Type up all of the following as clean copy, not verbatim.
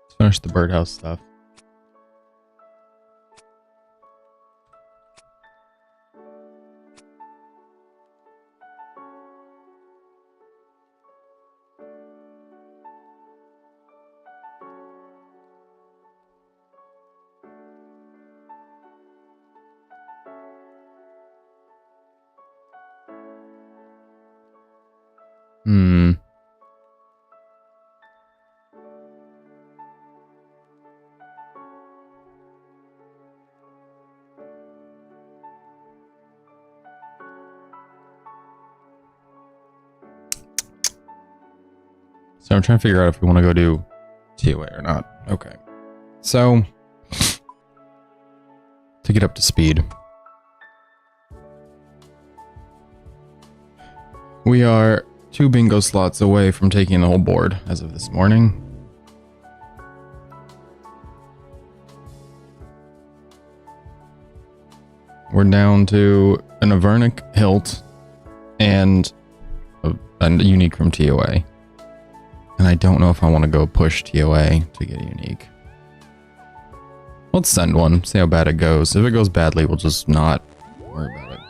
Let's finish the birdhouse stuff. So I'm trying to figure out if we want to go do TOA or not. Okay. So, to get up to speed, we are 2 bingo slots away from taking the whole board as of this morning. We're down to an Avernic hilt and a unique from TOA. And I don't know if I want to go push TOA to get a unique. Let's send one, see how bad it goes. If it goes badly, we'll just not worry about it.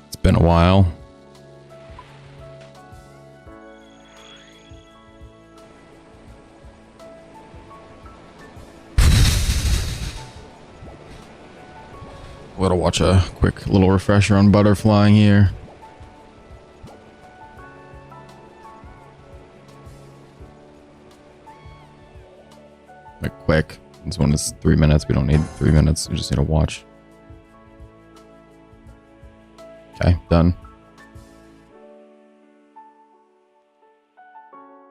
It's been a while. Gotta watch a quick little refresher on butterflying here. Like quick. This one is 3 minutes. We don't need 3 minutes. We just need to watch. Okay, done.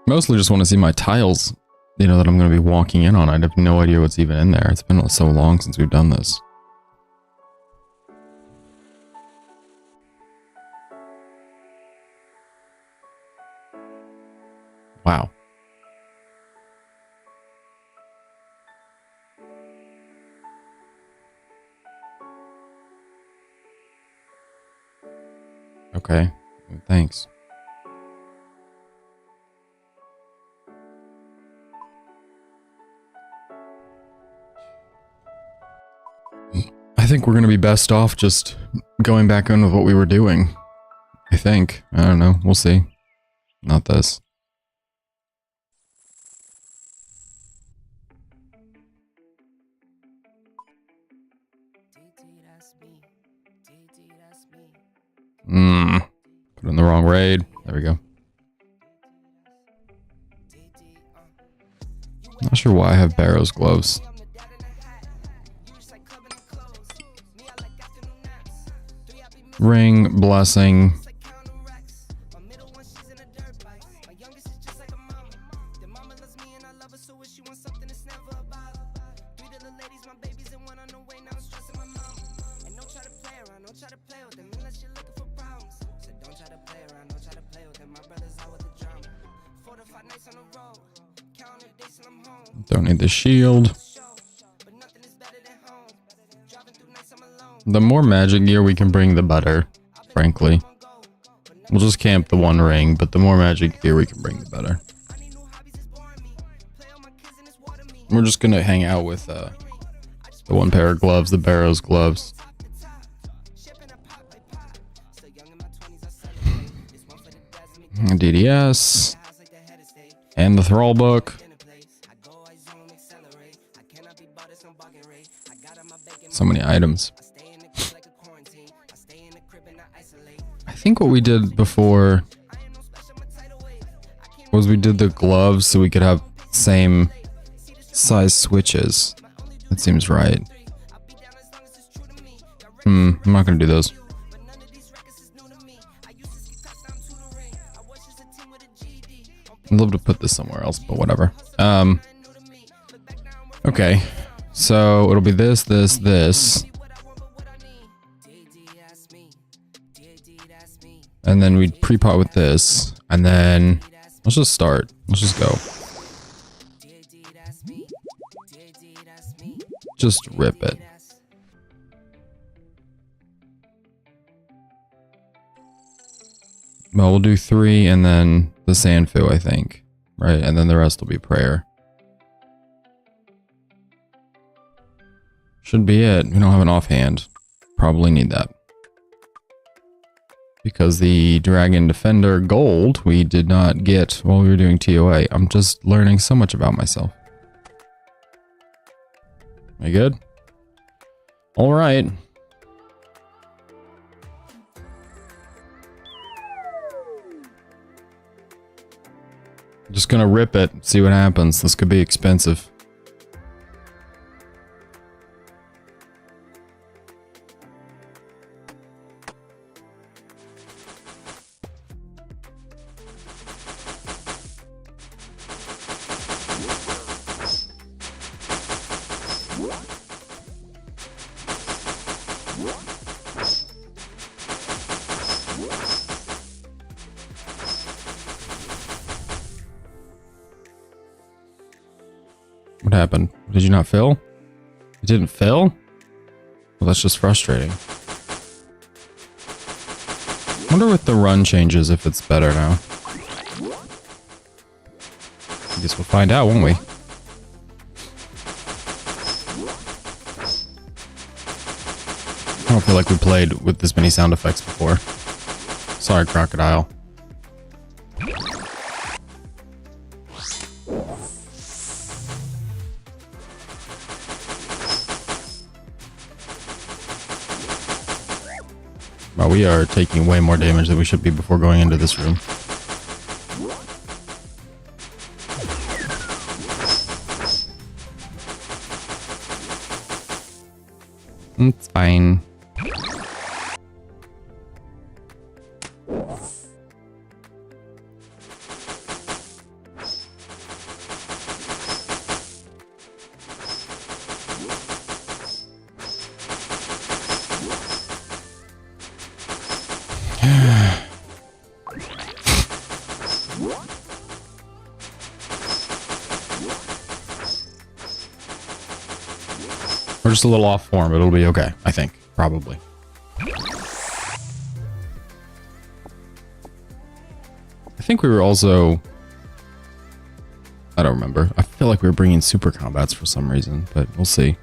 Mostly just want to see my tiles, you know, that I'm going to be walking in on. I have no idea what's even in there. It's been so long since we've done this. Wow. Okay, thanks. I think we're going to be best off just going back on with what we were doing. I think. I don't know. We'll see. Not this. Put in the wrong raid. There we go. Not sure why I have Barrow's gloves. Ring, blessing. Don't need the shield. The more magic gear we can bring, the better, frankly. We'll just camp the one ring, but the more magic gear we can bring, the better. We're just gonna hang out with the one pair of gloves, the Barrow's gloves. DDS. And the Thrall book. So many items. I think what we did before was we did the gloves so we could have same size switches. That seems right. I'm not gonna do those. I'd love to put this somewhere else, but whatever. Okay. So it'll be this, this, this. And then we'd pre-pot with this. And then let's just start. Let's just go. just rip it. Well, we'll do 3 and then the Sandfu, I think. Right? And then the rest will be prayer. Should be it. We don't have an offhand. Probably need that. Because the Dragon Defender Gold we did not get while we were doing TOA. I'm just learning so much about myself. Am I good? Alright. Just gonna rip it, see what happens. This could be expensive. What happened? Did you not fill? It didn't fill? Well, that's just frustrating. Wonder what the run changes if it's better now. I guess we'll find out, won't we? I don't feel like we played with this many sound effects before. Sorry, crocodile. Wow, we are taking way more damage than we should be before going into this room. It's fine. We're just a little off form, but it'll be okay, I think. Probably. I think we were also... I don't remember. I feel like we were bringing super combats for some reason, but we'll see.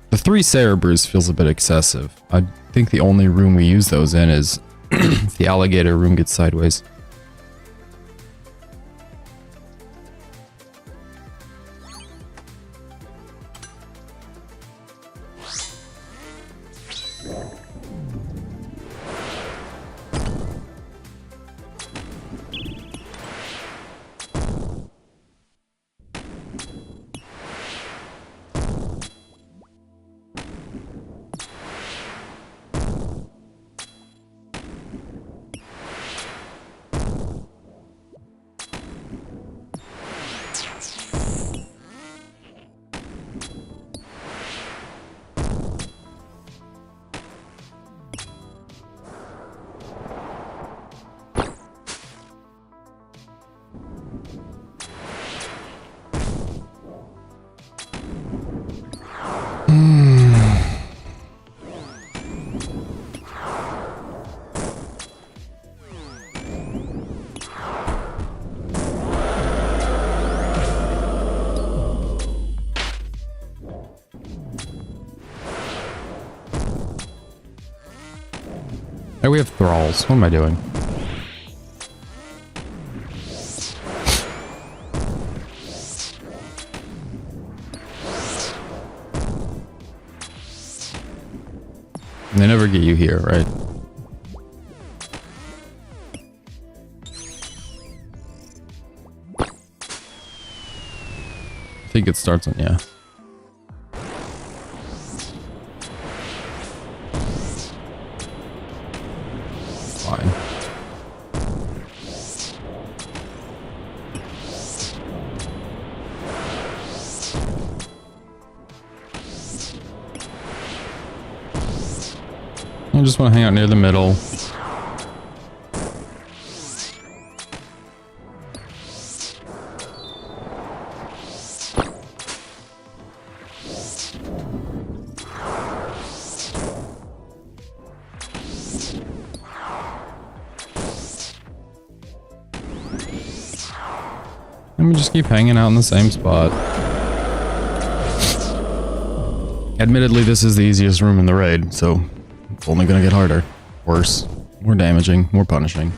The 3 Cerebrus feels a bit excessive. I think the only room we use those in is if the alligator room gets sideways. Hey, we have thralls. What am I doing? They never get you here, right? I think it starts on, yeah. Fine. I just want to hang out near the middle. me just keep hanging out in the same spot. Admittedly, this is the easiest room in the raid, so it's only gonna get harder. Worse. More damaging. More punishing.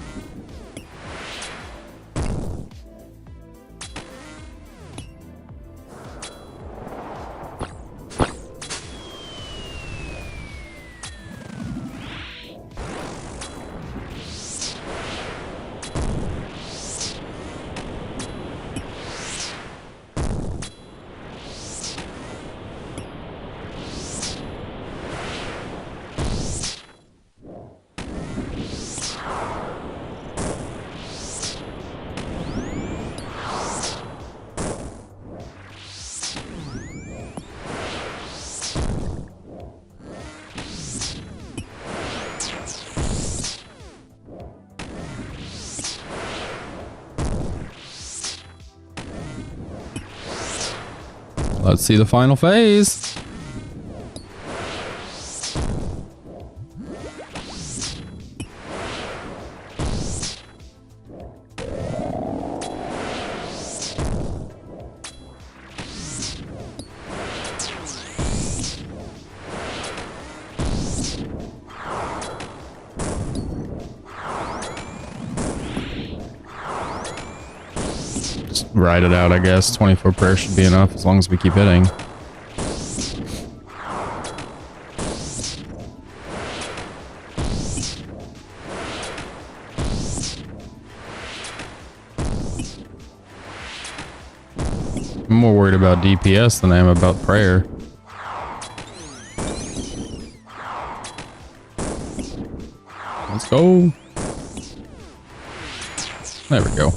Let's see the final phase. Just ride it out, I guess. 24 prayers should be enough as long as we keep hitting. I'm more worried about DPS than I am about prayer. Let's go. There we go.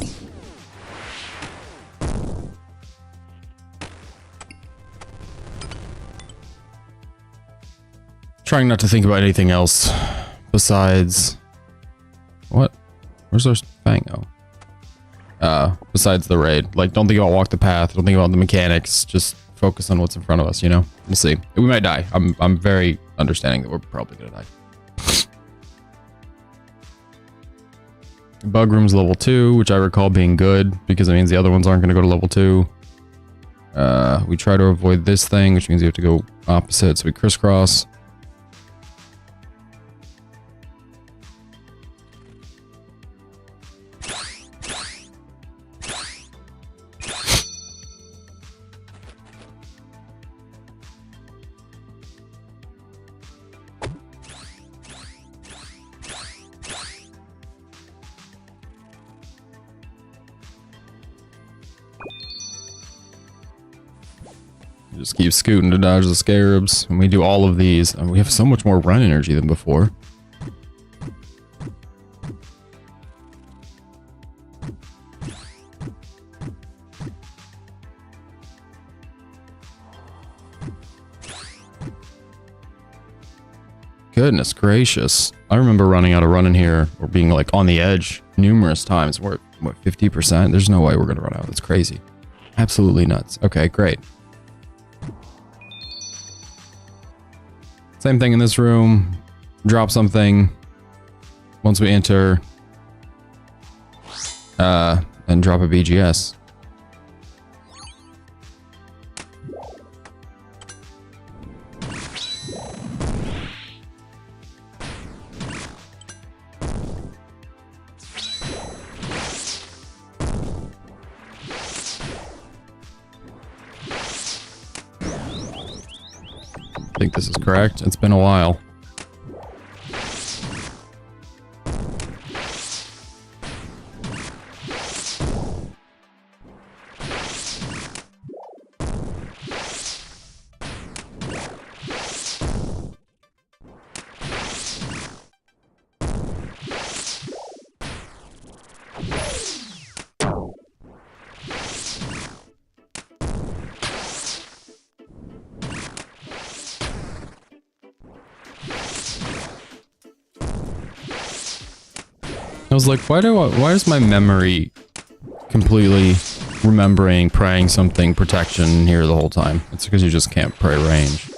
Trying not to think about anything else besides... What? Where's our Fango? Besides the raid. Like, don't think about walk the path. Don't think about the mechanics. Just focus on what's in front of us, you know? We'll see. We might die. I'm very understanding that we're probably gonna die. Bug room's level 2, which I recall being good, because it means the other ones aren't gonna go to level 2. We try to avoid this thing, which means you have to go opposite, so we crisscross. Just keep scooting to dodge the scarabs, and we do all of these, and we have so much more run energy than before. Goodness gracious. I remember running out of run in here, or being like on the edge numerous times. We're at, what, 50%? There's no way we're gonna run out. That's crazy. Absolutely nuts. Okay, great. Same thing in this room. Drop something once we enter, and drop a BGS. I think this is correct. It's been a while. I was like, why is my memory completely remembering praying something protection here the whole time? It's because you just can't pray range.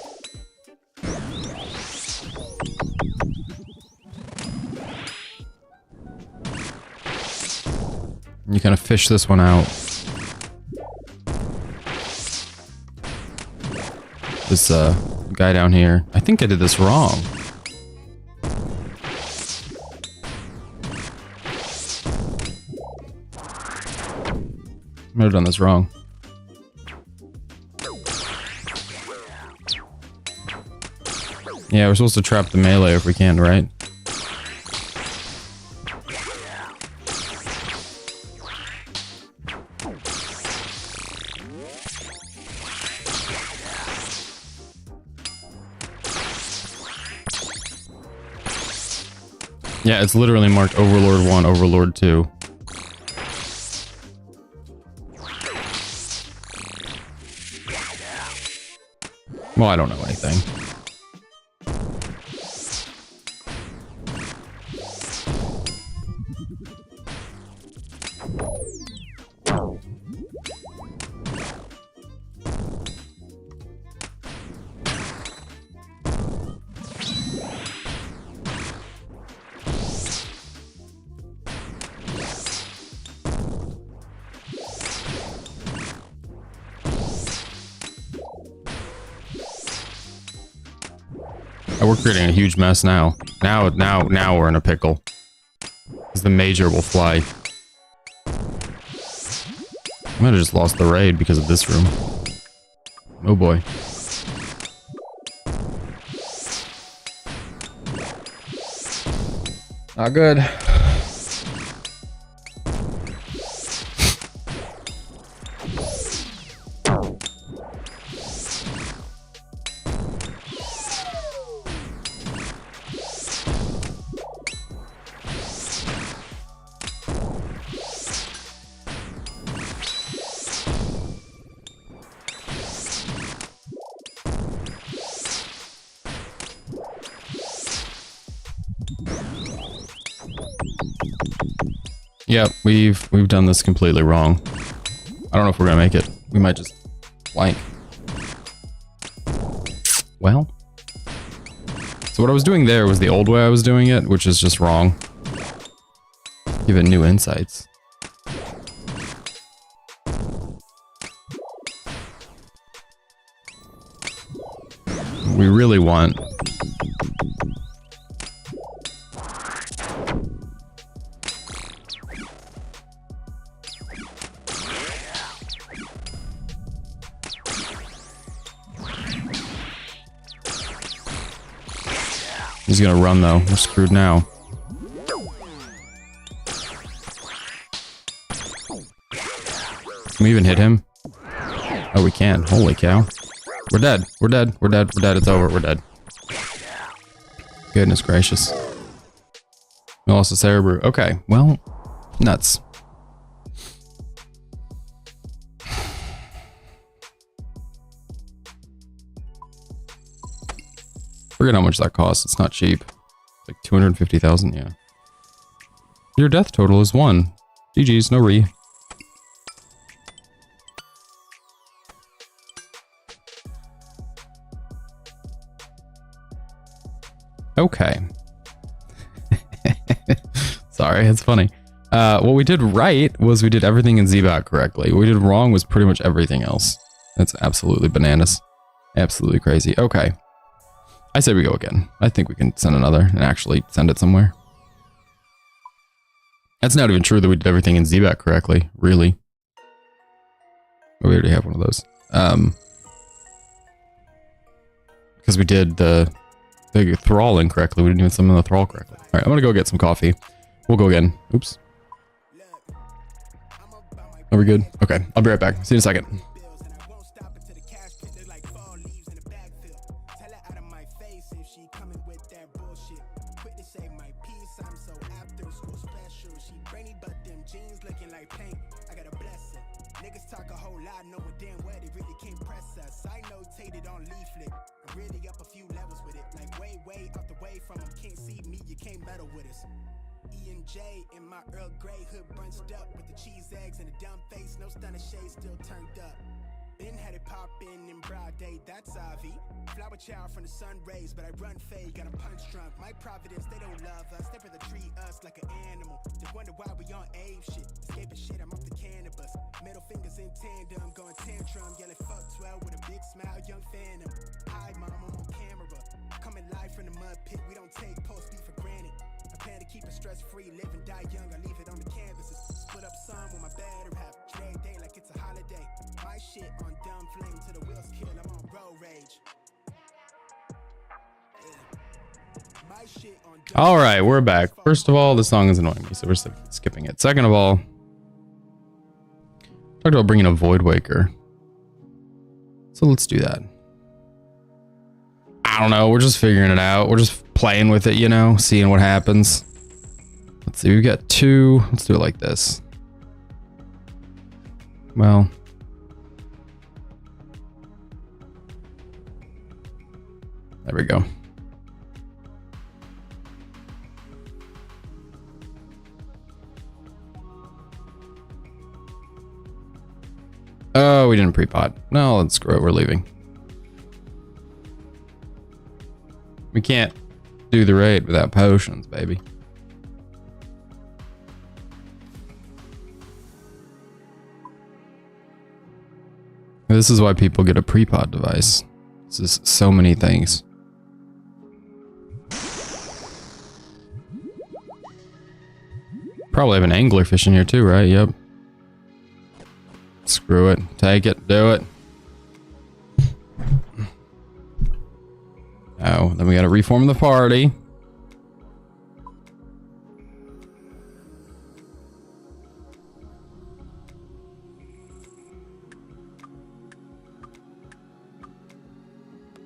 You kind of fish this one out. this guy down here. I think I did this wrong. I might have done this wrong. Yeah, we're supposed to trap the melee if we can, right? Yeah, it's literally marked Overlord 1, Overlord 2. Well, I don't know anything. We're creating a huge mess now. Now we're in a pickle. Because the major will fly. I might have just lost the raid because of this room. Oh boy. Not good. Yep, we've done this completely wrong. I don't know if we're gonna make it. We might just blank. Well. So what I was doing there was the old way I was doing it, which is just wrong. Give it new insights. We really want... He's gonna run though. We're screwed now. Can we even hit him? Oh, we can. Holy cow. We're dead. We're dead. We're dead. We're dead. It's over. We're dead. Goodness gracious. We lost a Cerebrew. Okay. Well, nuts. Forget how much that costs. It's not cheap. It's like 250,000. Yeah. Your death total is 1. GG's. No re. Okay. Sorry, it's funny. What we did right was we did everything in ZBot correctly. What we did wrong was pretty much everything else. That's absolutely bananas. Absolutely crazy. Okay. I say we go again. I think we can send another and actually send it somewhere. That's not even true that we did everything in ZBat correctly, really. We already have one of those. Because we did the thrall incorrectly. We didn't even summon the thrall correctly. Alright, I'm gonna go get some coffee. We'll go again. Oops. Are we good? Okay, I'll be right back. See you in a second. In my Earl Grey hood bunched up with the cheese eggs and a dumb face, no stunner shade still turned up. Been had it poppin' in broad day, that's Avi. Flower child from the sun rays, but I run fade, got a punch drunk. My providence, they don't love us, they rather treat us like an animal. They wonder why we on ape shit, escaping shit, I'm off the cannabis. Middle fingers in tandem, going tantrum, yelling fuck 12 with a big smile, young phantom. from the mud pit, we don't take post beat for granted. I plan to keep it stress free, live and die young. I leave it on the canvases. Split up some with my better half. Every day like it's a holiday. My shit on dumb flame till the wheels kill. I'm on road rage. My shit on dumb. All right, we're back. First of all, the song is annoying me, so we're skipping it. Second of all, talked about bringing a Void Waker. So let's do that. I don't know. We're just figuring it out. We're just playing with it, you know, seeing what happens. Let's see. We've got 2. Let's do it like this. Well, there we go. Oh, we didn't pre-pot. No, let's screw it. We're leaving. We can't do the raid without potions, baby. This is why people get a pre-pot device. This is so many things. Probably have an anglerfish in here too, right? Yep. Screw it. Take it. Do it. Oh, then we gotta reform the party.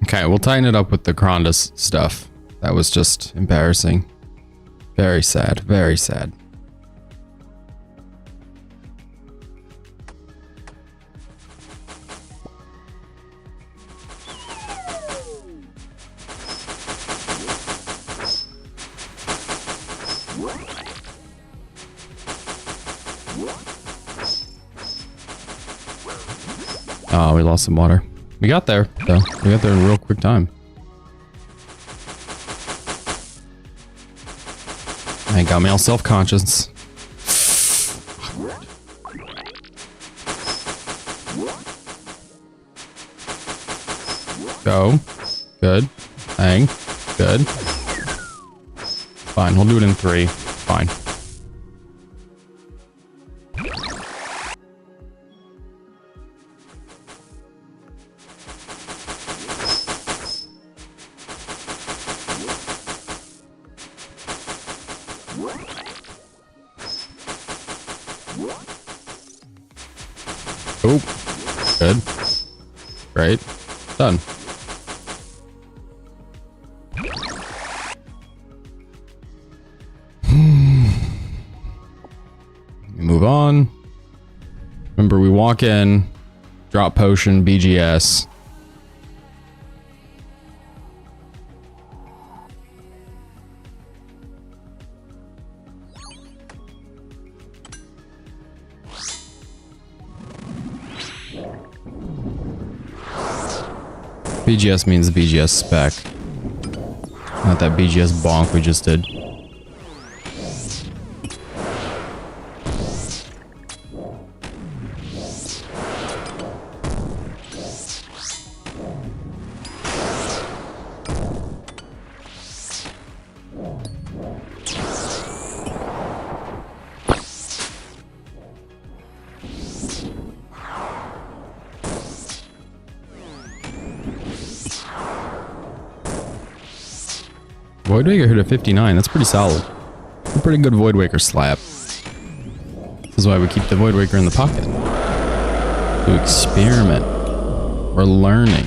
Okay, we'll tighten it up with the Krondus stuff. That was just embarrassing. Very sad. Very sad. Oh, we lost some water. We got there, though. We got there in a real quick time. Man, got me all self-conscious. Go. Good. Hang. Good. Fine, we'll do it in 3. Fine. Oh, good. Great. Done. Move on. Remember, we walk in, drop potion, BGS. BGS means BGS spec. Not that BGS bonk we just did. Void Waker hit a 59. That's pretty solid. A pretty good Void Waker slap. This is why we keep the Void Waker in the pocket. To experiment. We're learning.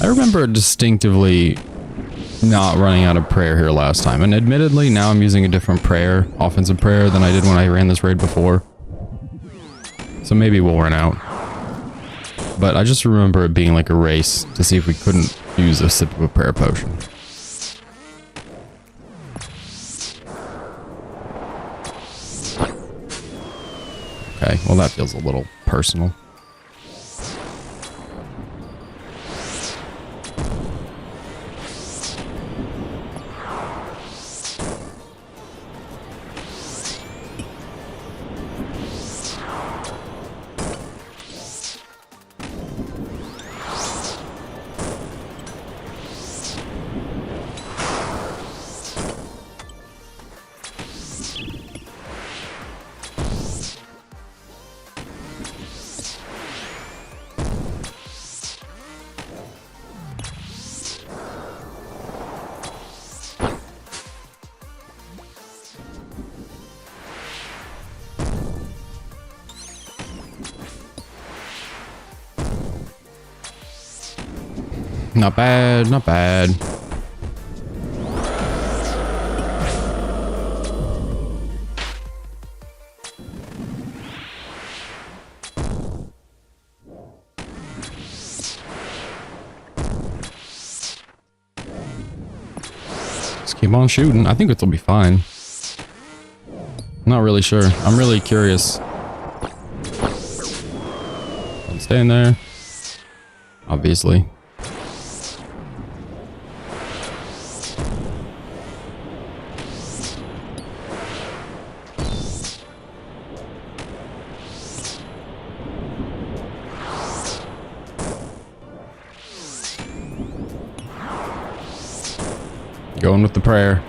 I remember distinctively not running out of prayer here last time, and admittedly now I'm using a different prayer, offensive prayer, than I did when I ran this raid before, so maybe we'll run out. But I just remember it being like a race to see if we couldn't use a sip of a prayer potion. Okay, well that feels a little personal. Not bad, not bad. Just keep on shooting. I think it'll be fine. Not really sure. I'm really curious. I'm staying there. Obviously. Going with the prayer.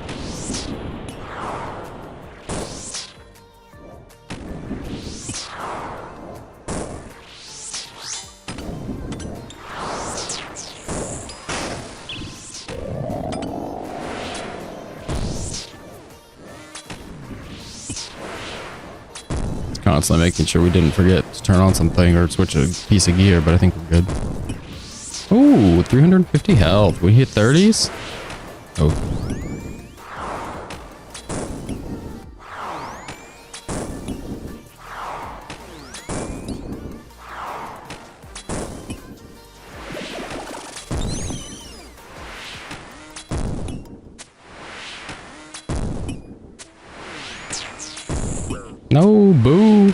Constantly making sure we didn't forget to turn on something or switch a piece of gear, but I think we're good. Ooh, 350 health. We hit 30s? Oh. No, boo.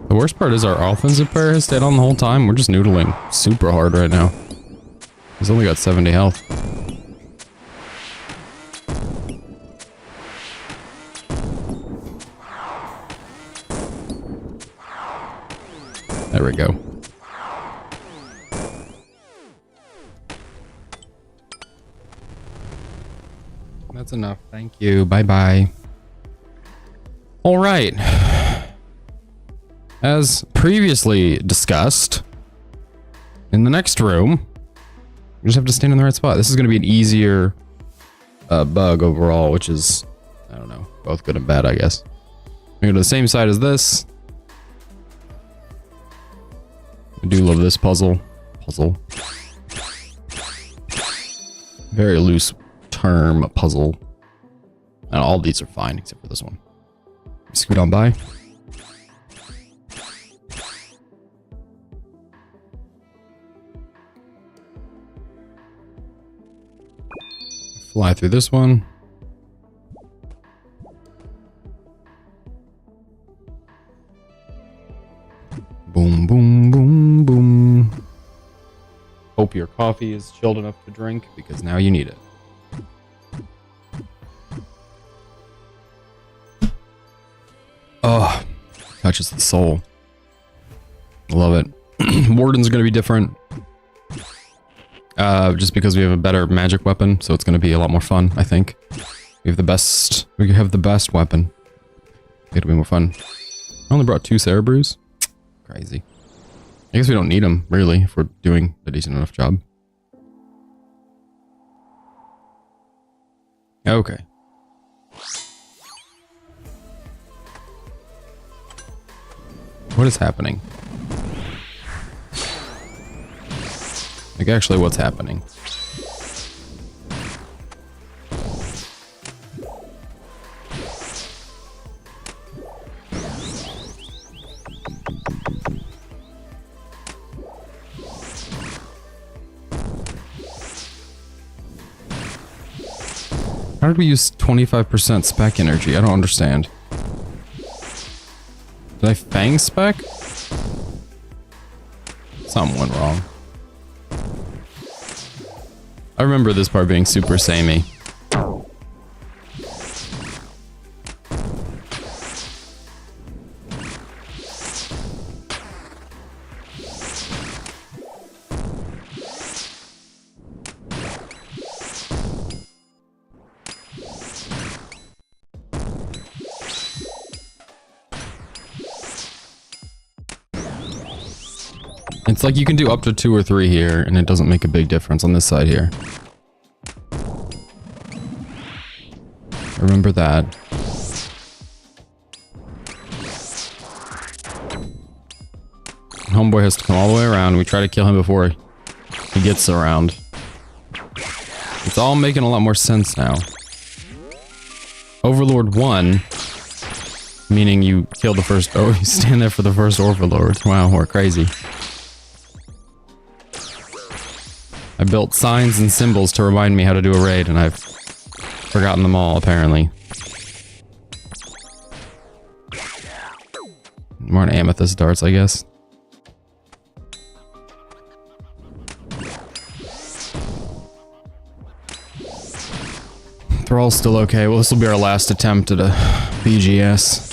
The worst part is our offensive prayer has stayed on the whole time. We're just noodling super hard right now. He's only got 70 health. There we go. That's enough. Thank you. Bye-bye. All right. As previously discussed, in the next room, we just have to stand in the right spot. This is going to be an easier bug overall, which is, I don't know, both good and bad, I guess. We go to the same side as this. I do love this puzzle. Very loose term puzzle. And all these are fine except for this one. Scoot on by. Fly through this one. Boom, boom, boom, boom. Hope your coffee is chilled enough to drink because now you need it. Oh, touches the soul. I love it. Warden's going to be different. Just because we have a better magic weapon, so it's going to be a lot more fun, I think. We have the best weapon. It'll be more fun. I only brought 2 Cerebrews. Crazy. I guess we don't need them, really, if we're doing a decent enough job. Okay. What is happening? Like, actually, what's happening? How did we use 25% spec energy? I don't understand. Did I fang spec? Something went wrong. I remember this part being super samey. It's like you can do up to 2 or 3 here, and it doesn't make a big difference on this side here. Remember that. Homeboy has to come all the way around. We try to kill him before he gets around. It's all making a lot more sense now. Overlord 1, meaning you kill the first... Oh, you stand there for the first Overlord. Wow, we're crazy. I built signs and symbols to remind me how to do a raid, and I've forgotten them all, apparently. More amethyst darts, I guess. Thrall's still okay. Well, this will be our last attempt at a BGS.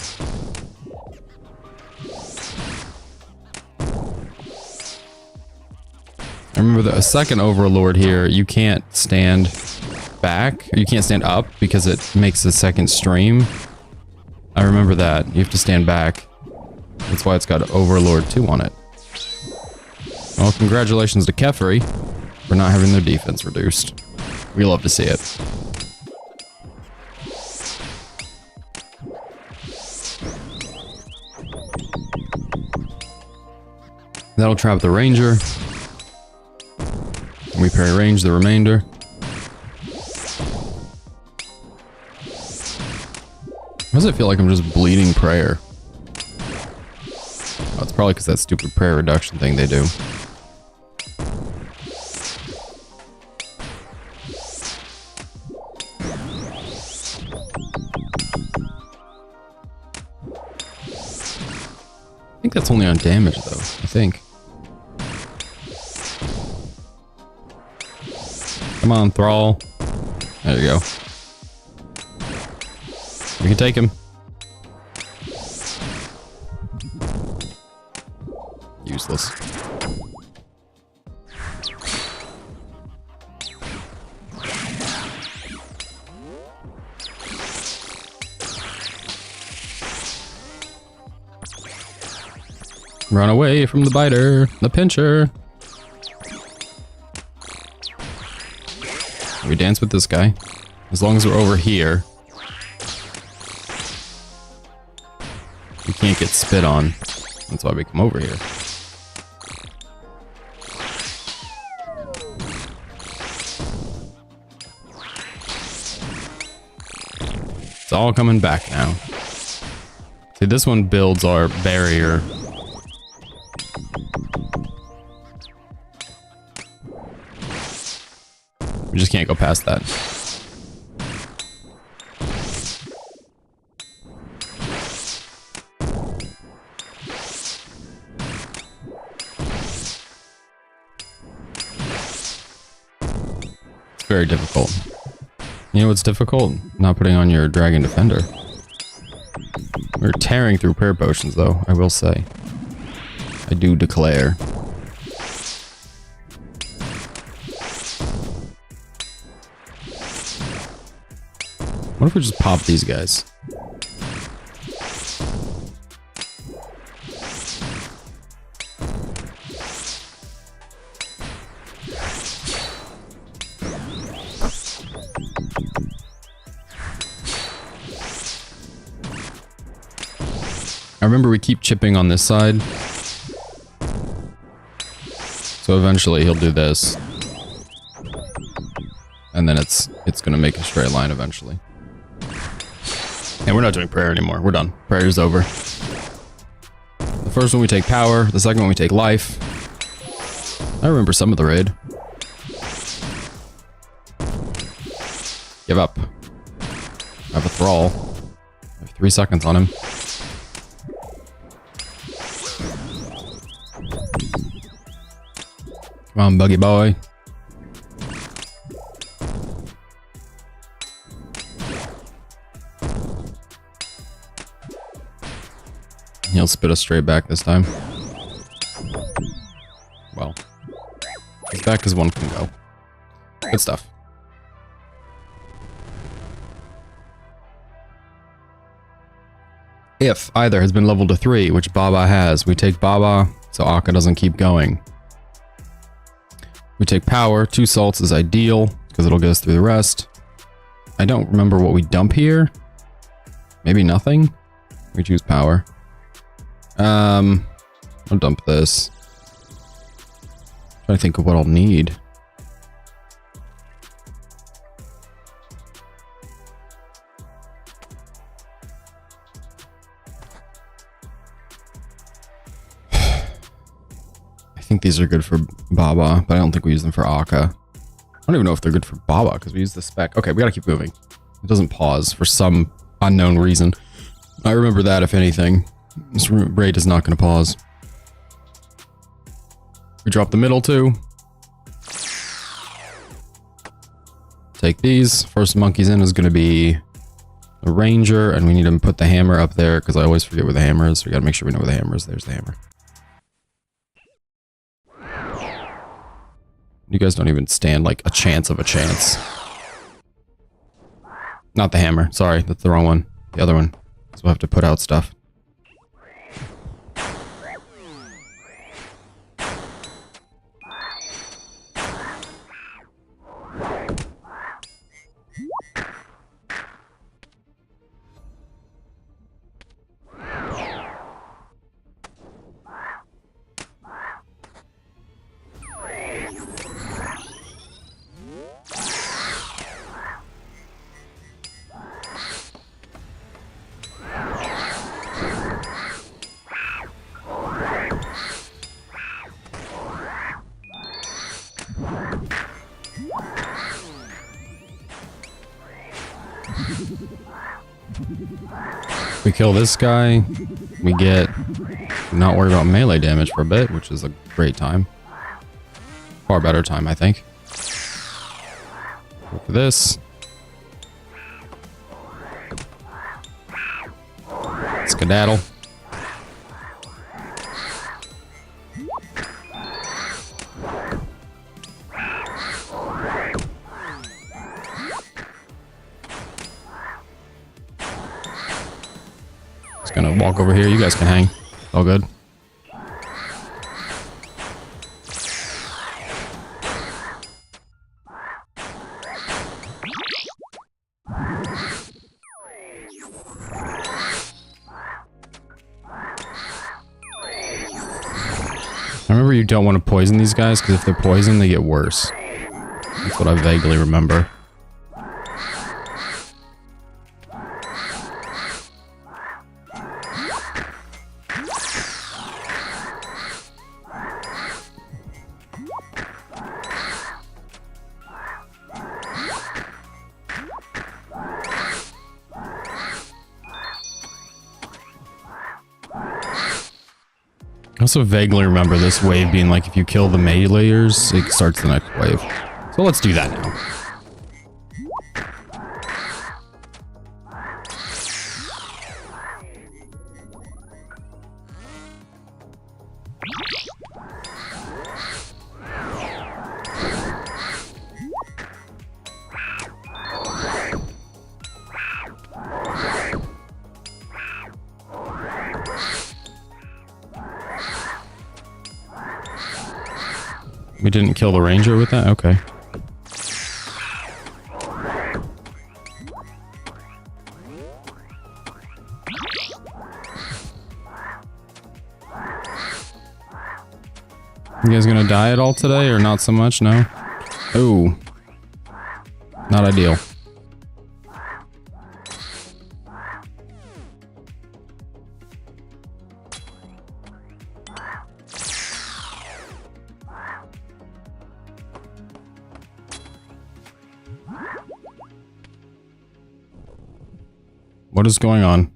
I remember that a second Overlord here, you can't stand back. You can't stand up because it makes a second stream. I remember that. You have to stand back. That's why it's got Overlord 2 on it. Well, congratulations to Kefri for not having their defense reduced. We love to see it. That'll trap the Ranger. We parry range the remainder. Why does it feel like I'm just bleeding prayer? Oh, it's probably because that stupid prayer reduction thing they do. I think that's only on damage though, I think. Come on, Thrall. There you go. We can take him. Useless. Run away from the biter, the pincher. We dance with this guy. As long as we're over here. We can't get spit on. That's why we come over here. It's all coming back now. See, this one builds our barrier. We just can't go past that. It's very difficult. You know what's difficult? Not putting on your Dragon Defender. We're tearing through prayer potions though, I will say. I do declare. What if we just pop these guys? I remember we keep chipping on this side. So eventually he'll do this. And then it's gonna make a straight line eventually. And we're not doing prayer anymore. We're done. Prayer's over. The first one we take power. The second one we take life. I remember some of the raid. Give up. I have a thrall. I have 3 seconds on him. Come on, buggy boy. He'll spit us straight back this time. Well, as back as one can go. Good stuff. If either has been leveled to 3, which Baba has, we take Baba so Akka doesn't keep going. We take power. 2 salts is ideal because it'll get us through the rest. I don't remember what we dump here. Maybe nothing. We choose power. I'll dump this. Trying to think of what I'll need. I think these are good for Baba, but I don't think we use them for Akka. I don't even know if they're good for Baba because we use the spec. Okay, we gotta keep moving. It doesn't pause for some unknown reason. I remember that, if anything. This raid is not gonna pause. We drop the middle too. Take these. First monkeys in is gonna be the ranger, and we need to put the hammer up there because I always forget where the hammer is. So we gotta make sure we know where the hammer is. There's the hammer. You guys don't even stand like a chance of a chance. Not the hammer. Sorry, that's the wrong one. The other one. So we'll have to put out stuff. We kill this guy, we get not worry about melee damage for a bit, which is a great time. Far better time, I think. Go for this. Skedaddle. Gonna walk over here. You guys can hang. All good. I remember you don't want to poison these guys because if they're poisoned, they get worse. That's what I vaguely remember. I also vaguely remember this wave being like if you kill the meleeers, it starts the next wave. So let's do that now. We didn't kill the ranger with that? Okay. You guys gonna die at all today or not so much? No? Oh. Not ideal. What is going on?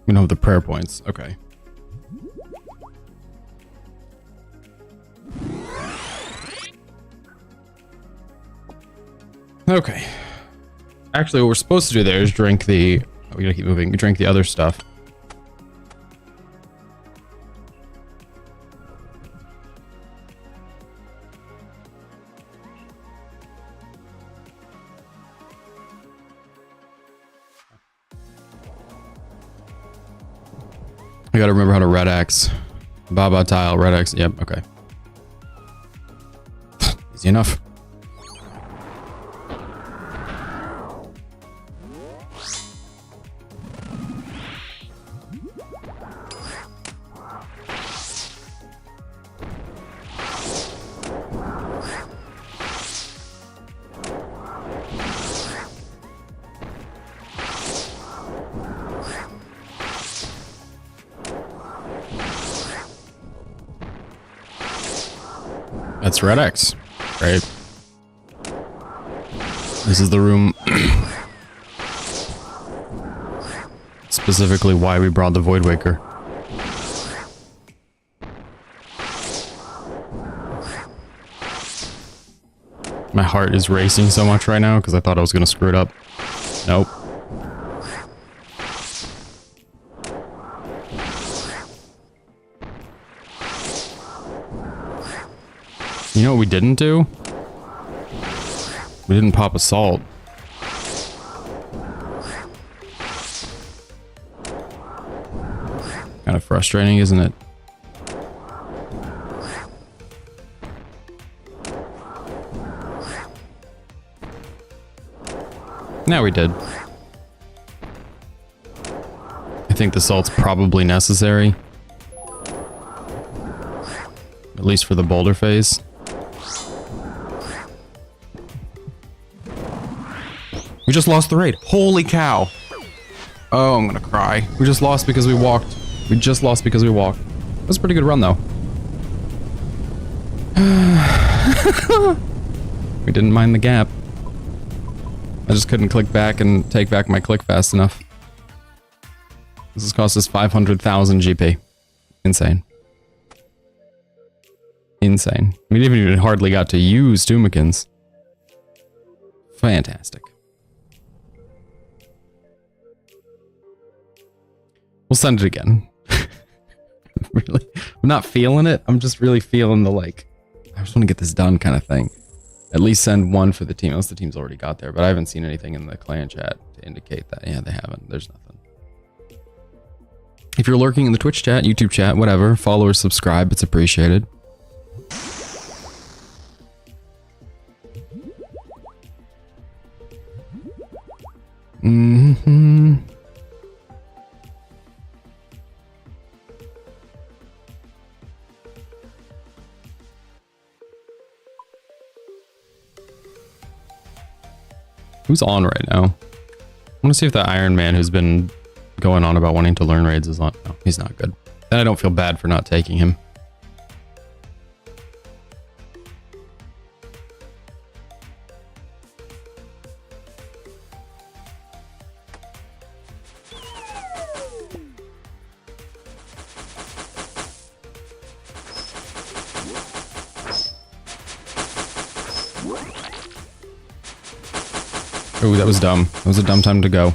We know the prayer points. Okay. Okay. Actually, what we're supposed to do there is drink the we gotta keep moving. We drank the other stuff. I gotta remember how to red X. Baba tile, red X. Yep, okay. Easy enough. That's red X. Great. This is the room. Specifically why we brought the Void Waker. My heart is racing so much right now because I thought I was going to screw it up. Nope. You know what we didn't do? We didn't pop assault. Kind of frustrating, isn't it? Now we did. I think the salt's probably necessary. At least for the boulder phase. We just lost the raid. Holy cow. Oh, I'm gonna cry. We just lost because we walked. We just lost because we walked. That was a pretty good run, though. We didn't mind the gap. I just couldn't click back and take back my click fast enough. This has cost us 500,000 GP. Insane. Insane. We didn't even hardly got to use Doomikins. Fantastic. We'll send it again. Really? I'm not feeling it. I'm just really feeling the, like, I just want to get this done kind of thing. At least send one for the team. Unless the team's already got there. But I haven't seen anything in the clan chat to indicate that. Yeah, they haven't. There's nothing. If you're lurking in the Twitch chat, YouTube chat, whatever, follow or subscribe. It's appreciated. Mm-hmm. Who's on right now? I want to see if the Iron Man who's been going on about wanting to learn raids is on. No, he's not good. Then I don't feel bad for not taking him. Oh, that was dumb. That was a dumb time to go.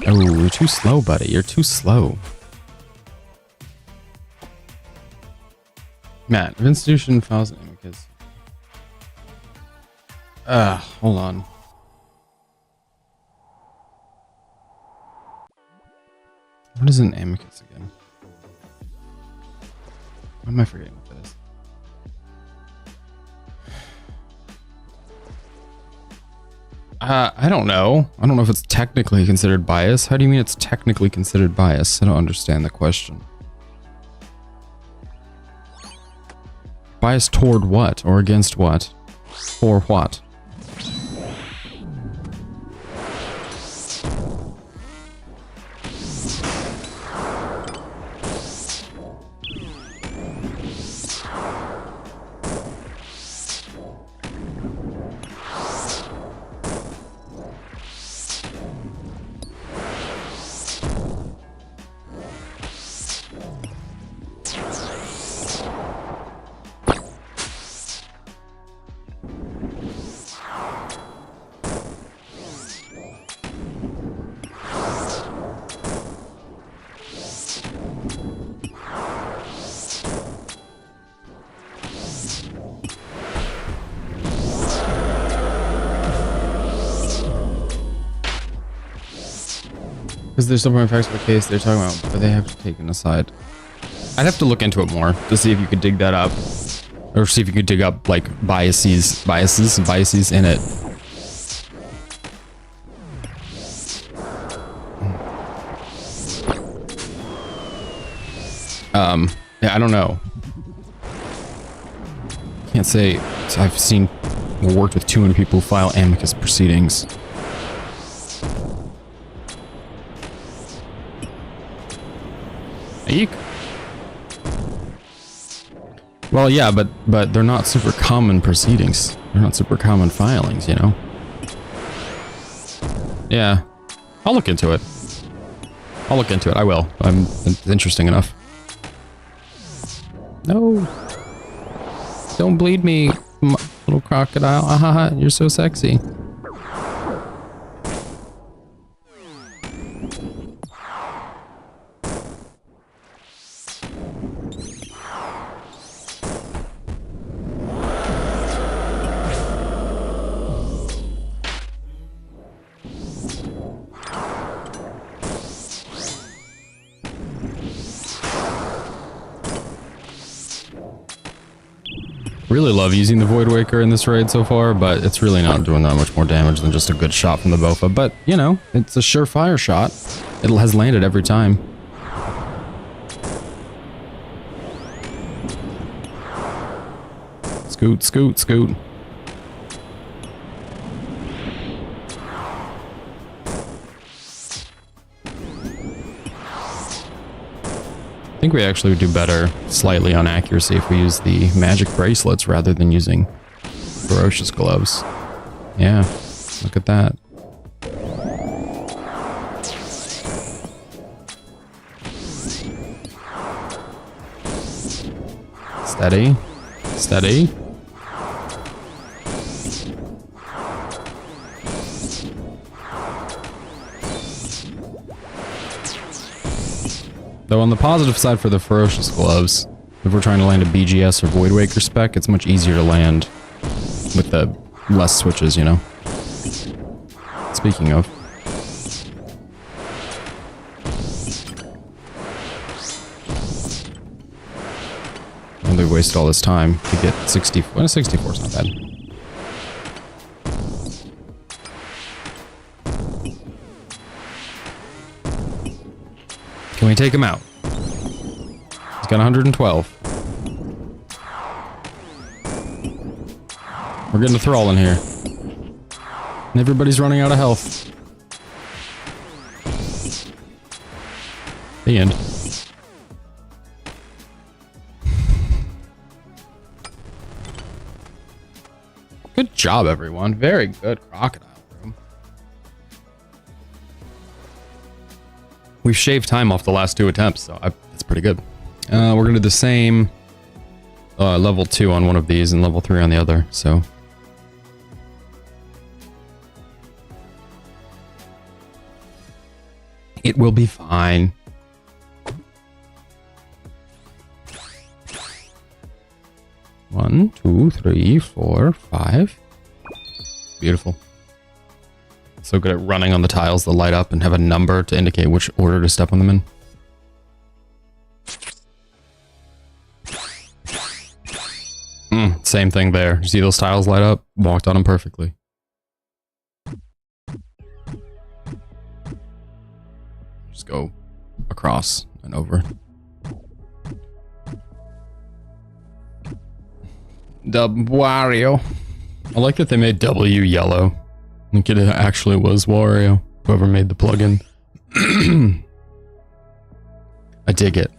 Oh, you're too slow, buddy. You're too slow. Matt, if institution files amicus. Hold on. What is an amicus again? Why am I forgetting what that is? I don't know. I don't know if it's technically considered bias. How do you mean it's technically considered bias? I don't understand the question. Bias toward what? Or against what? For what? Because there's some facts of the case they're talking about, but they have to take it aside. I'd have to look into it more to see if you could dig that up. Or see if you could dig up, like, biases in it. Yeah, I don't know. Can't say I've seen or worked with too many people who file amicus proceedings. Eek. Well, yeah, but they're not super common proceedings. They're not super common filings, you know? Yeah. I'll look into it. I'll look into it. I will. It's interesting enough. No. Don't bleed me, little crocodile. Ahaha, you're so sexy. Really love using the Void Waker in this raid so far, but it's really not doing that much more damage than just a good shot from the Bofa. But, you know, it's a surefire shot. It has landed every time. Scoot, scoot, scoot. I think we actually would do better slightly on accuracy if we use the magic bracelets rather than using ferocious gloves. Yeah, look at that. Steady, steady. Though on the positive side for the ferocious gloves, if we're trying to land a BGS or Void Waker spec, it's much easier to land with the less switches, you know? Speaking of. And they wasted all this time to get 64. Well, 64 is not bad. Can we take him out? He's got 112. We're getting a thrall in here. And everybody's running out of health. The end. Good job, everyone. Very good crocodile room. We've shaved time off the last 2 attempts, so that's pretty good. We're going to do the same level 2 on one of these and level 3 on the other, so... It will be fine. One, two, three, four, 5. Beautiful. So good at running on the tiles that light up and have a number to indicate which order to step on them in. Same thing there. You see those tiles light up? Walked on them perfectly. Just go across and over. Wario. I like that they made W yellow. I think it actually was Wario, whoever made the plugin. I dig it.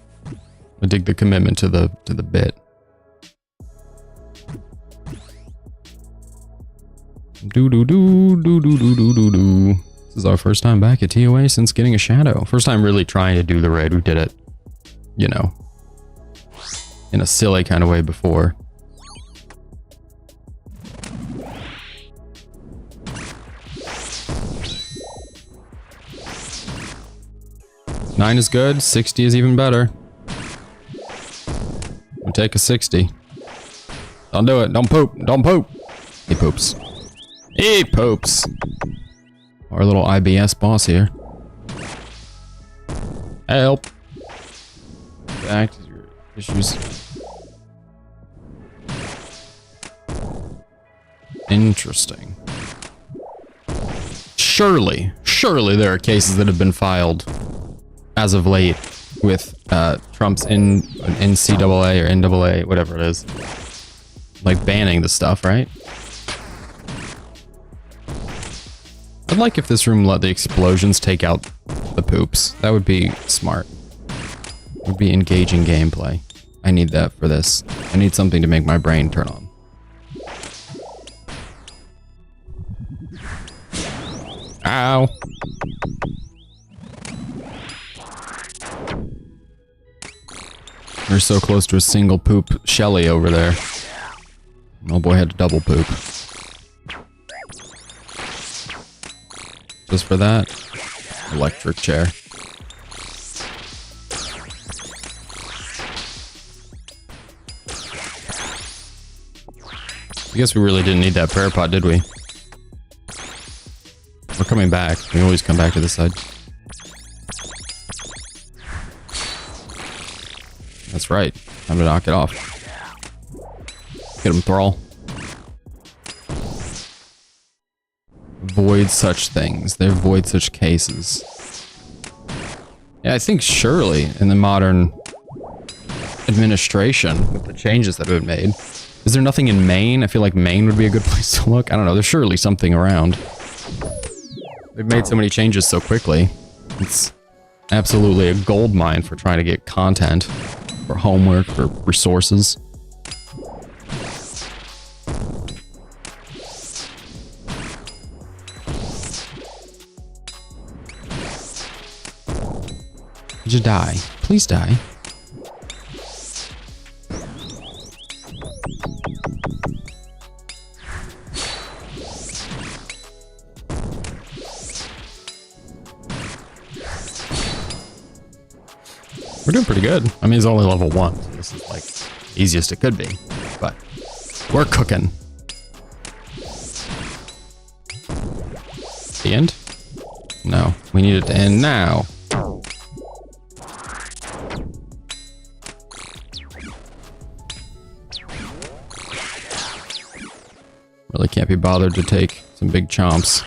I dig the commitment to the bit. Do do do do do do do do do. This is our first time back at TOA since getting a shadow. First time really trying to do the raid. We did it, you know, in a silly kind of way before. Nine is good. 60 is even better. We'll take a 60. Don't do it. Don't poop. Don't poop. He poops. He poops. Our little IBS boss here. Help. Back to your issues. Interesting. Surely there are cases that have been filed as of late with Trump's NCAA or NAA, whatever it is, like banning the stuff, right? I'd like if this room let the explosions take out the poops. That would be smart. It would be engaging gameplay. I need that for this. I need something to make my brain turn on. Ow. We're so close to a single poop Shelly over there. Oh boy had to double poop. Just for that, electric chair. I guess we really didn't need that prayer pot, did we? We're coming back. We always come back to this side. That's right. Time to knock it off. Get him, Thrall. Avoid such things. They avoid such cases. Yeah, I think surely in the modern administration, with the changes that have been made, is there nothing in Maine? I feel like Maine would be a good place to look. I don't know. There's surely something around. They've made so many changes so quickly. It's absolutely a gold mine for trying to get content, for homework, for resources. Did you die? Please die. We're doing pretty good. I mean, it's only level 1, so this is like easiest it could be, but we're cooking. The end? No, we need it to end now. Really can't be bothered to take some big chomps.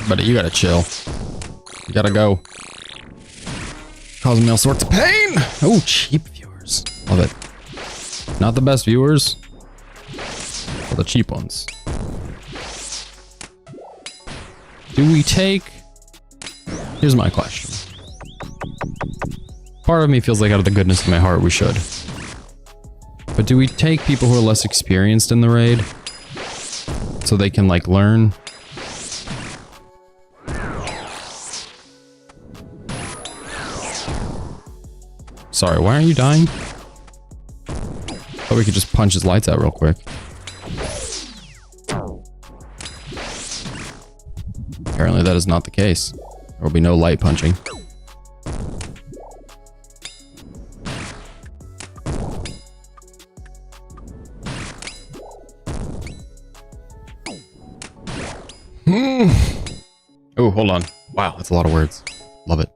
But you gotta chill. You gotta go. Causing me all sorts of pain! Oh, cheap viewers. Love it. Not the best viewers, but the cheap ones. Do we take... Here's my question. Part of me feels like out of the goodness of my heart we should. But do we take people who are less experienced in the raid so they can, like, learn? Sorry, why aren't you dying? Thought we could just punch his lights out real quick. Apparently that is not the case. There will be no light punching. Oh, hold on. Wow, that's a lot of words. Love it.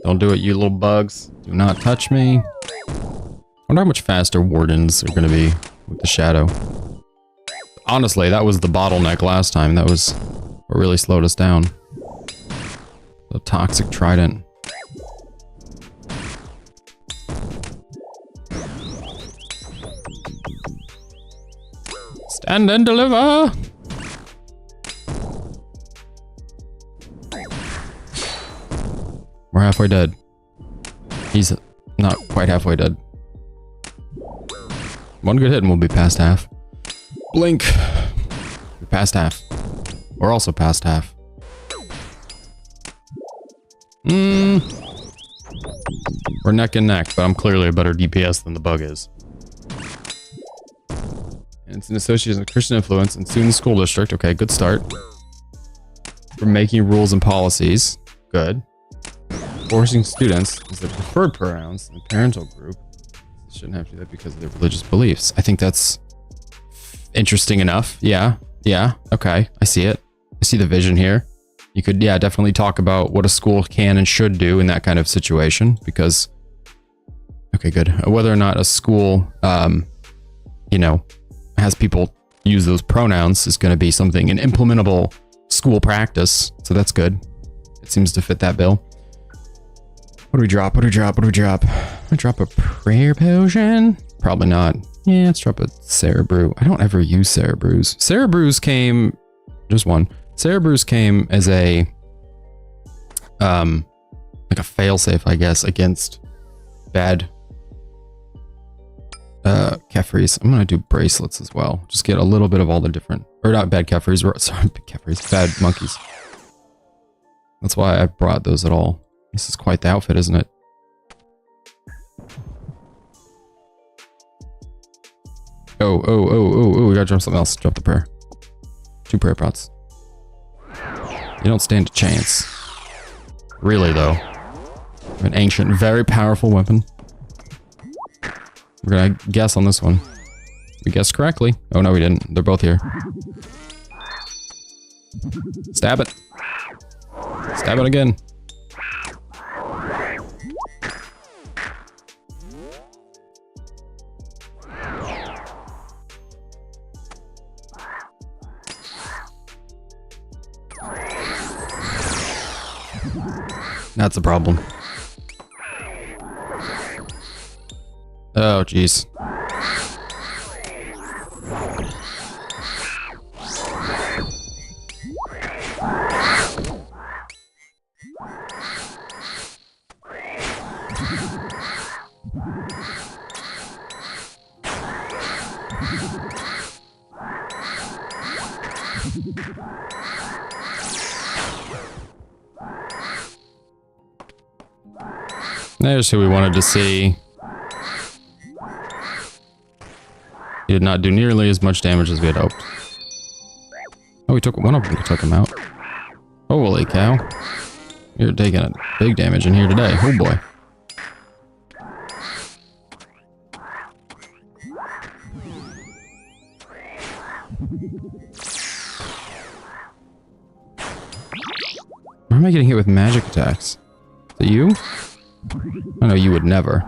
Don't do it, you little bugs. Do not touch me. I wonder how much faster wardens are going to be with the shadow. Honestly, that was the bottleneck last time. That was what really slowed us down. The toxic trident. Stand and deliver! We're halfway dead. He's not quite halfway dead. One good hit and we'll be past half. Blink! We're past half. We're also past half. We're neck and neck, but I'm clearly a better DPS than the bug is. And it's an association of Christian influence and soon the school district. Okay, good start. We're making rules and policies. Good. Forcing students is the preferred pronouns in the parental group. Shouldn't have to do that because of their religious beliefs. I think that's interesting enough. Yeah. Yeah. Okay. I see it. I see the vision here. You could, yeah, definitely talk about what a school can and should do in that kind of situation because, okay, good. Whether or not a school, you know, has people use those pronouns is going to be something, an implementable school practice. So that's good. It seems to fit that bill. What do we drop? What do we drop? What do we drop? I drop a prayer potion? Probably not. Yeah, let's drop a Cerebrew. I don't ever use Cerebrews. Cerebrews came, just one. Cerebrews came as a, like a failsafe, I guess, against bad Kefries. I'm gonna do bracelets as well. Just get a little bit of all the different, or not bad Kefries, sorry, Kefries, bad monkeys. That's why I brought those at all. This is quite the outfit, isn't it? Oh, we gotta drop something else. Drop the prayer. 2 prayer pots. You don't stand a chance. Really, though. An ancient, very powerful weapon. We're gonna guess on this one. We guessed correctly. Oh, no, we didn't. They're both here. Stab it. Stab it again. That's a problem. Oh, jeez. There's who we wanted to see. He did not do nearly as much damage as we had hoped. Oh, we took one of them. We took him out. Holy cow. You're taking a big damage in here today. Oh boy. Why am I getting hit with magic attacks? Is it you? I know you would never.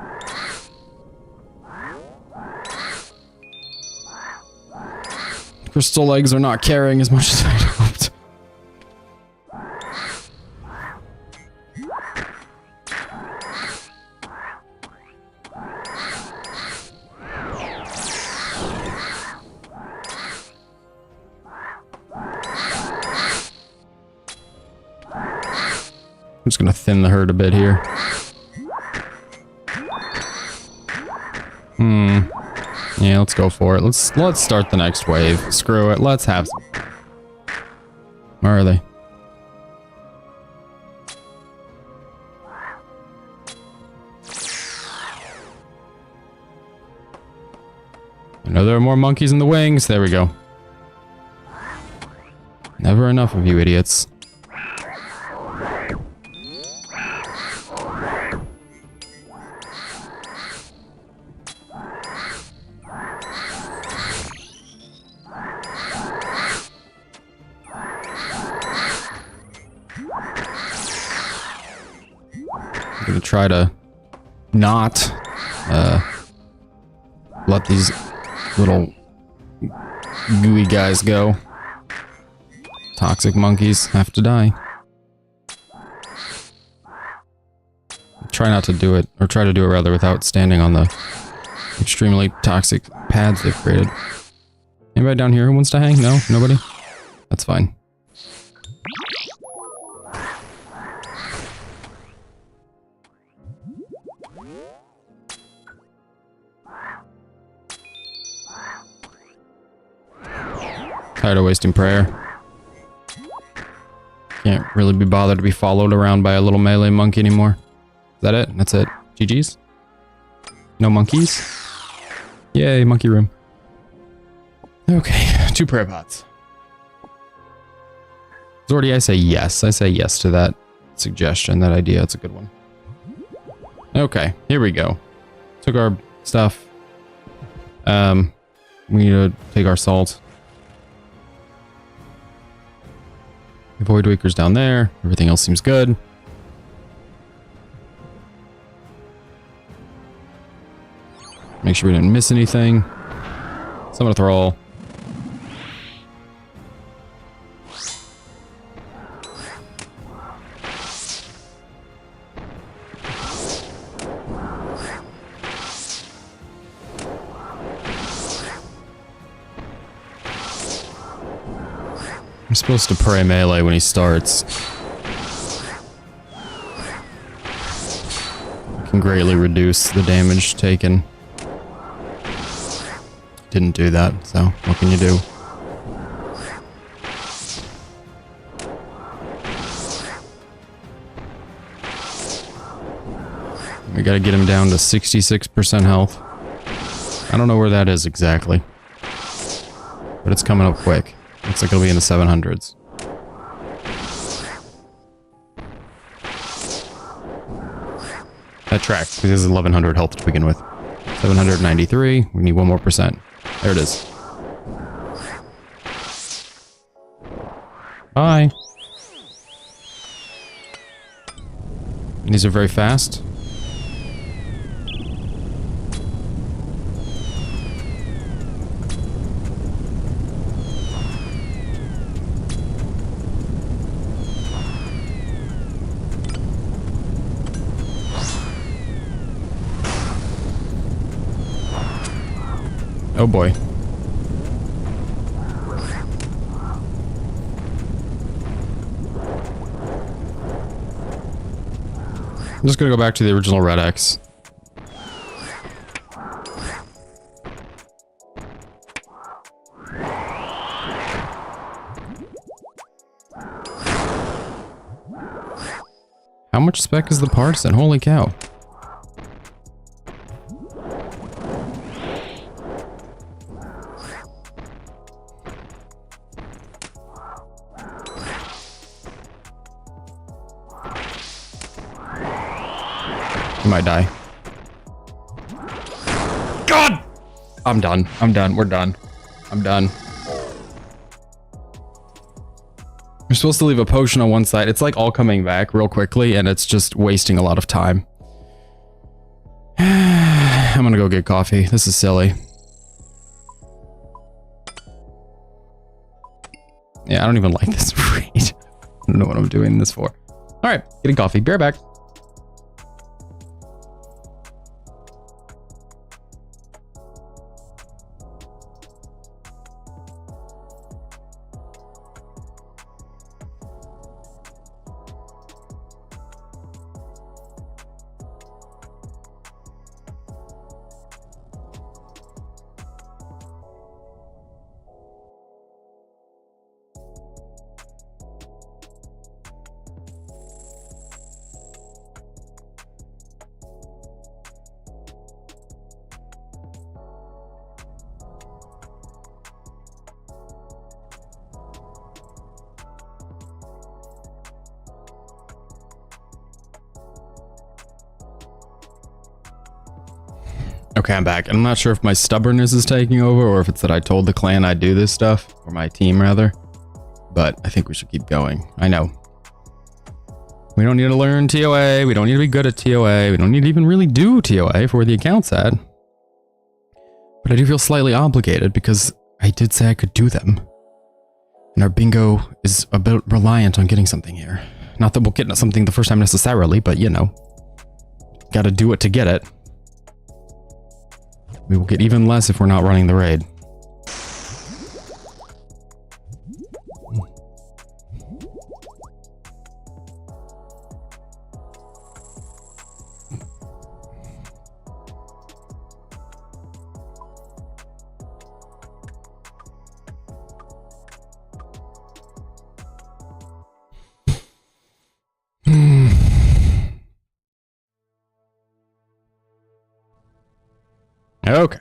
Crystal legs are not carrying as much as I hoped. I'm just gonna thin the herd a bit here. Yeah, let's go for it. Let's start the next wave. Screw it. Let's have some. Where are they? I know there are more monkeys in the wings. There we go. Never enough of you idiots. I'm gonna try to not let these little gooey guys go. Toxic monkeys have to die. Try not to do it, or try to do it rather without standing on the extremely toxic pads they've created. Anybody down here who wants to hang? No? Nobody? That's fine. Tired of wasting prayer. Can't really be bothered to be followed around by a little melee monkey anymore. Is that it? That's it. GG's? No monkeys? Yay, monkey room. Okay, 2 prayer pots. Zordy, I say yes. I say yes to that suggestion, that idea. It's a good one. Okay, here we go. Took our stuff. We need to take our salt. The Void Waker's down there. Everything else seems good. Make sure we didn't miss anything. Summon a thrall. I'm supposed to pray melee when he starts. Can greatly reduce the damage taken. Didn't do that, so what can you do? We gotta get him down to 66% health. I don't know where that is exactly, but it's coming up quick. Looks like it'll be in the 700s. That tracks, because it's 1100 health to begin with. 793, we need 1 more %. There it is. Bye. And these are very fast. Oh boy. I'm just gonna go back to the original Red X. How much spec is the partisan? Holy cow. You might die. God! I'm done. I'm done. We're done. I'm done. You're supposed to leave a potion on one side. It's like all coming back real quickly, and it's just wasting a lot of time. I'm gonna go get coffee. This is silly. Yeah, I don't even like this raid. I don't know what I'm doing this for. Alright, getting coffee. Be right back. Okay, I'm back. I'm not sure if my stubbornness is taking over or if it's that I told the clan I'd do this stuff, or my team rather, but I think we should keep going. I know. We don't need to learn TOA. We don't need to be good at TOA. We don't need to even really do TOA for where the account's at. But I do feel slightly obligated because I did say I could do them. And our bingo is a bit reliant on getting something here. Not that we'll get something the first time necessarily, but you know. Gotta do it to get it. We will get even less if we're not running the raid. Okay.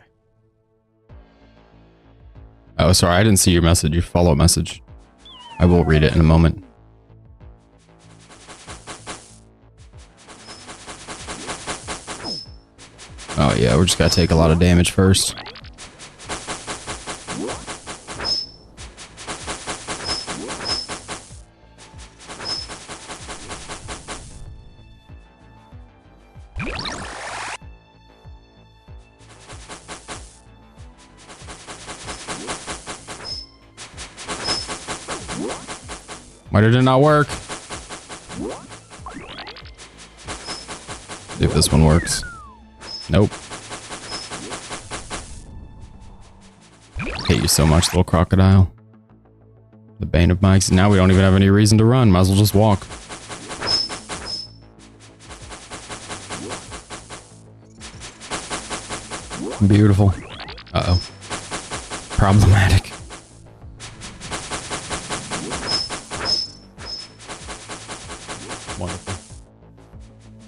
Oh, sorry, I didn't see your message. Your follow-up message. I will read it in a moment. Oh yeah, we're just gotta take a lot of damage first. Why did it not work? See if this one works. Nope. Hate you so much, little crocodile. The bane of my existence. Now we don't even have any reason to run. Might as well just walk. Beautiful. Uh-oh. Problematic. Wonderful.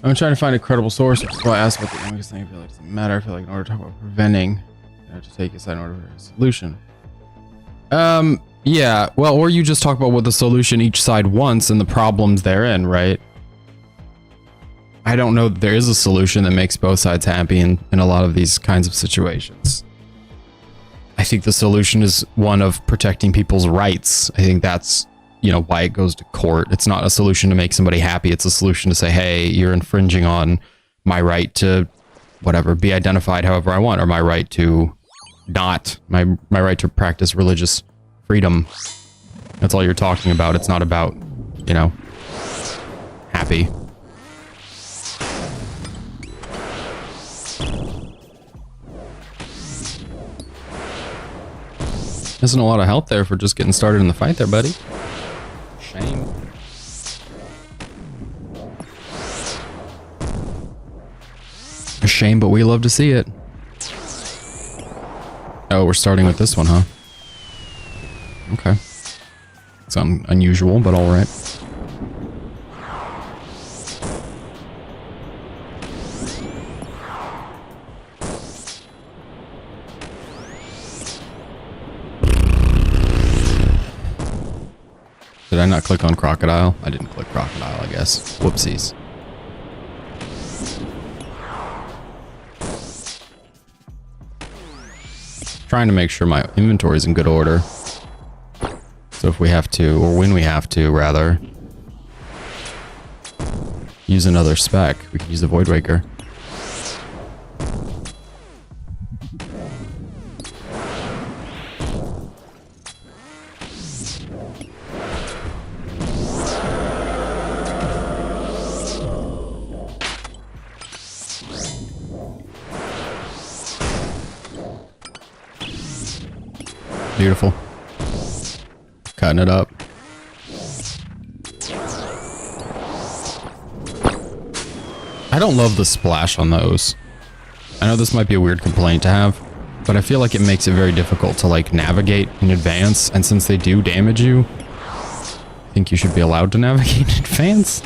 I'm trying to find a credible source, which is why I asked about the youngest thing. I feel like it doesn't matter. I feel like in order to talk about preventing, you have to take a side in order for a solution. Yeah, well, or you just talk about what the solution each side wants and the problems therein, right? I don't know that there is a solution that makes both sides happy in a lot of these kinds of situations. I think the solution is one of protecting people's rights. I think that's, you know, why it goes to court. It's not a solution to make somebody happy. It's a solution to say, hey, you're infringing on my right to, whatever, be identified however I want, or my right to not, my right to practice religious freedom. That's all you're talking about. It's not about, you know, happy. Isn't a lot of help there for just getting started in the fight there, buddy. Shame. A shame, but we love to see it. Oh, we're starting with this one, huh? Okay. It's unusual, but all right. Did I not click on crocodile? I didn't click crocodile, I guess. Whoopsies. Trying to make sure my inventory is in good order. So if we have to, or when we have to, rather, use another spec, we can use the Void Waker. Beautiful. Cutting it up. I don't love the splash on those. I know this might be a weird complaint to have, but I feel like it makes it very difficult to like navigate in advance, and since they do damage you, I think you should be allowed to navigate in advance.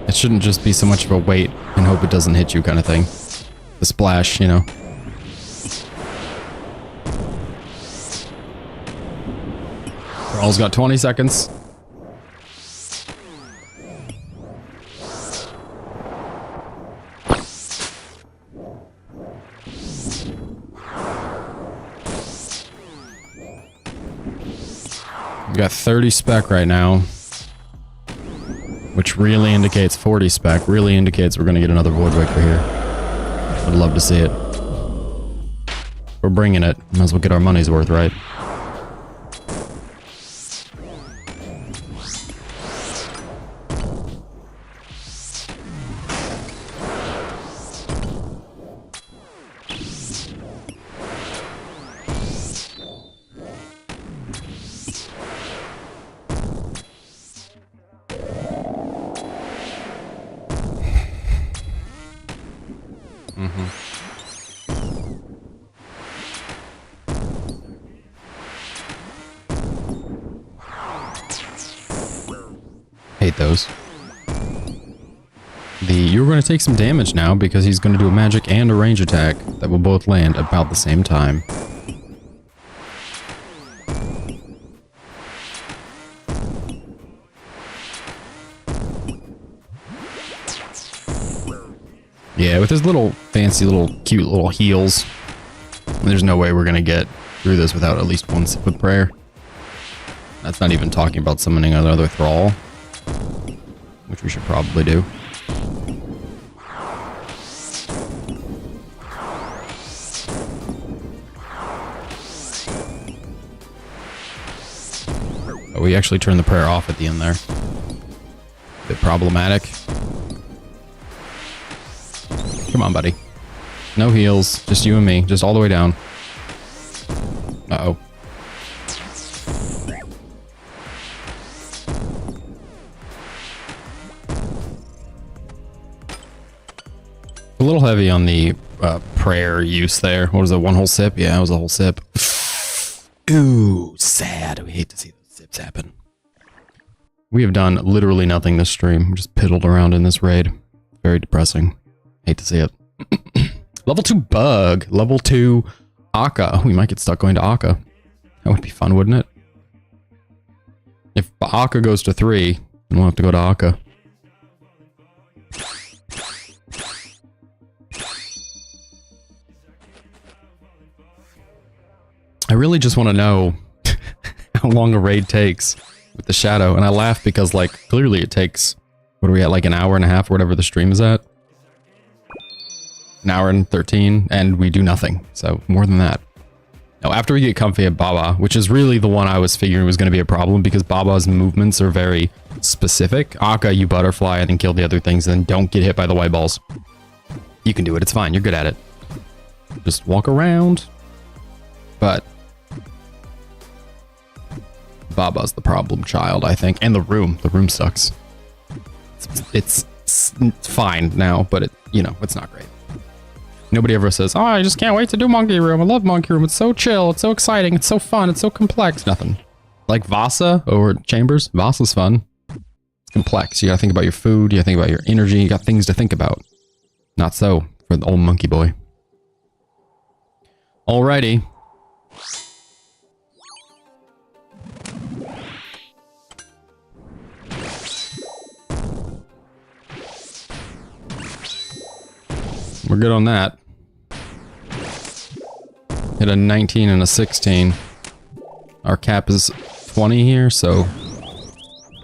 It shouldn't just be so much of a wait and hope it doesn't hit you kind of thing. The splash, you know. Crawl's got 20 seconds. We got 30 spec right now, which really indicates 40 spec, really indicates we're going to get another Void Waker here. I'd love to see it. We're bringing it. Might as well get our money's worth, right? Hate those. You're going to take some damage now because he's going to do a magic and a range attack that will both land about the same time. Yeah, with his little fancy little cute little heals, there's no way we're going to get through this without at least one sip of prayer. That's not even talking about summoning another thrall, which we should probably do. Oh, we actually turned the prayer off at the end there. Bit problematic. Come on, buddy. No heals, just you and me, just all the way down. Uh-oh. A little heavy on the prayer use there. What was it, one whole sip? Yeah, it was a whole sip. Ooh, sad. We hate to see those sips happen. We have done literally nothing this stream. We just piddled around in this raid. Very depressing. Hate to see it. Level 2 bug. Level 2 Akka. We might get stuck going to Akka. That would be fun, wouldn't it? If Akka goes to 3, then we'll have to go to Akka. I really just want to know how long a raid takes with the shadow. And I laugh because, like, clearly it takes, what are we at, like an hour and a half or whatever the stream is at? An hour and 13, and we do nothing. So more than that. Now, after we get comfy at Baba, which is really the one I was figuring was going to be a problem because Baba's movements are very specific. Akka, you butterfly and then kill the other things and then don't get hit by the white balls. You can do it. It's fine. You're good at it. Just walk around. But Baba's the problem child, I think. And the room. The room sucks. It's fine now, but it's not great. Nobody ever says, oh, I just can't wait to do Monkey Room. I love Monkey Room. It's so chill. It's so exciting. It's so fun. It's so complex. Nothing. Like Vasa or Chambers. Vasa's fun. It's complex. You gotta think about your food. You gotta think about your energy. You got things to think about. Not so for the old monkey boy. Alrighty. We're good on that. Hit a 19 and a 16. Our cap is 20 here, so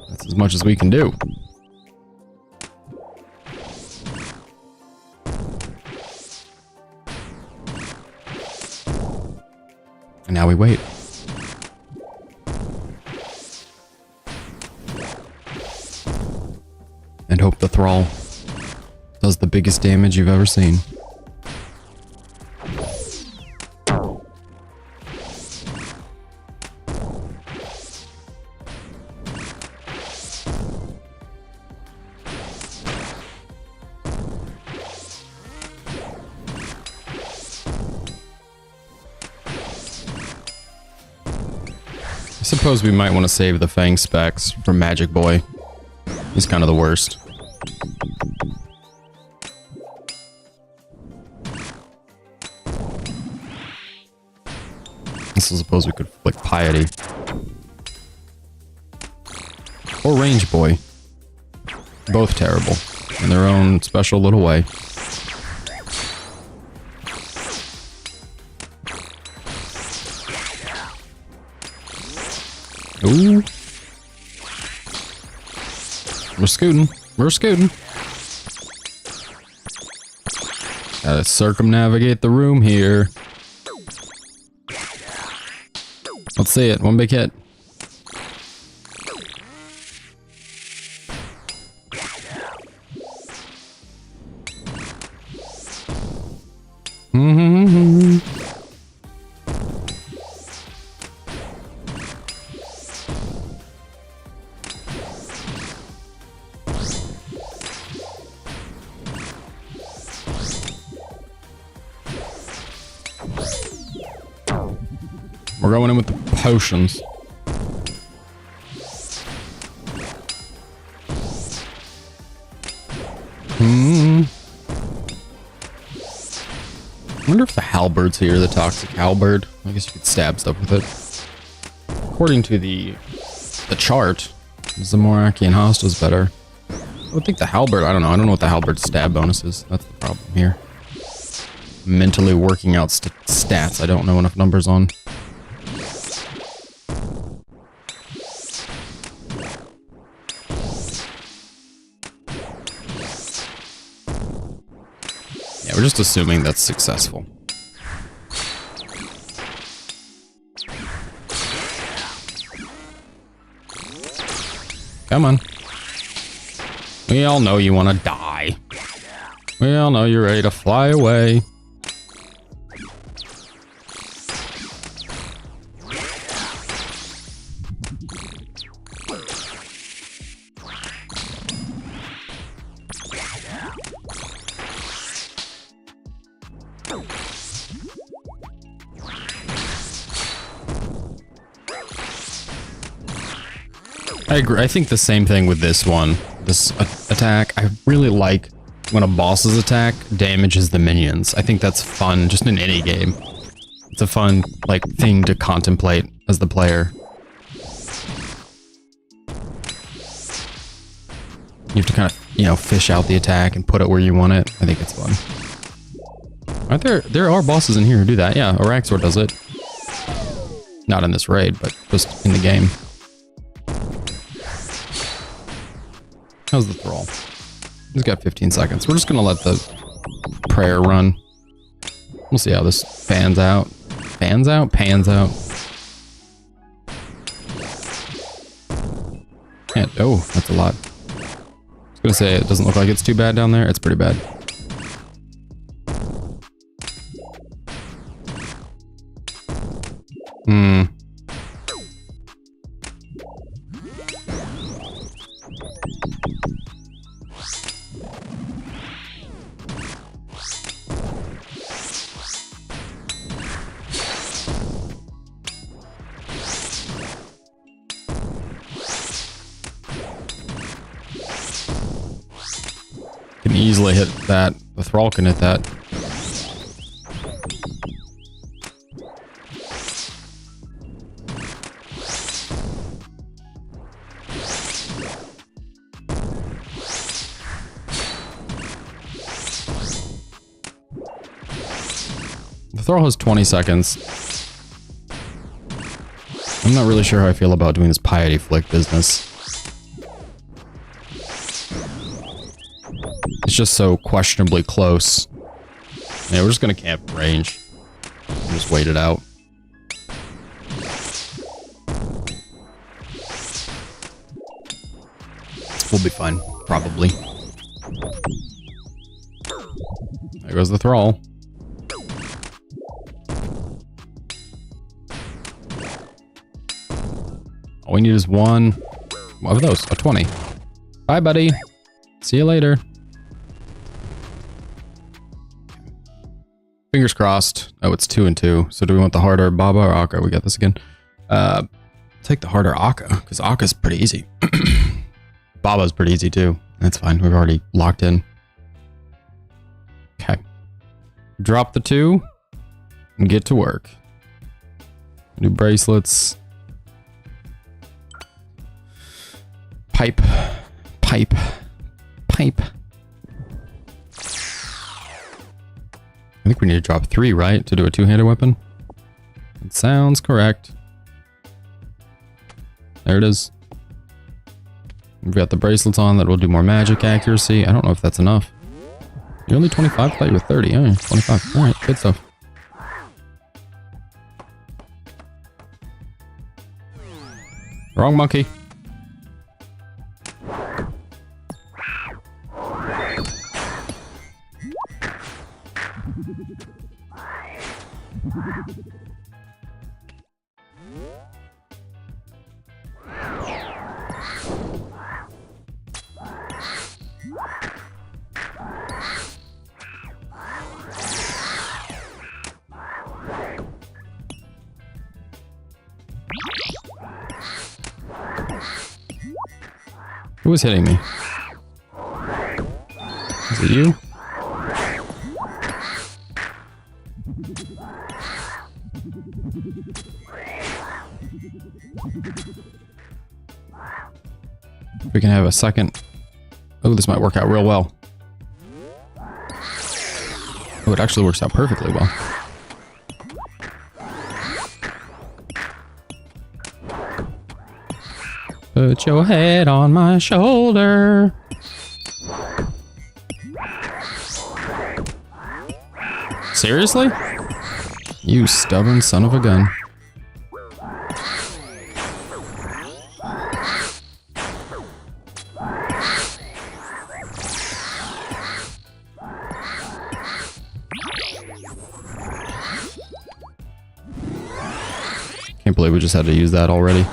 that's as much as we can do. And now we wait. And hope the thrall does the biggest damage you've ever seen. I suppose we might want to save the Fang specs for Magic Boy. He's kind of the worst. I suppose we could flick Piety. Or Range Boy. Both terrible. In their own special little way. Ooh. We're scooting. We're scooting. Gotta circumnavigate the room here. Let's see it. One big hit. We're going in with the potions. I wonder if the halberd's here, the toxic halberd. I guess you could stab stuff with it. According to the chart, is the Morakian hosta's better. I would think the halberd, I don't know what the halberd's stab bonus is. That's the problem here. Mentally working out stats I don't know enough numbers on. Yeah, we're just assuming that's successful. Come on. We all know you want to die. We all know you're ready to fly away. I agree. I think the same thing with this one. This attack, I really like when a boss's attack damages the minions. I think that's fun, just in any game. It's a fun, like, thing to contemplate as the player. You have to kind of, you know, fish out the attack and put it where you want it. I think it's fun. Aren't there are bosses in here who do that. Yeah, Araxor does it. Not in this raid, but just in the game. How's the thrall? He's got 15 seconds. We're just gonna let the prayer run. We'll see how this pans out. Pans out? Pans out. Can't, oh, that's a lot. I was gonna say, it doesn't look like it's too bad down there. It's pretty bad. Can easily hit that. The thrall can hit that. The thrall has 20 seconds. I'm not really sure how I feel about doing this piety flick business. It's just so questionably close. Yeah, we're just gonna camp range. And just wait it out. We'll be fine, probably. There goes the thrall. All we need is one of those, a 20. Bye, buddy. See you later. Fingers crossed. Oh, it's 2 and 2. So do we want the harder Baba or Akka? We got this again. Take the harder Akka, because Akka's pretty easy. Baba's pretty easy too. That's fine. We've already locked in. Okay. Drop the 2 and get to work. New bracelets. Pipe. Pipe. Pipe. I think we need to drop 3, right? To do a 2-handed weapon? It sounds correct. There it is. We've got the bracelets on that will do more magic accuracy. I don't know if that's enough. You're only 25? I thought you were 30. Oh, 25. Alright, good stuff. Wrong monkey. Who was hitting me? Is it you? We can have a second. Oh, this might work out real well. Oh, it actually works out perfectly well. Put your head on my shoulder. Seriously? You stubborn son of a gun. Can't believe we just had to use that already.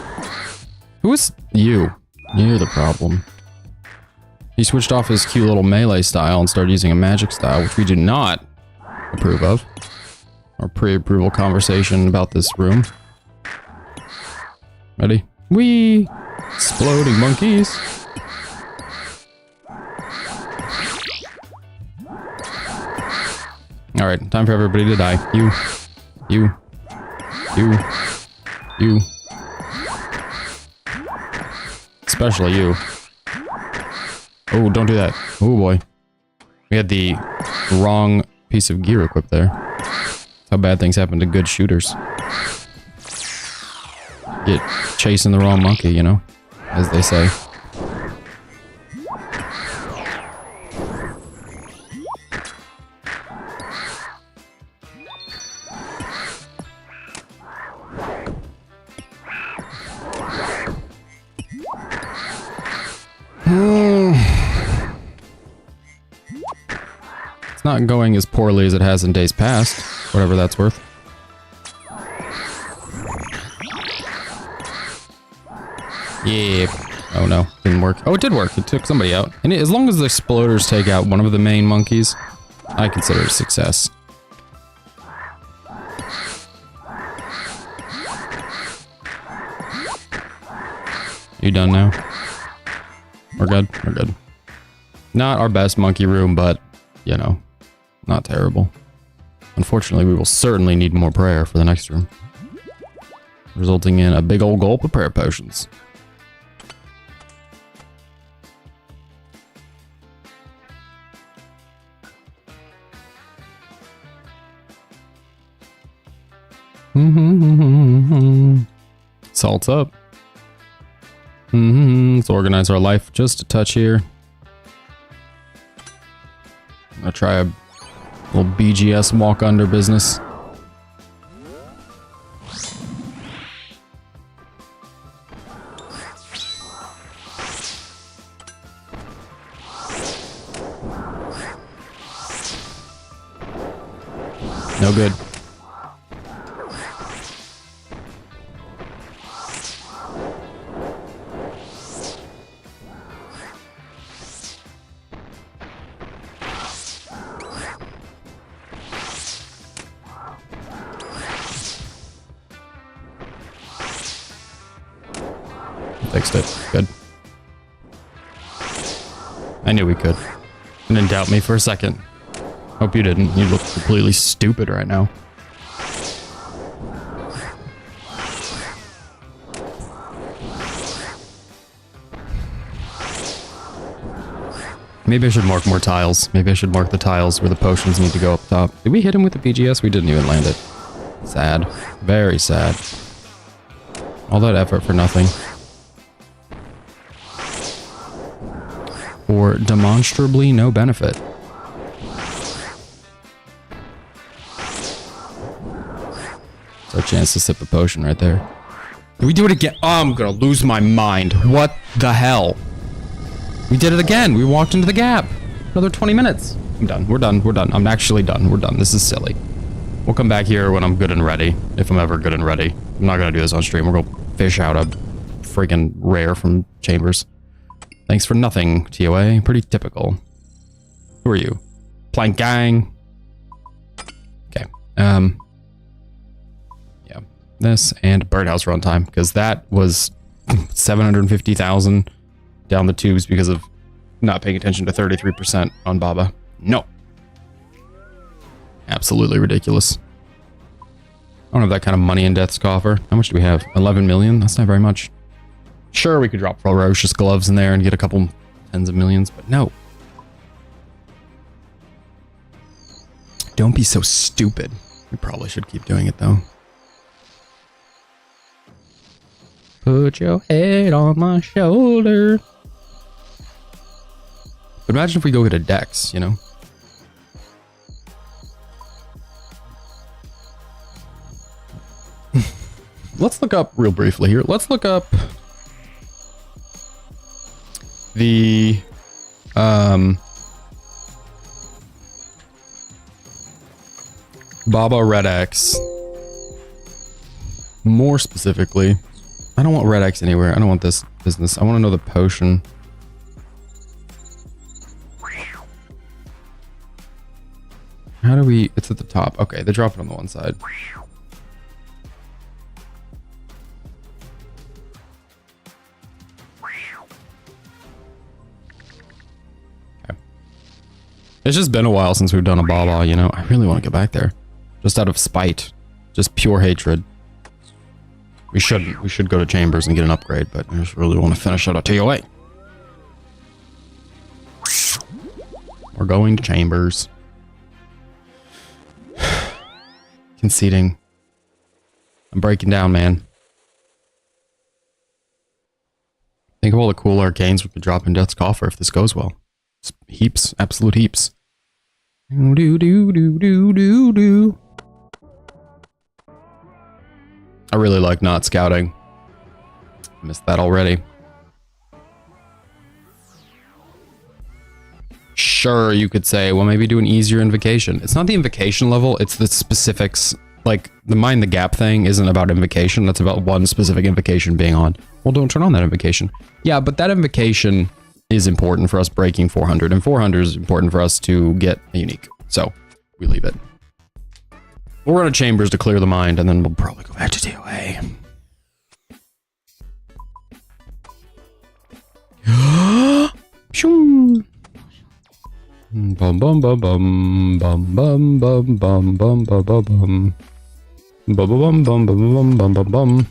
Who is you? You're the problem. He switched off his cute little melee style and started using a magic style, which we do not approve of. Our pre-approval conversation about this room. Ready? Whee! Exploding monkeys. Alright, time for everybody to die. You. Especially you. Oh, don't do that. Oh boy. We had the wrong piece of gear equipped there. That's how bad things happen to good shooters. Get chasing the wrong monkey, you know? As they say. It's not going as poorly as it has in days past, whatever that's worth. Yeah. Oh no, didn't work. Oh, it did work. It took somebody out. And as long as the exploders take out one of the main monkeys, I consider it a success. You done now? We're good? We're good. Not our best monkey room, but, you know, not terrible. Unfortunately, we will certainly need more prayer for the next room. Resulting in a big old gulp of prayer potions. Salt's up. Let's organize our life just a touch here. I'm gonna try a little BGS walk under business. No good. Fixed it. Good. I knew we could. You didn't doubt me for a second. Hope you didn't. You look completely stupid right now. Maybe I should mark more tiles. Maybe I should mark the tiles where the potions need to go up top. Did we hit him with the BGS? We didn't even land it. Sad. Very sad. All that effort for nothing. For demonstrably no benefit. It's our chance to sip a potion right there. Did we do it again? Oh, I'm gonna lose my mind. What the hell? We did it again. We walked into the gap. Another 20 minutes. I'm done. We're done. We're done. I'm actually done. We're done. This is silly. We'll come back here when I'm good and ready. If I'm ever good and ready. I'm not gonna do this on stream. We're gonna fish out a freaking rare from Chambers. Thanks for nothing, TOA. Pretty typical. Who are you? Plank Gang. Okay. Yeah. This and Birdhouse runtime, because that was 750,000 down the tubes because of not paying attention to 33% on Baba. No. Absolutely ridiculous. don't have that kind of money in Death's Coffer. How much do we have? 11 million? That's not very much. Sure, we could drop ferocious gloves in there and get a couple tens of millions, but no. Don't be so stupid. We probably should keep doing it though. Put your head on my shoulder. But imagine if we go get a Dex, you know? Let's look up real briefly here. Let's look up the Baba Red X. More specifically, I don't want Red X anywhere. I don't want this business. I want to know the potion. How do we... It's at the top. Okay, they drop it on the one side. Okay. It's just been a while since we've done a Baba, you know? I really want to get back there. Just out of spite. Just pure hatred. We should go to Chambers and get an upgrade, but I just really want to finish out a TOA. We're going to Chambers. Conceding. I'm breaking down, man. Think of all the cool arcanes we could drop in Death's Coffer if this goes well. It's heaps, absolute heaps. Do do do do do do. I really like not scouting. Missed that already. Sure, you could say, well, maybe do an easier invocation. It's not the invocation level, it's the specifics. Like, the Mind the Gap thing isn't about invocation, that's about one specific invocation being on. Well, don't turn on that invocation. Yeah, but that invocation is important for us breaking 400, and 400 is important for us to get a unique. So, we leave it. We'll run to Chambers to clear the mind, and then we'll probably go back to DOA. Bum bum bum bum bum bum bum bum bum bum bum bum bum bum bum bum bum bum bum.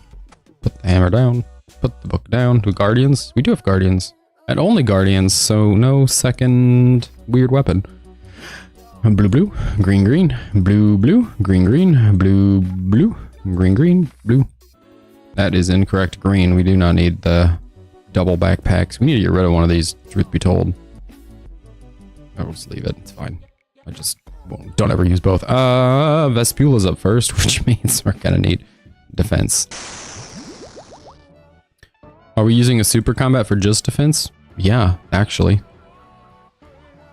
Put the hammer down. Put the book down. Do Guardians? We do have Guardians. And only Guardians, so no second weird weapon. Blue, blue, green, green, blue, blue, green, green, blue, blue, green, green, blue. That is incorrect green. We do not need the double backpacks. We need to get rid of one of these, truth be told. I'll just leave it. It's fine. I just don't ever use both. Vespula's up first, which means we're gonna need defense. Are we using a super combat for just defense? Yeah, actually.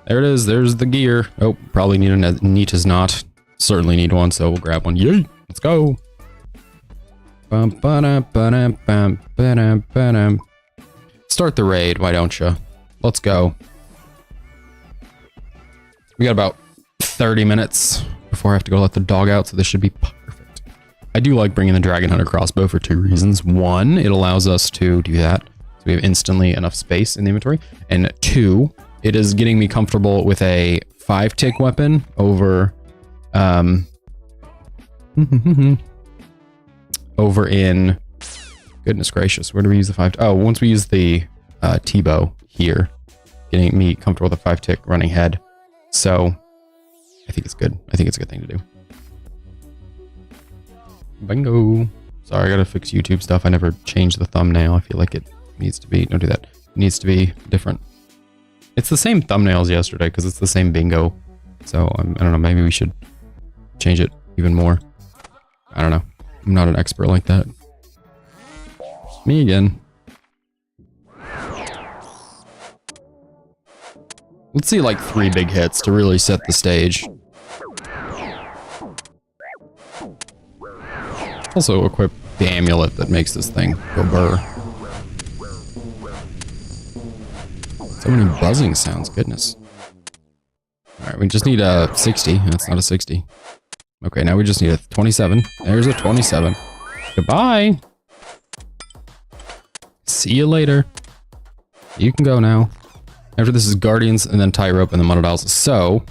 There it is. There's the gear. Oh, probably need a neat as not. Certainly need one, so we'll grab one. Yay! Let's go. Start the raid, why don't you? Let's go. We got about 30 minutes before I have to go let the dog out, so this should be perfect. I do like bringing the Dragon Hunter crossbow for two reasons. One, it allows us to do that, so we have instantly enough space in the inventory. And two, it is getting me comfortable with a 5-tick weapon over, over in, goodness gracious, where do we use the 5? Oh, once we use the T-bow here, getting me comfortable with a 5-tick running head. So, I think it's good. I think it's a good thing to do. Bingo. Sorry, I gotta fix YouTube stuff. I never changed the thumbnail. I feel like it needs to be, don't do that. It needs to be different. It's the same thumbnail as yesterday because it's the same bingo. So, I don't know, maybe we should change it even more. I don't know. I'm not an expert like that. Me again. Let's see like 3 big hits to really set the stage. Also equip the amulet that makes this thing go burr. So many buzzing sounds, goodness. Alright, we just need a 60. That's not a 60. Okay, now we just need a 27. There's a 27. Goodbye! See you later. You can go now. After this is Guardians, and then Tie Rope, and then Monodials. So,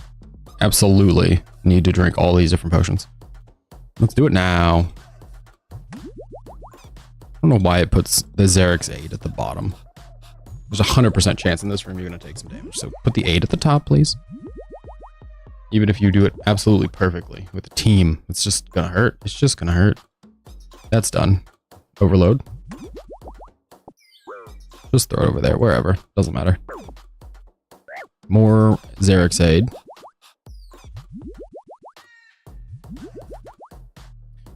absolutely need to drink all these different potions. Let's do it now. I don't know why it puts the Xerix 8 at the bottom. There's a 100% chance in this room you're going to take some damage. So put the 8 at the top, please. Even if you do it absolutely perfectly with a team, it's just going to hurt. It's just going to hurt. That's done. Overload. Just throw it over there, wherever. Doesn't matter. More Xerix Aid.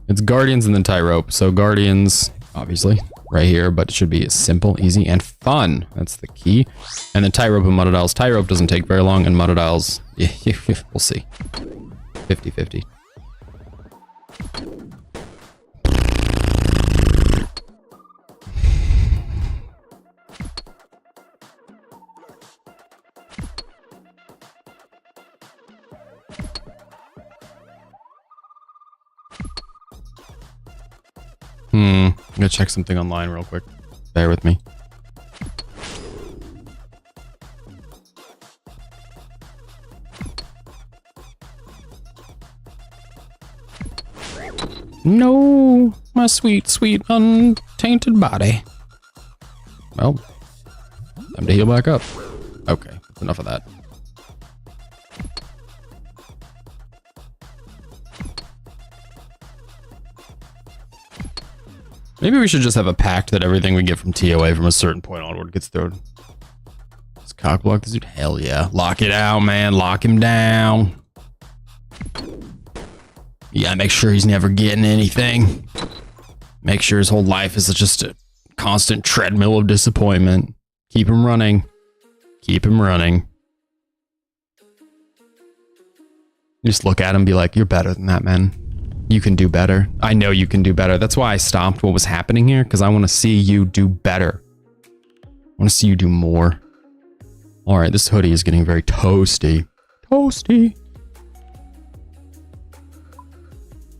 It's Guardians and then Tightrope. So Guardians, obviously, right here, but it should be simple, easy, and fun. That's the key. And then Tightrope and Muddadials. Tightrope doesn't take very long, and Muddadials, we'll see. 50-50. I'm gonna check something online real quick. Bear with me. No, my sweet, sweet, untainted body. Well, time to heal back up. Okay, enough of that. Maybe we should just have a pact that everything we get from TOA from a certain point onward gets thrown. Does cock block this dude? Hell yeah. Lock it out, man. Lock him down. Yeah, make sure he's never getting anything. Make sure his whole life is just a constant treadmill of disappointment. Keep him running. Keep him running. Just look at him and be like, you're better than that, man. You can do better. I know you can do better. That's why I stopped what was happening here, because I want to see you do better. I want to see you do more. All right, this hoodie is getting very toasty. Toasty.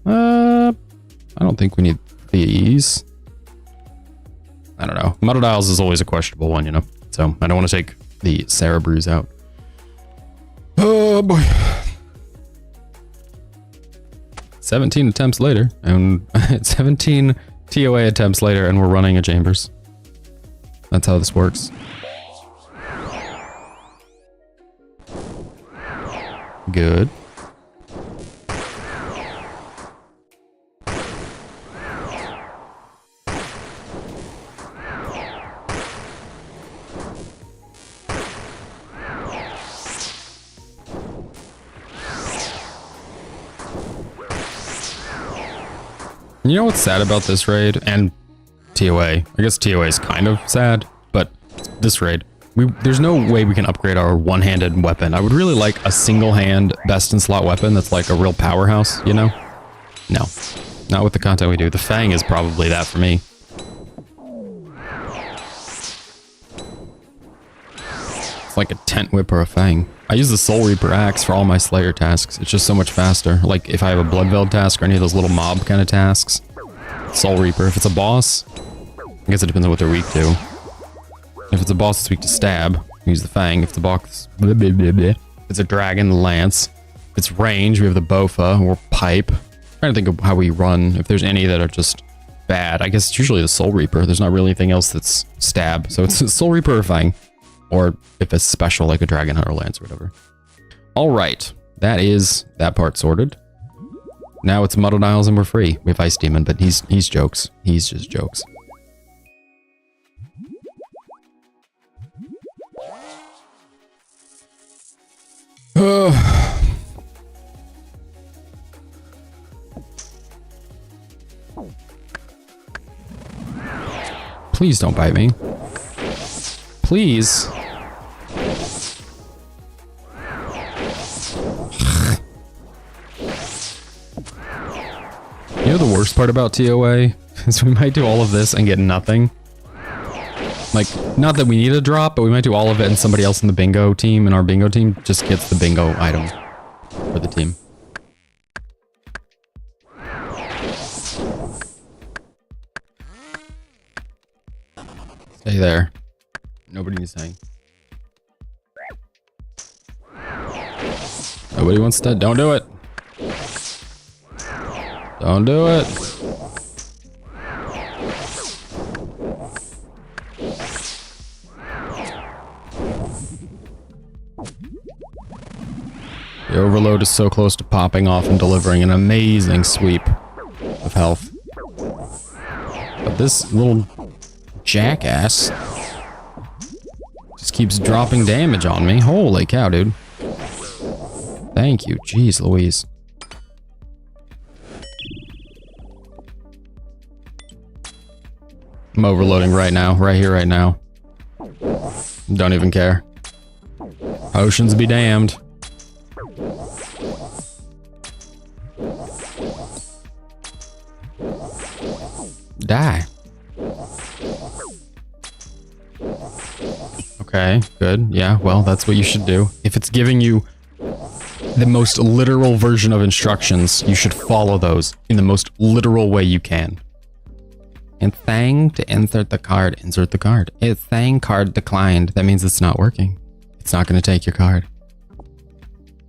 I don't think we need these. I don't know. Muddadials is always a questionable one, you know? So I don't want to take the Sarah Brews out. Oh, boy. 17 attempts later, and 17 TOA attempts later, and we're running a Chambers. That's how this works. Good. You know what's sad about this raid and TOA? I guess TOA is kind of sad, but this raid, there's no way we can upgrade our one-handed weapon. I would really like a single-hand best-in-slot weapon that's like a real powerhouse, you know? No, not with the content we do. The Fang is probably that for me. It's like a tent whip or a Fang. I use the Soul Reaper axe for all my Slayer tasks. It's just so much faster. Like if I have a Bloodveld task or any of those little mob kind of tasks, Soul Reaper. If it's a boss, I guess it depends on what they're weak to. If it's a boss that's weak to stab, use the Fang. If it's a boss, if it's a dragon, the Lance. If it's range, we have the Bofa or Pipe. I'm trying to think of how we run. If there's any that are just bad, I guess it's usually the Soul Reaper. There's not really anything else that's stab. So it's a Soul Reaper or Fang. Or if it's special, like a Dragon Hunter Lance or whatever. All right, that is that part sorted. Now it's Muddadials and we're free. We have Ice Demon, but he's jokes. He's just jokes. Please don't bite me. Please. You know the worst part about TOA is we might do all of this and get nothing. Like, not that we need a drop, but we might do all of it and somebody else in the bingo team, in our bingo team, just gets the bingo item for the team. Stay there. Nobody needs to hang. Nobody wants to. Don't do it. Don't do it. The overload is so close to popping off and delivering an amazing sweep of health. But this little jackass just keeps dropping damage on me. Holy cow, dude. Thank you. Jeez Louise. I'm overloading right now. Right here, right now. Don't even care. Potions be damned. Die. Okay, good. Yeah, well, that's what you should do. If it's giving you the most literal version of instructions, you should follow those in the most literal way you can. And saying to insert the card, insert the card. It's saying card declined. That means it's not working. It's not going to take your card.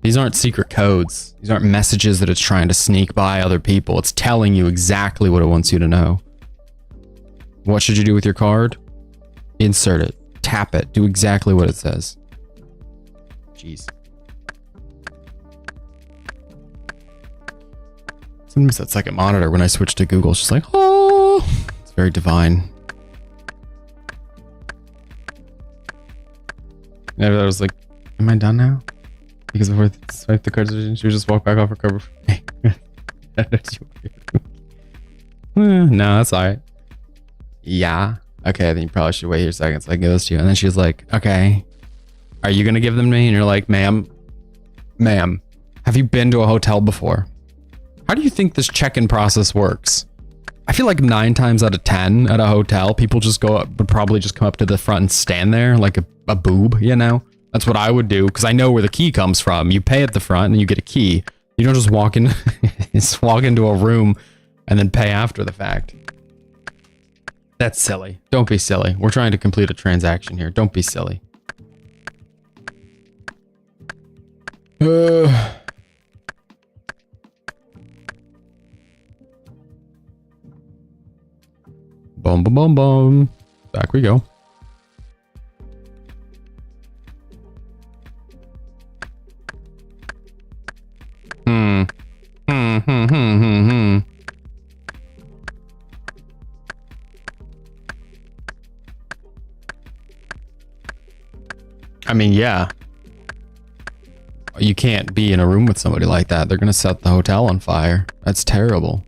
These aren't secret codes. These aren't messages that it's trying to sneak by other people. It's telling you exactly what it wants you to know. What should you do with your card? Insert it. Tap it. Do exactly what it says. Jeez. Sometimes that second monitor, when I switch to Google, it's just like, oh, it's very divine. And I was like, am I done now? Because before I swipe the cards, she would just walk back off her cover. No, that's alright. Yeah. Okay, then you probably should wait here a second so I can give this to you. And then she's like, okay, are you going to give them to me? And you're like, ma'am, have you been to a hotel before? How do you think this check-in process works? I feel like 9 times out of 10 at a hotel, people just go up, would probably just come up to the front and stand there like a boob, you know? That's what I would do because I know where the key comes from. You pay at the front and you get a key. You don't just walk in, just walk into a room and then pay after the fact. That's silly. Don't be silly. We're trying to complete a transaction here. Don't be silly. Boom, boom, boom, boom. Back we go. I mean, yeah. You can't be in a room with somebody like that. They're gonna set the hotel on fire. That's terrible.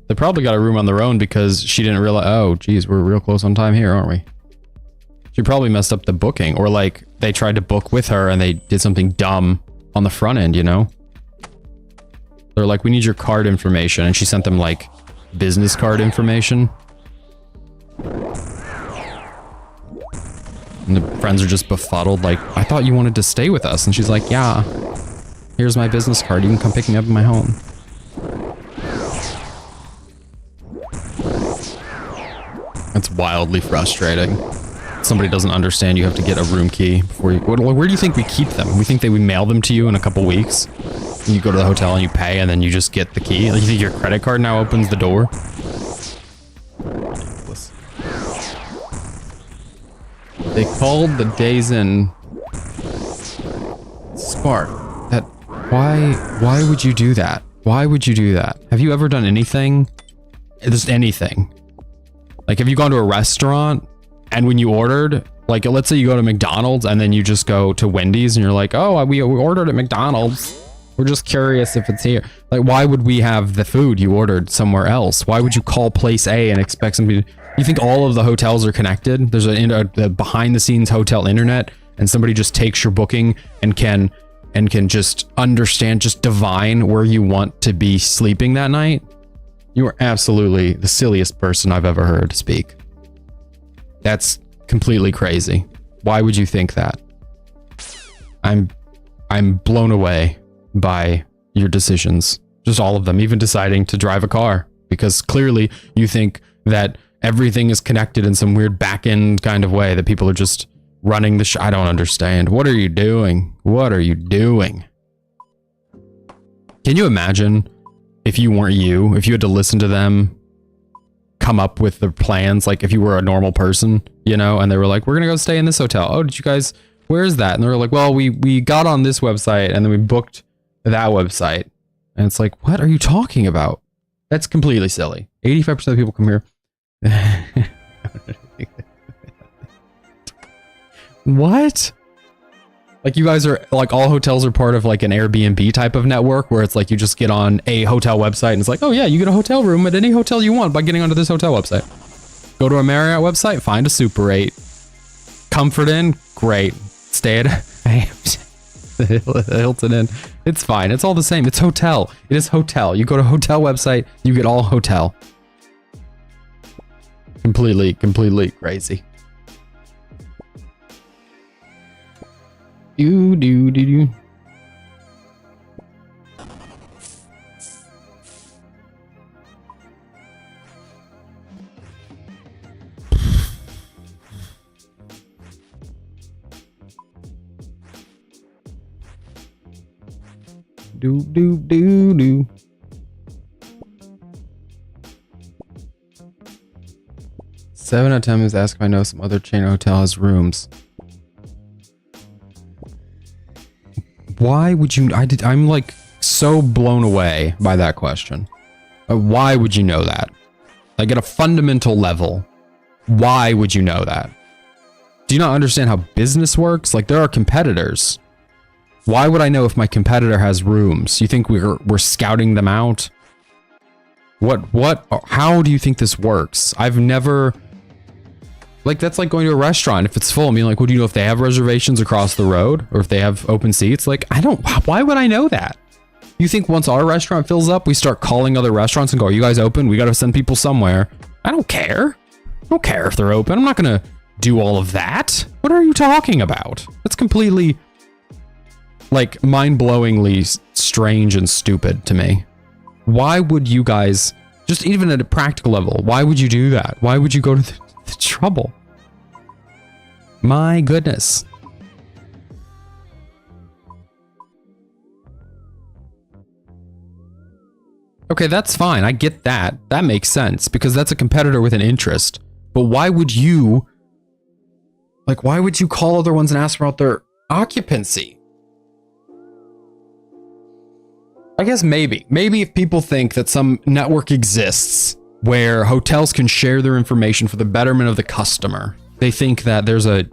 They probably got a room on their own because she didn't realize, oh, geez, we're real close on time here, aren't we? She probably messed up the booking, or like they tried to book with her and they did something dumb on the front end, you know? They're like, we need your card information. And she sent them like business card information. And the friends are just befuddled, like, I thought you wanted to stay with us. And she's like, yeah, here's my business card. You can come pick me up in my home. It's wildly frustrating. Somebody doesn't understand you have to get a room key before you... Where do you think we keep them? We think that we mail them to you in a couple weeks? And you go to the hotel and you pay and then you just get the key? Like, you think your credit card now opens the door? Ridiculous. They called the Days Inn Spark. That... Why would you do that? Why would you do that? Have you ever done anything? Just anything. Like, have you gone to a restaurant and when you ordered, like, let's say you go to McDonald's and then you just go to Wendy's and you're like, oh, we ordered at McDonald's. We're just curious if it's here. Like, why would we have the food you ordered somewhere else? Why would you call place A and expect somebody to... You think all of the hotels are connected? There's a behind the scenes hotel internet and somebody just takes your booking and can just understand, just divine where you want to be sleeping that night? You are absolutely the silliest person I've ever heard speak. That's completely crazy. Why would you think that? I'm blown away by your decisions. Just all of them, even deciding to drive a car. Because clearly you think that everything is connected in some weird back-end kind of way, that people are just running the show. I don't understand. What are you doing? What are you doing? Can you imagine if you weren't you, if you had to listen to them come up with the plans, like if you were a normal person, you know, and they were like, we're gonna go stay in this hotel. Oh, did you guys, where is that? And they were like, well, we got on this website and then we booked that website. And it's like, what are you talking about? That's completely silly. 85% of people come here. What? Like, you guys are like, all hotels are part of like an Airbnb type of network where it's like you just get on a hotel website and it's like, oh yeah, you get a hotel room at any hotel you want by getting onto this hotel website. Go to a Marriott website, find a Super 8. Comfort Inn, great. Stay at the Hilton Inn. It's fine. It's all the same. It's hotel. It is hotel. You go to hotel website, you get all hotel. Completely crazy. Do. 7 out of 10 is ask if I know some other chain hotel has rooms. Why would you? I'm like so blown away by that question. Why would you know that? Like, at a fundamental level, why would you know that? Do you not understand how business works? Like, there are competitors. Why would I know if my competitor has rooms? You think we're scouting them out? What? How do you think this works? I've never... Like, that's like going to a restaurant. If it's full, I mean, like, what do you know if they have reservations across the road or if they have open seats? Like, why would I know that? You think once our restaurant fills up, we start calling other restaurants and go, are you guys open? We got to send people somewhere. I don't care. I don't care if they're open. I'm not going to do all of that. What are you talking about? That's completely, like, mind-blowingly strange and stupid to me. Why would you guys, just even at a practical level, why would you do that? Why would you go to the trouble? My goodness. Okay, that's fine. I get that. That makes sense because that's a competitor with an interest. But why would you, like, why would you call other ones and ask about their occupancy? I guess maybe if people think that some network exists where hotels can share their information for the betterment of the customer. They think that there's a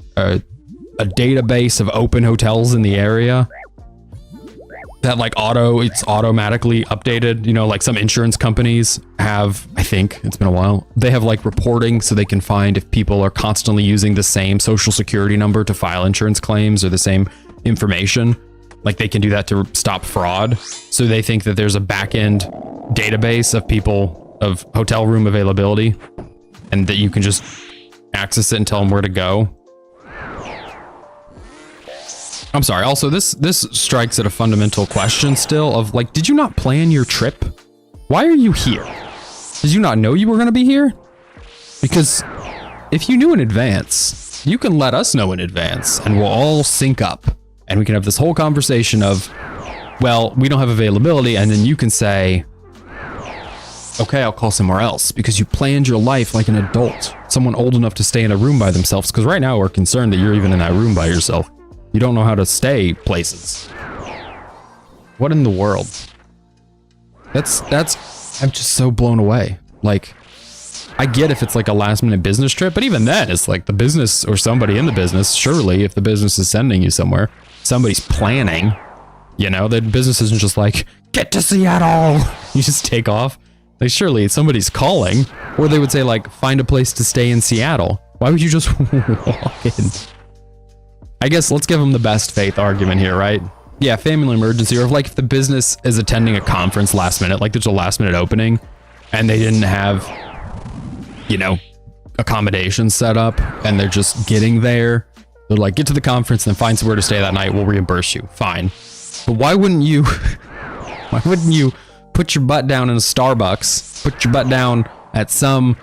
database of open hotels in the area that, like, it's automatically updated. You know, like some insurance companies have, I think it's been a while, they have like reporting so they can find if people are constantly using the same social security number to file insurance claims or the same information. Like, they can do that to stop fraud. So they think that there's a back-end database of people, of hotel room availability, and that you can just access it and tell them where to go. I'm sorry. Also, this strikes at a fundamental question still of, like, did you not plan your trip? Why are you here? Did you not know you were going to be here? Because if you knew in advance, you can let us know in advance and we'll all sync up and we can have this whole conversation of, well, we don't have availability. And then you can say, okay, I'll call somewhere else because you planned your life like an adult, someone old enough to stay in a room by themselves. Because right now we're concerned that you're even in that room by yourself. You don't know how to stay places. What in the world? I'm just so blown away. Like, I get if it's like a last minute business trip, but even then it's like the business or somebody in the business, surely if the business is sending you somewhere, somebody's planning, you know, the business isn't just like, get to Seattle. You just take off. Like, surely somebody's calling, or they would say, like, find a place to stay in Seattle. Why would you just walk in? I guess let's give them the best faith argument here, right? Yeah, family emergency, or like if the business is attending a conference last minute, like there's a last minute opening and they didn't have, you know, accommodations set up and they're just getting there. They're like, get to the conference and then find somewhere to stay that night. We'll reimburse you. Fine. But why wouldn't you put your butt down in a Starbucks, put your butt down at some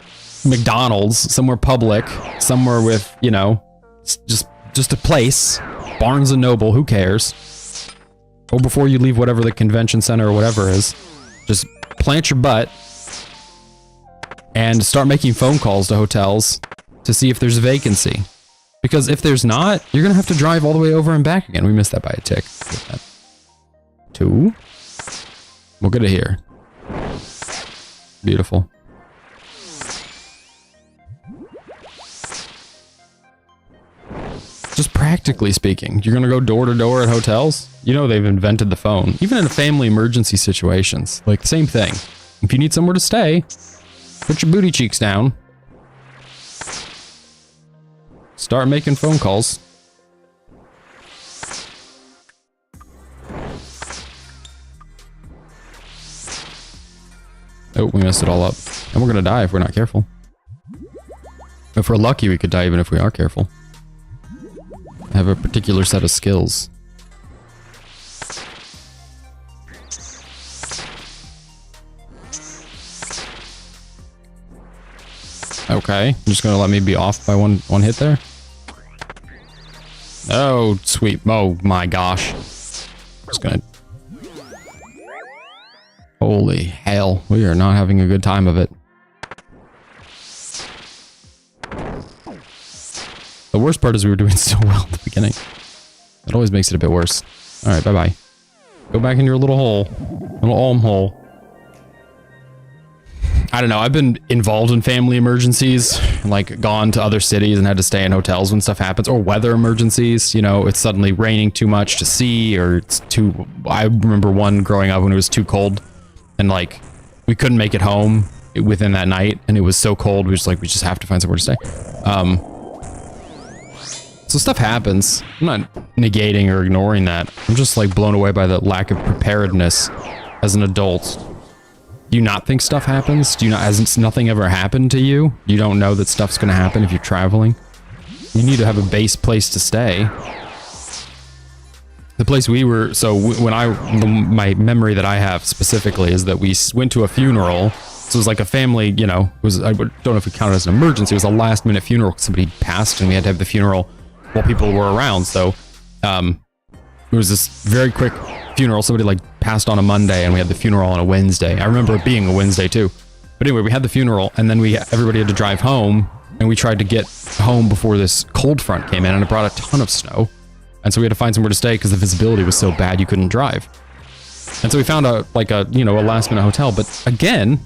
McDonald's, somewhere public, somewhere with, you know, just a place, Barnes and Noble, who cares? or before you leave whatever the convention center or whatever is, just plant your butt and start making phone calls to hotels to see if there's a vacancy. Because if there's not, you're gonna have to drive all the way over and back again. We missed that by a tick. 2. We'll get it here. Beautiful. Just practically speaking, you're gonna go door to door at hotels? You know they've invented the phone. Even in family emergency situations. Like, same thing. If you need somewhere to stay, put your booty cheeks down. Start making phone calls. Oh, we messed it all up. And we're gonna die if we're not careful. If we're lucky, we could die even if we are careful. Have a particular set of skills. Okay, you're just gonna let me be off by one hit there? Oh, sweet. Oh my gosh. Just gonna... Holy hell, we are not having a good time of it. The worst part is we were doing so well at the beginning. That always makes it a bit worse. Alright, bye-bye. Go back in your little hole. Little alm hole. I don't know, I've been involved in family emergencies, like gone to other cities and had to stay in hotels when stuff happens, or weather emergencies, you know, it's suddenly raining too much to see, or it's too... I remember one growing up when it was too cold, and like, we couldn't make it home within that night, and it was so cold, we just have to find somewhere to stay. So stuff happens. I'm not negating or ignoring that. I'm just like blown away by the lack of preparedness as an adult. Do you not think stuff happens? Do you not, has nothing ever happened to you? You don't know that stuff's gonna happen if you're traveling? You need to have a base place to stay. The place we were, so when my memory that I have specifically is that we went to a funeral. So it was like a family, you know, it was, I don't know if we count it as an emergency. It was a last minute funeral. Somebody passed and we had to have the funeral while people were around. So it was this very quick funeral. Somebody like passed on a Monday and we had the funeral on a Wednesday. I remember it being a Wednesday too. But anyway, we had the funeral and then everybody had to drive home, and we tried to get home before this cold front came in, and it brought a ton of snow. And so we had to find somewhere to stay because the visibility was so bad you couldn't drive. And so we found a last minute hotel. But again,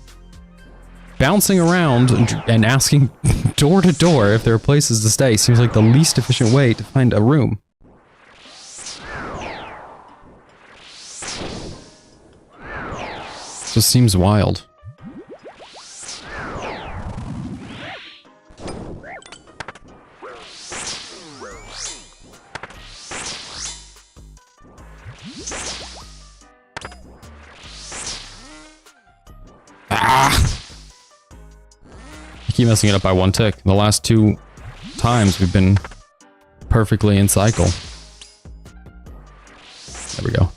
bouncing around and asking door to door if there are places to stay seems like the least efficient way to find a room. Just seems wild. Ah! I keep messing it up by one tick. The last 2 times we've been perfectly in cycle. There we go.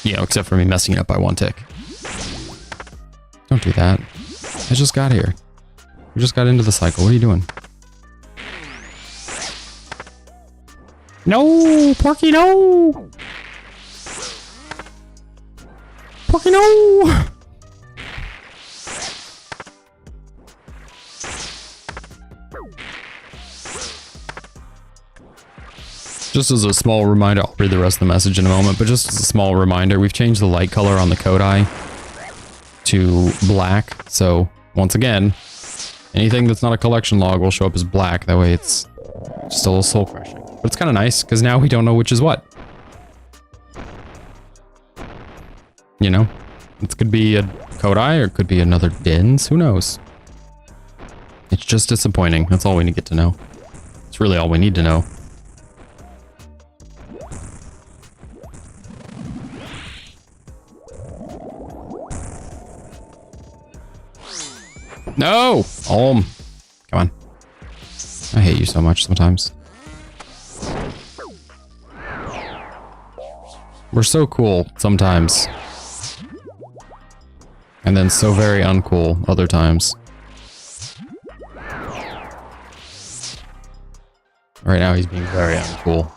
You know, except for me messing it up by 1 tick. Don't do that. I just got here. We just got into the cycle. What are you doing? No! Porky, no! Porky, no! Just as a small reminder, I'll read the rest of the message in a moment, but just as a small reminder, we've changed the light color on the COL to black. So once again, anything that's not a collection log will show up as black. That way it's just a little soul crushing. But it's kind of nice because now we don't know which is what. You know, it could be a Kodai or it could be another Dins. Who knows? It's just disappointing. That's all we need to get to know. It's really all we need to know. No! Come on. I hate you so much sometimes. We're so cool sometimes. And then so very uncool other times. Right now he's being very uncool.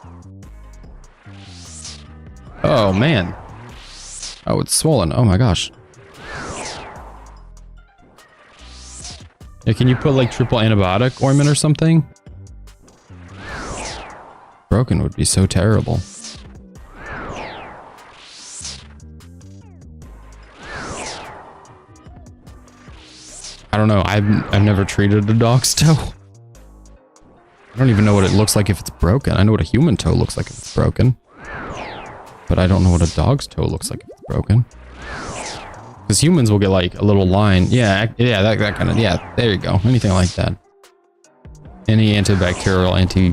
Oh, man. Oh, it's swollen. Oh my gosh. Yeah, can you put like triple antibiotic ointment or something? Broken would be so terrible. I don't know. I've never treated a dog's toe. I don't even know what it looks like if it's broken. I know what a human toe looks like if it's broken. But I don't know what a dog's toe looks like if it's broken. Because humans will get like a little line. Yeah, that kind of, yeah, there you go. Anything like that. Any antibacterial, anti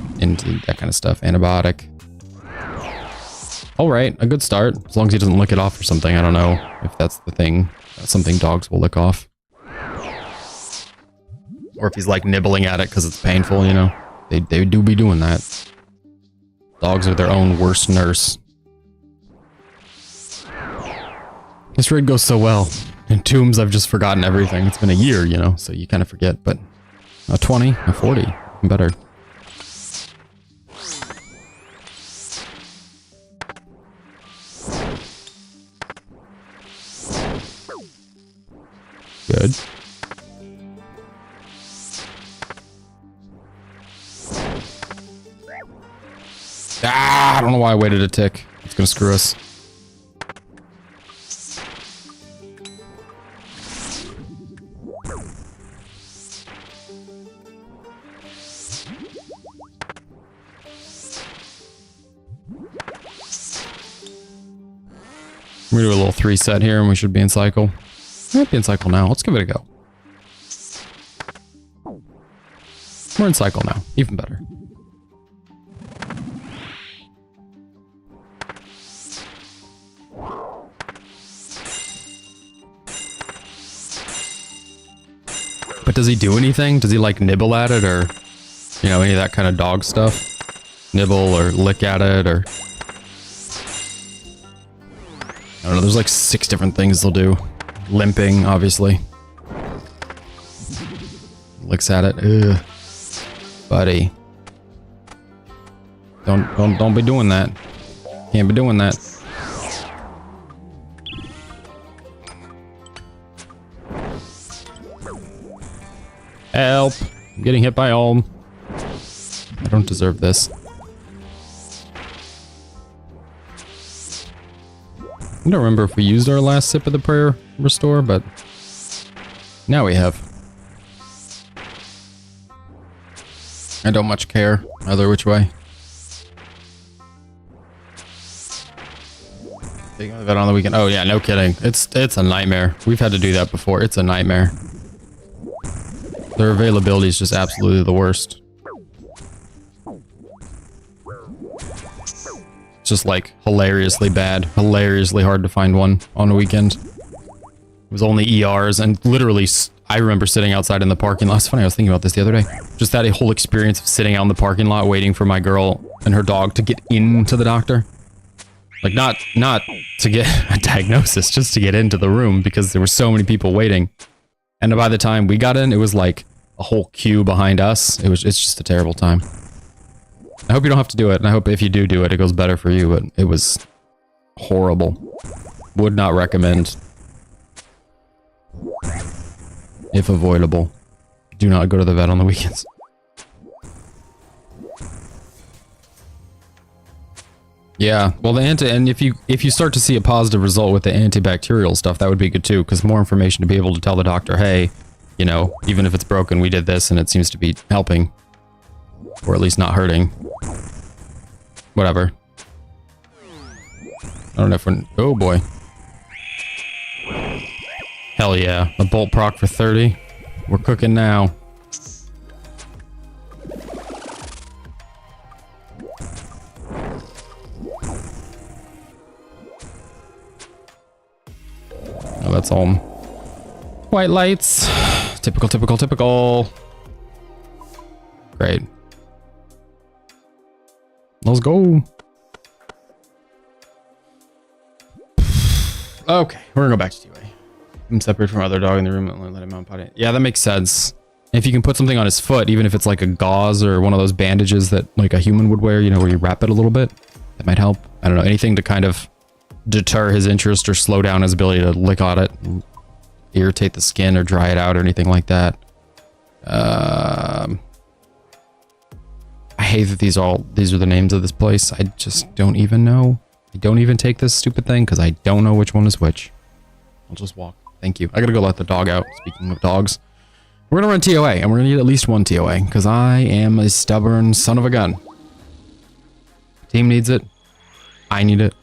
that kind of stuff. Antibiotic. All right, a good start. As long as he doesn't lick it off or something. I don't know if that's the thing. That's something dogs will lick off. Or if he's like nibbling at it because it's painful, you know. They do be doing that. Dogs are their own worst nurse. This raid goes so well. In Tombs, I've just forgotten everything. It's been a year, you know, so you kind of forget. But a 20, a 40, even better. Good. Ah, I don't know why I waited a tick. It's gonna screw us. We're gonna do a little 3 set here and we should be in cycle. Might be in cycle now. Let's give it a go. We're in cycle now. Even better. But does he do anything? Does he like nibble at it or, you know, any of that kind of dog stuff? Nibble or lick at it or... I don't know, there's like 6 different things they'll do. Limping, obviously. Licks at it. Ugh. Buddy. Don't be doing that. Can't be doing that. Help! I'm getting hit by Olm. I don't deserve this. I don't remember if we used our last sip of the prayer restore, but now we have. I don't much care either which way. Taking that on the weekend. Oh yeah, no kidding. It's a nightmare. We've had to do that before. It's a nightmare. Their availability is just absolutely the worst. Just like hilariously bad, hilariously hard to find one on a weekend. It was only ERs and literally I remember sitting outside in the parking lot. It's funny, I was thinking about this the other day. Just that whole experience of sitting out in the parking lot waiting for my girl and her dog to get into the doctor. Like not to get a diagnosis, just to get into the room because there were so many people waiting. And by the time we got in, it was like a whole queue behind us. It's just a terrible time. I hope you don't have to do it, and I hope if you do it, it goes better for you, but it was horrible. Would not recommend. If avoidable. Do not go to the vet on the weekends. Yeah, well and if you start to see a positive result with the antibacterial stuff, that would be good too, because more information to be able to tell the doctor, hey, you know, even if it's broken, we did this and it seems to be helping. Or at least not hurting. Whatever. I don't know if we're... Oh boy. Hell yeah. A bolt proc for 30. We're cooking now. Oh, that's all. White lights. Typical, typical, typical. Great. Let's go. Okay, we're gonna go back to DUA. I'm separate from other dog in the room and let him out potty. Yeah, that makes sense. If you can put something on his foot, even if it's like a gauze or one of those bandages that like a human would wear, you know, where you wrap it a little bit, that might help. I don't know, anything to kind of deter his interest or slow down his ability to lick on it, and irritate the skin or dry it out or anything like that. I hate that these are the names of this place. I just don't even know. I don't even take this stupid thing because I don't know which one is which. I'll just walk. Thank you. I gotta go let the dog out. Speaking of dogs, we're gonna run TOA, and we're gonna need at least one TOA because I am a stubborn son of a gun. Team needs it. I need it.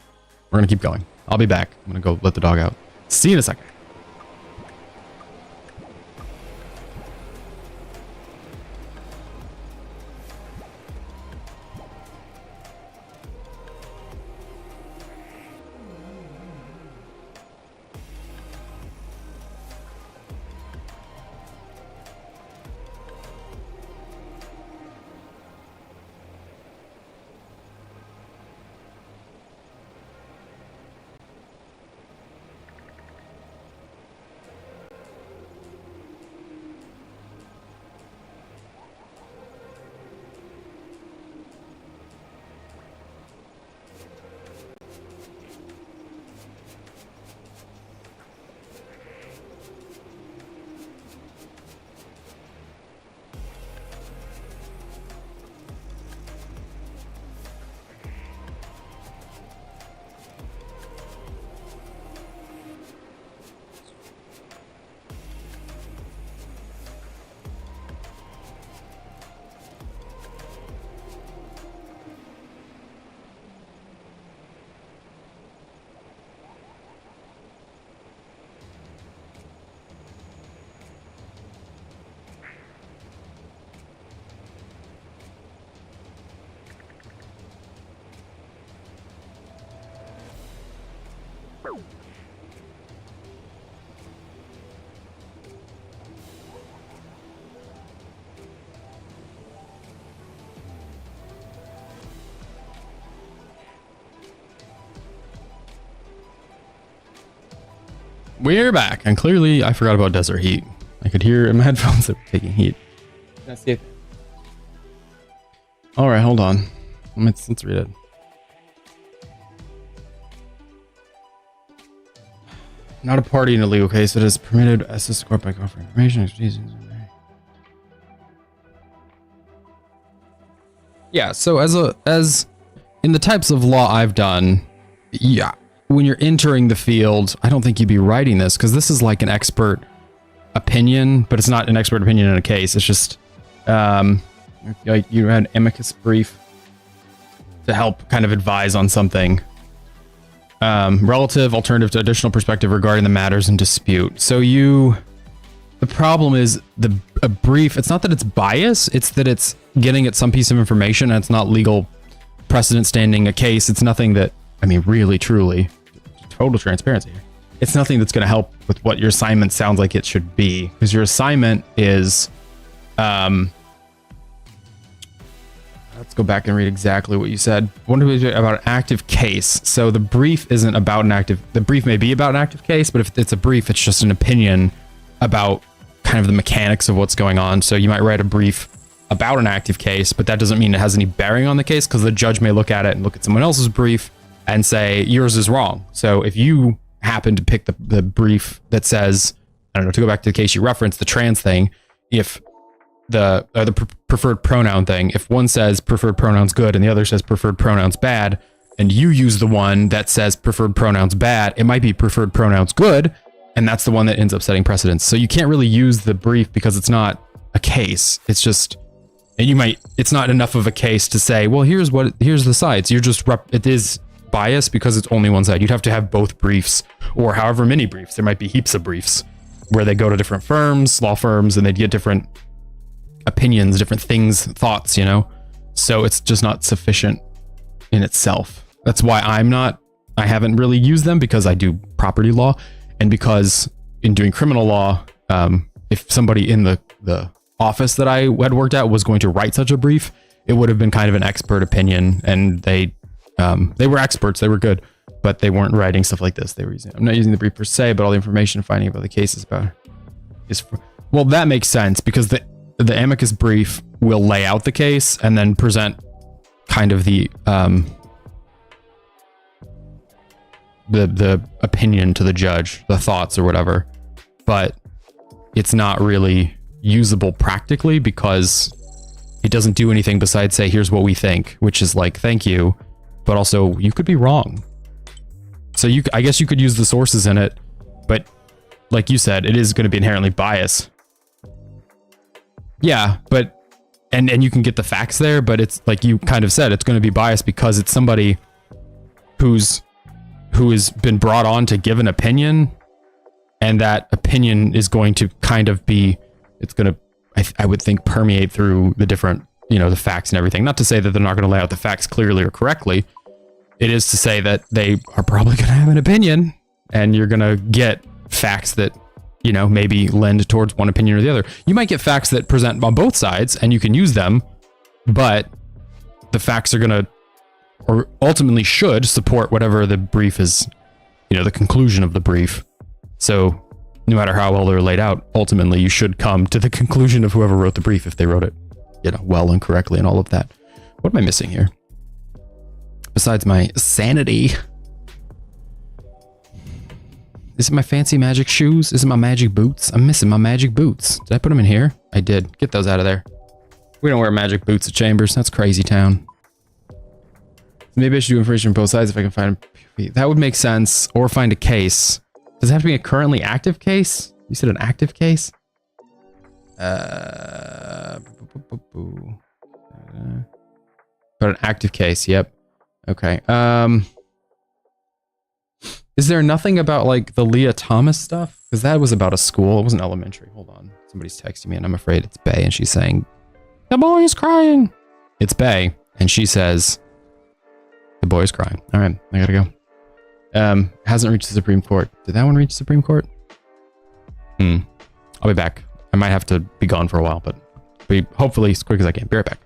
We're gonna keep going. I'll be back. I'm gonna go let the dog out. See you in a second. We're back, and clearly I forgot about desert heat. I could hear in my headphones that we're taking heat. Let's see it. All right, hold on. Let's read it. Not a party in a legal case. It is permitted to assist the court by offering information. Yeah. So as in the types of law I've done, yeah. When you're entering the field, I don't think you'd be writing this because this is like an expert opinion, but it's not an expert opinion in a case. It's just like you had an amicus brief to help kind of advise on something. Relative, alternative to additional perspective regarding the matters in dispute. So the problem is a brief, it's not that it's bias, it's that it's getting at some piece of information and it's not legal precedent standing a case. It's nothing that, I mean, really, truly, total transparency here. It's nothing that's going to help with what your assignment sounds like it should be, because your assignment is, let's go back and read exactly what you said. What do we do about an active case? So the brief isn't about the brief may be about an active case, but if it's a brief, it's just an opinion about kind of the mechanics of what's going on. So you might write a brief about an active case, but that doesn't mean it has any bearing on the case, because the judge may look at it and look at someone else's brief and say yours is wrong. So if you happen to pick the brief that says, I don't know, to go back to the case you referenced, the trans thing, if the preferred pronoun thing, if one says preferred pronouns good and the other says preferred pronouns bad, and you use the one that says preferred pronouns bad, it might be preferred pronouns good, and that's the one that ends up setting precedence. So you can't really use the brief because it's not a case. It's just, and it's not enough of a case to say, well, here's the sides. You're just, it is bias because it's only one side. You'd have to have both briefs, or however many briefs. There might be heaps of briefs where they go to different firms, law firms, and they'd get different opinions, different things, thoughts, you know? So it's just not sufficient in itself. That's why I haven't really used them, because I do property law, and because in doing criminal law, if somebody in the office that I had worked at was going to write such a brief, it would have been kind of an expert opinion, and they were experts, they were good, but they weren't writing stuff like this. I'm not using the brief per se, but all the information finding about the cases about well, that makes sense, because the amicus brief will lay out the case and then present kind of the the opinion to the judge, the thoughts or whatever, but it's not really usable practically because it doesn't do anything besides say, here's what we think, which is like, thank you, but also you could be wrong. So I guess you could use the sources in it, but like you said, it is going to be inherently biased. Yeah, but and you can get the facts there, but it's like you kind of said, it's going to be biased because it's somebody who has been brought on to give an opinion, and that opinion is going to kind of be, it's going to, I would think, permeate through the different, the facts and everything. Not to say that they're not going to lay out the facts clearly or correctly. It is to say that they are probably going to have an opinion, and you're going to get facts that, maybe lend towards one opinion or the other. You might get facts that present on both sides and you can use them, but the facts are going to, or ultimately should, support whatever the brief is, the conclusion of the brief. So no matter how well they're laid out, ultimately you should come to the conclusion of whoever wrote the brief, if they wrote it, well and correctly and all of that. What am I missing here? Besides my sanity. Is it my fancy magic shoes? Is it my magic boots? I'm missing my magic boots. Did I put them in here? I did. Get those out of there. We don't wear magic boots at Chambers. That's crazy town. Maybe I should do information from both sides if I can find them. That would make sense. Or find a case. Does it have to be a currently active case? You said an active case? But an active case. Yep. Okay. Is there nothing about like the Leah Thomas stuff? Because that was about a school. It wasn't elementary. Hold on. Somebody's texting me and I'm afraid it's Bay and she's saying, the boy is crying. It's Bay and she says, the boy is crying. All right. I gotta go. Hasn't reached the Supreme Court. Did that one reach the Supreme Court? I'll be back. I might have to be gone for a while, but be hopefully as quick as I can. Be right back.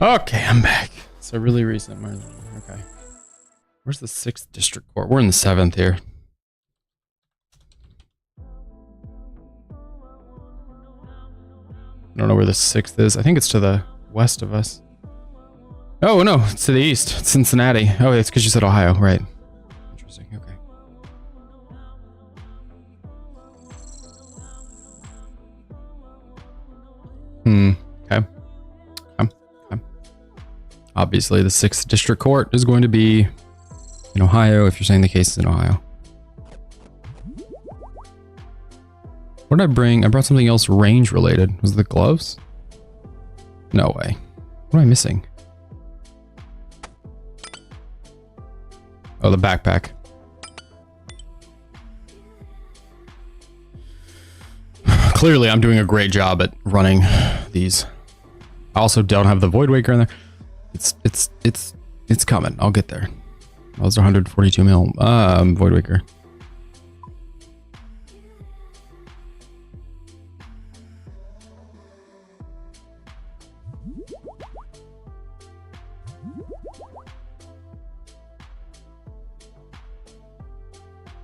Okay, I'm back. So really recent. Okay. Where's the 6th district court? We're in the 7th here. I don't know where the 6th is. I think it's to the west of us. Oh, no, it's to the east. It's Cincinnati. Oh, it's because you said Ohio, right. Interesting, okay. Okay. Obviously, the 6th district court is going to be in Ohio, if you're saying the case is in Ohio. What did I bring? I brought something else range related. Was it the gloves? No way. What am I missing? Oh, the backpack. Clearly, I'm doing a great job at running these. I also don't have the Void Waker in there. It's coming. I'll get there. Those are 142 mil. Void Waker.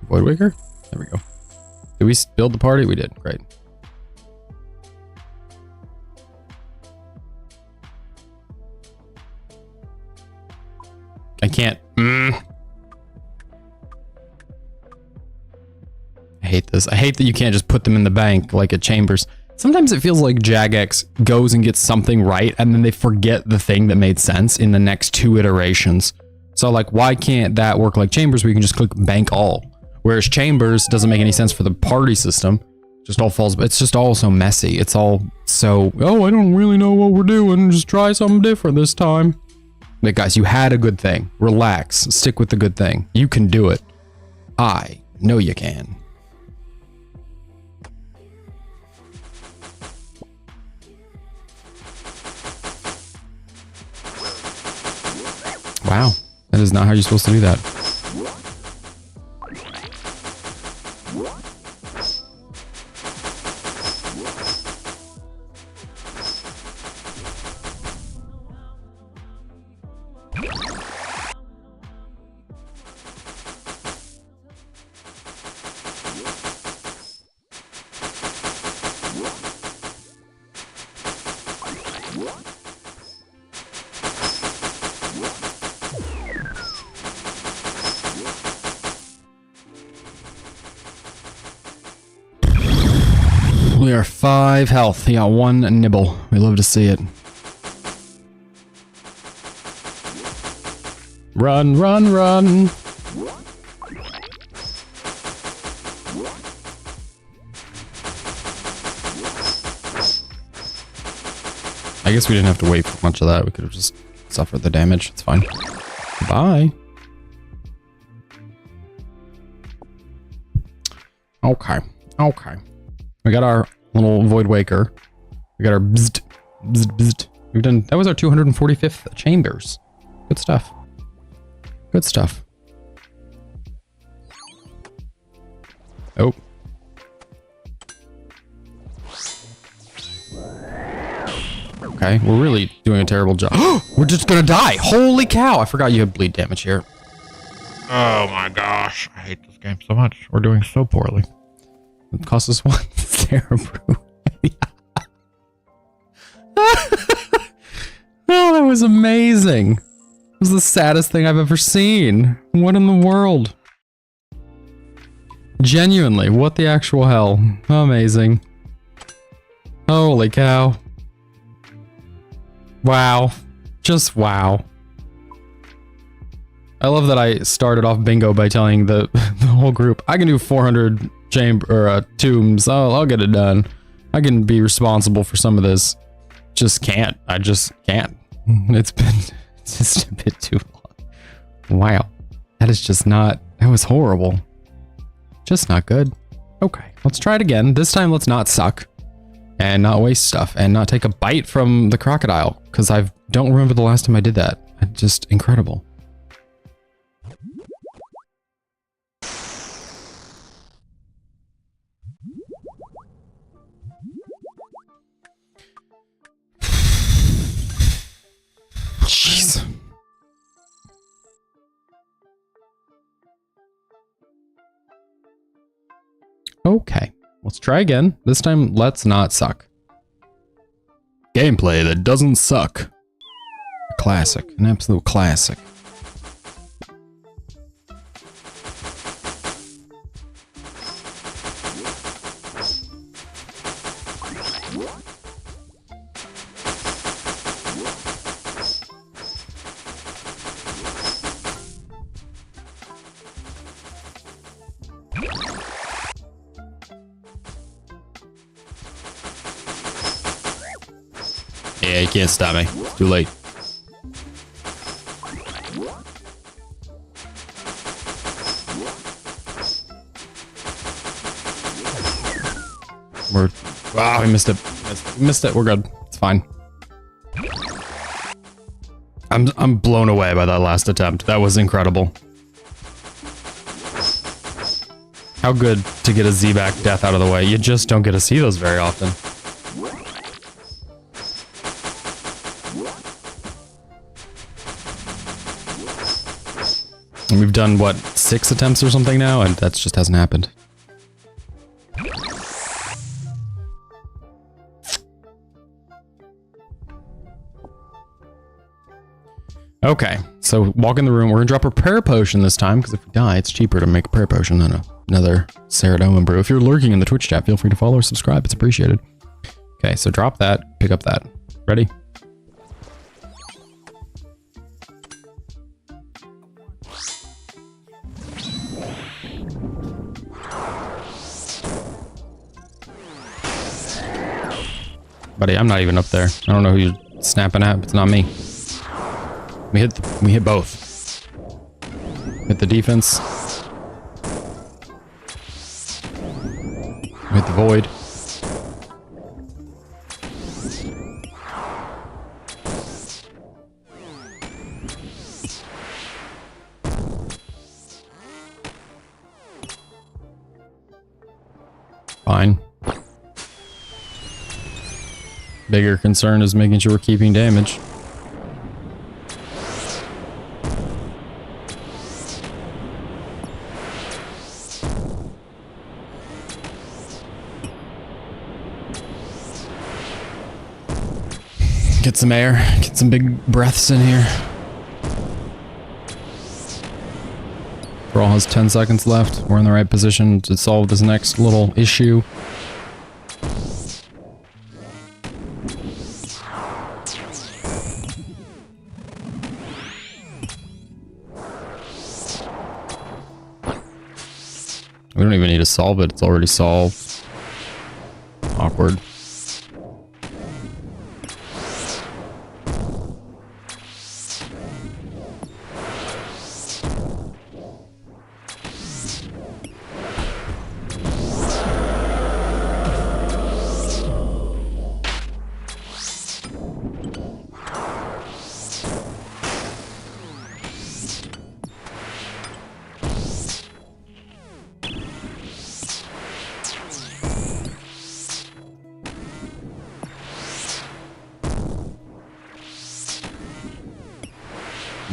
Void Waker? There we go. Did we build the party? We did. Great. I can't. hate this. I hate that you can't just put them in the bank like at Chambers. Sometimes it feels like Jagex goes and gets something right, and then they forget the thing that made sense in the next 2 iterations. So like, why can't that work like Chambers where you can just click bank all? Whereas Chambers doesn't make any sense for the party system. Just all falls, it's just all so messy. It's all so, oh, I don't really know what we're doing. Just try something different this time. But guys, you had a good thing. Relax. Stick with the good thing. You can do it. I know you can. Wow. That is not how you're supposed to do that. We are 5 health. He got 1 nibble. We love to see it. Run, run, run. I guess we didn't have to wait for much of that. We could have just suffered the damage. It's fine. Bye. Okay. Okay. We got our little Void Waker. We got our bzzzt, bzzzt, bzzzt. We've done, that was our 245th Chambers. Good stuff. Good stuff. Oh. Okay, we're really doing a terrible job. We're just gonna die. Holy cow. I forgot you had bleed damage here. Oh my gosh. I hate this game so much. We're doing so poorly. It cost us 1 Sarah Brew. Oh, that was amazing. It was the saddest thing I've ever seen. What in the world? Genuinely, what the actual hell? Amazing. Holy cow. Wow. Just wow. I love that I started off bingo by telling the whole group, I can do 400 tombs. Oh, I'll get it done. I can be responsible for some of this. Just can't. I just can't. It's just a bit too long. Wow. That is just not, that was horrible. Just not good. Okay, let's try it again. This time let's not suck and not waste stuff and not take a bite from the crocodile, because I don't remember the last time I did that. Just incredible. Jeez. Okay, let's try again. This time, let's not suck. Gameplay that doesn't suck. A classic, an absolute classic. Yeah, you can't stop me. It's too late. We're... Wow, we missed it. We missed it. We're good. It's fine. I'm blown away by that last attempt. That was incredible. How good to get a Z-back death out of the way. You just don't get to see those very often. And we've done, what, 6 attempts or something now? And that just hasn't happened. Okay, so walk in the room. We're gonna drop a prayer potion this time, because if we die, it's cheaper to make a prayer potion than a another Ceridome brew. If you're lurking in the Twitch chat, feel free to follow or subscribe. It's appreciated. Okay, so drop that, pick up that. Ready? Buddy, I'm not even up there. I don't know who you're snapping at, but it's not me. We hit both. Hit the defense. We hit the void. Fine. Bigger concern is making sure we're keeping damage. Get some air, get some big breaths in here. Brawl has 10 seconds left. We're in the right position to solve this next little issue. We don't even need to solve it. It's already solved. Awkward.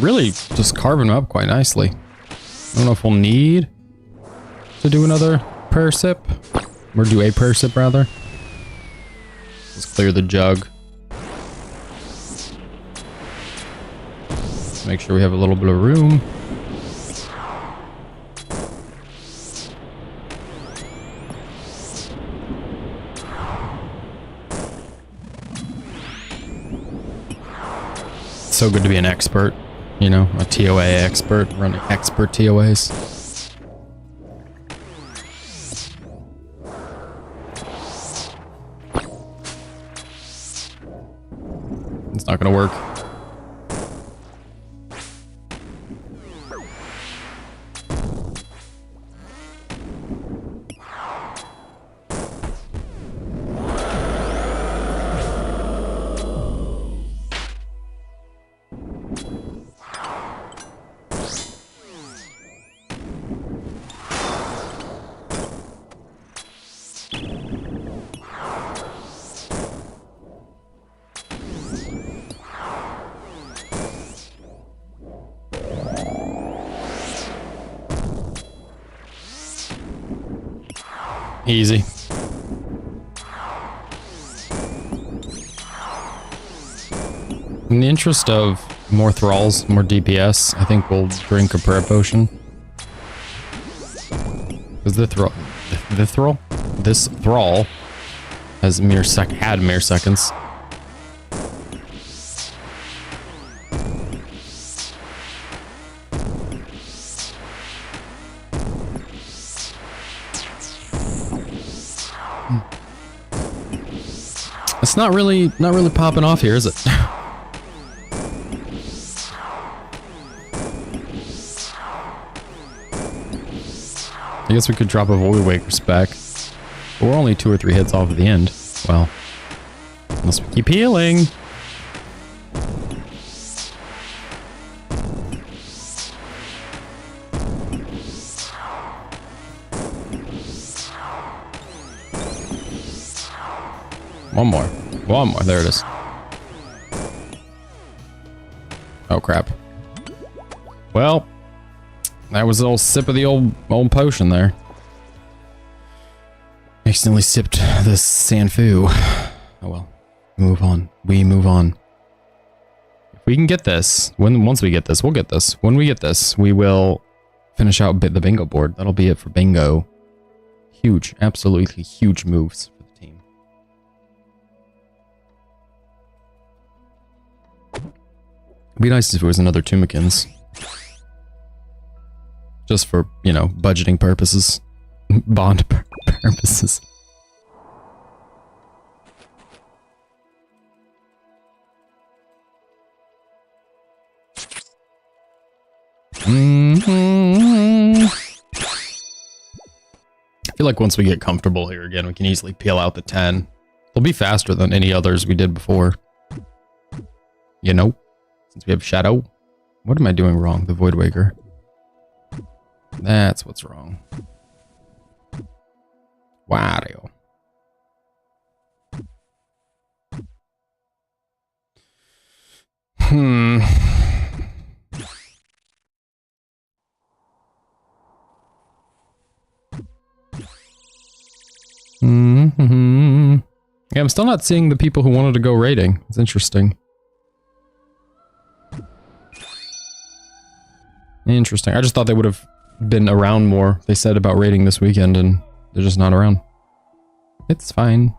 Really just carving them up quite nicely. I don't know if we'll need to do another prayer sip, or do a prayer sip rather. Let's clear the jug. Make sure we have a little bit of room. So good to be an expert. You know, a TOA expert, running expert TOAs. It's not gonna work. Easy. In the interest of more thralls, more DPS, I think we'll drink a prayer potion. Because this thrall has had mere seconds. It's not really popping off here, is it? I guess we could drop a Void Waker spec. But we're only 2 or 3 hits off of the end. Well, unless we keep healing. One more. There it is. Oh crap. Well, that was a little sip of the old potion there. Accidentally sipped this Sanfu. Oh well. Move on. We move on. If we can get this, once we get this, we'll get this. When we get this, we will finish out the bingo board. That'll be it for bingo. Huge, absolutely huge moves for the team. It'd be nice if it was another Tumikins. Just for, you know, budgeting purposes. Bond purposes. I feel like once we get comfortable here again, we can easily peel out the 10. They'll be faster than any others we did before. You know? Since we have Shadow. What am I doing wrong? The Void Waker. That's what's wrong. Wario. Yeah, I'm still not seeing the people who wanted to go raiding. It's interesting. Interesting. I just thought they would have been around more. They said about raiding this weekend and they're just not around. It's fine.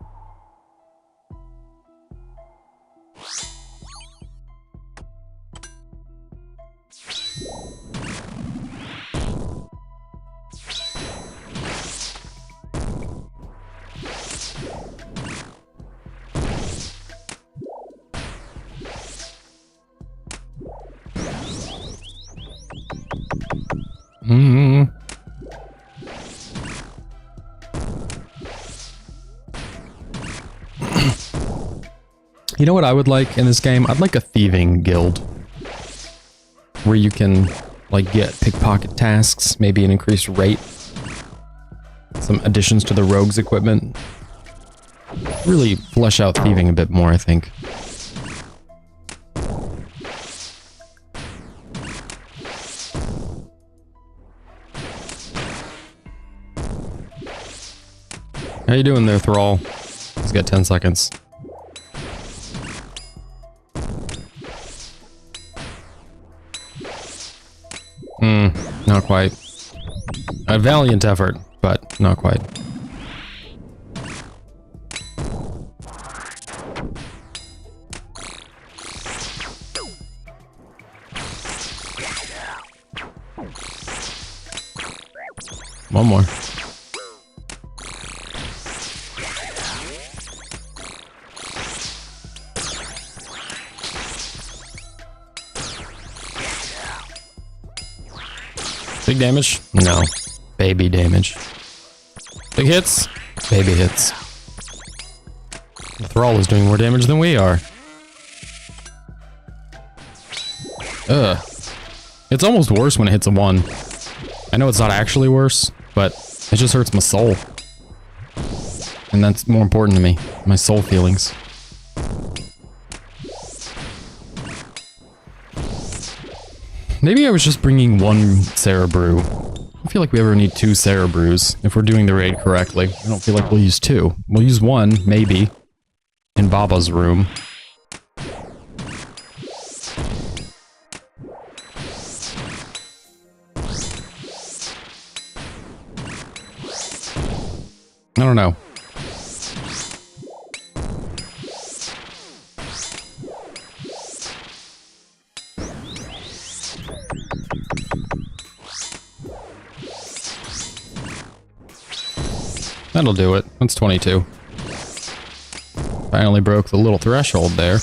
You know what I would like in this game? I'd like a thieving guild. Where you can, like, get pickpocket tasks, maybe an increased rate. Some additions to the rogue's equipment. Really flesh out thieving a bit more, I think. How you doing there, Thrall? He's got 10 seconds. Not quite. A valiant effort, but not quite. One more. Big damage? No. Baby damage. Big hits? Baby hits. The Thrall is doing more damage than we are. Ugh. It's almost worse when it hits a 1. I know it's not actually worse, but it just hurts my soul. And that's more important to me. My soul feelings. Maybe I was just bringing one Sarah Brew. I don't feel like we ever need 2 Sarah Brews if we're doing the raid correctly. I don't feel like we'll use 2. We'll use 1, maybe, in Baba's room. I don't know. That'll do it. That's 22. Finally broke the little threshold there.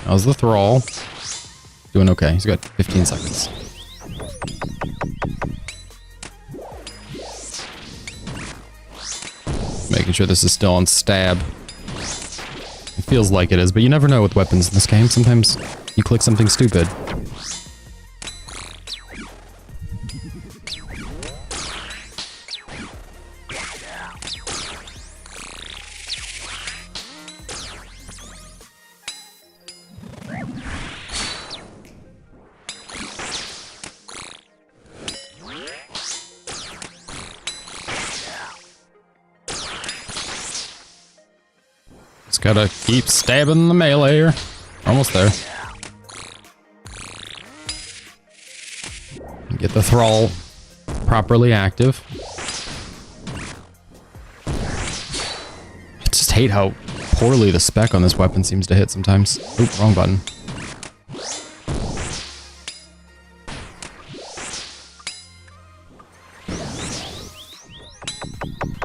How's the Thrall? Doing okay. He's got 15 seconds. Making sure this is still on stab. It feels like it is, but you never know with weapons in this game. Sometimes you click something stupid. Just gotta keep stabbing the melee. Almost there. Get the thrall properly active. I just hate how poorly the spec on this weapon seems to hit sometimes. Oop, wrong button.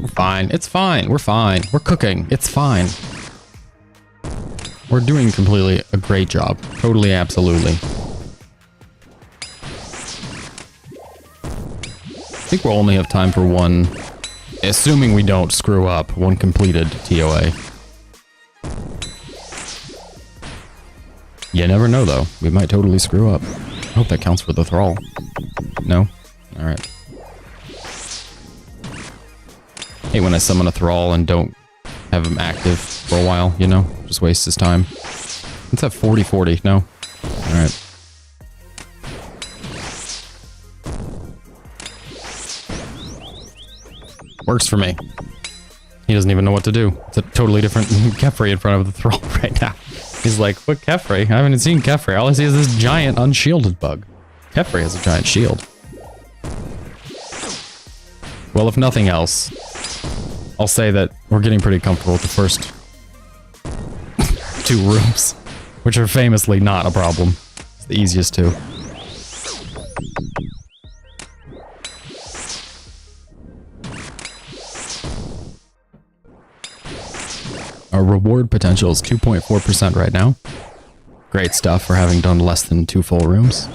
We're fine. It's fine. We're fine. We're cooking. It's fine. We're doing completely a great job. Totally, absolutely. I think we'll only have time for one, assuming we don't screw up, one completed TOA. You never know, though. We might totally screw up. I hope that counts for the thrall. No? Alright. Hate when I summon a thrall and don't have him active for a while, you know? Just waste his time. Let's have 40-40. No? Alright. Works for me. He doesn't even know what to do. It's a totally different Kefri in front of the thrall right now. He's like, what Kefri? I haven't seen Kefri. All I see is this giant unshielded bug. Kefri has a giant shield. Well, if nothing else, I'll say that we're getting pretty comfortable with the first 2 rooms, which are famously not a problem. It's the easiest 2. Our reward potential is 2.4% right now. Great stuff for having done less than 2 full rooms.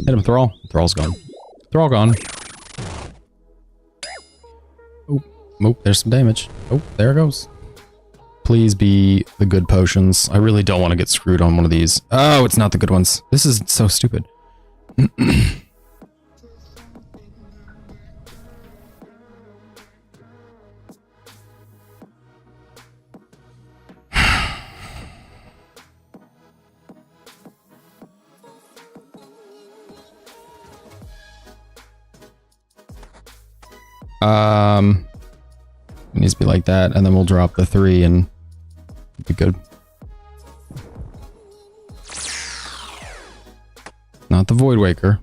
Hit him, Thrall. Thrall's gone. Thrall gone. Oh, there's some damage. Oh, there it goes. Please be the good potions. I really don't want to get screwed on one of these. Oh, it's not the good ones. This is so stupid. It needs to be like that, and then we'll drop the 3 and be good. Not the Void Waker.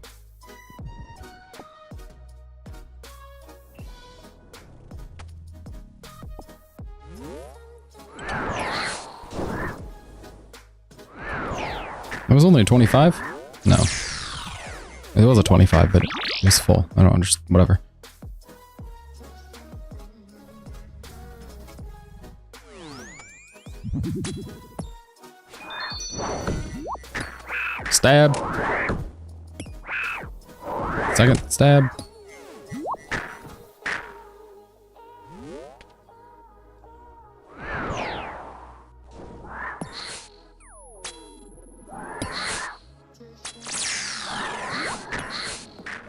It was only a 25? No. It was a 25, but it was full. I don't understand. Whatever. Stab. Second stab.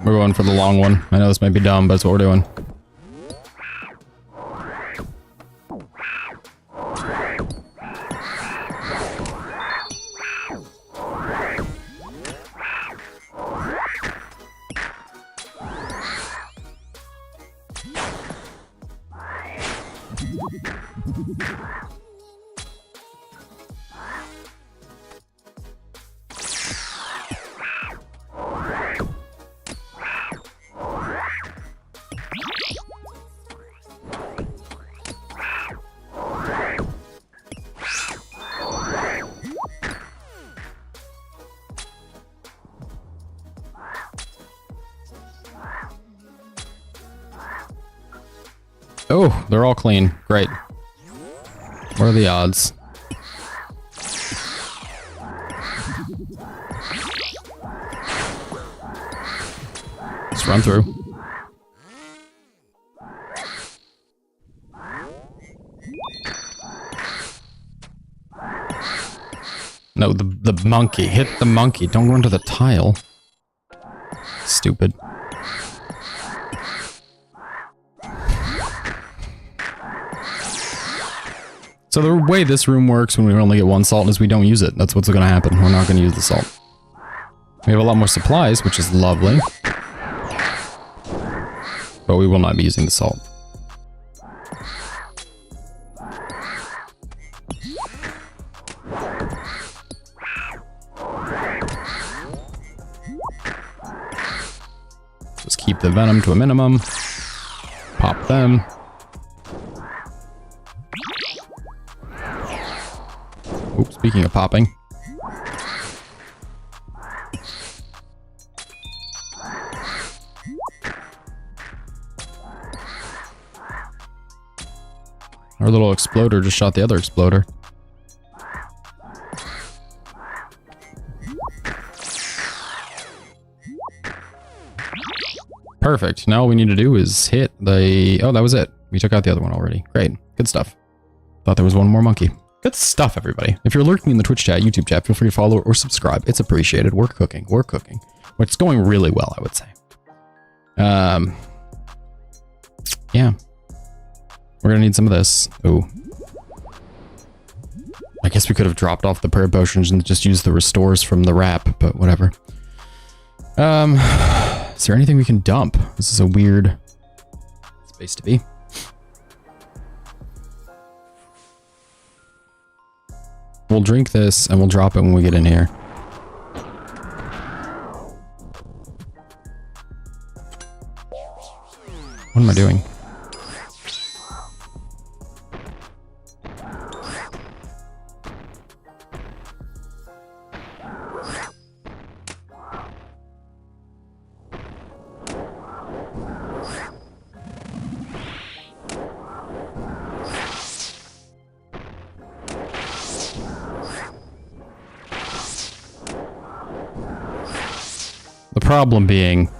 We're going for the long one. I know this might be dumb, but it's what we're doing. Oh, they're all clean. Great. What are the odds? Let's run through. No, the monkey. Hit the monkey. Don't run to the tile. Stupid. So the way this room works when we only get 1 salt is we don't use it. That's what's going to happen. We're not going to use the salt. We have a lot more supplies, which is lovely. But we will not be using the salt. keep the venom to a minimum. Pop them. Oops, speaking of popping. Our little exploder just shot the other exploder. Perfect. Now all we need to do is hit the... Oh, that was it. We took out the other one already. Great. Good stuff. Thought there was one more monkey. Good stuff, everybody. If you're lurking in the Twitch chat, YouTube chat, feel free to follow or subscribe. It's appreciated. We're cooking. We're cooking. It's going really well, I would say. Yeah. We're gonna need some of this. Ooh. I guess we could have dropped off the prayer potions and just used the restores from the wrap, but whatever. Is there anything we can dump? This is a weird space to be. We'll drink this and we'll drop it when we get in here. What am I doing? The problem being,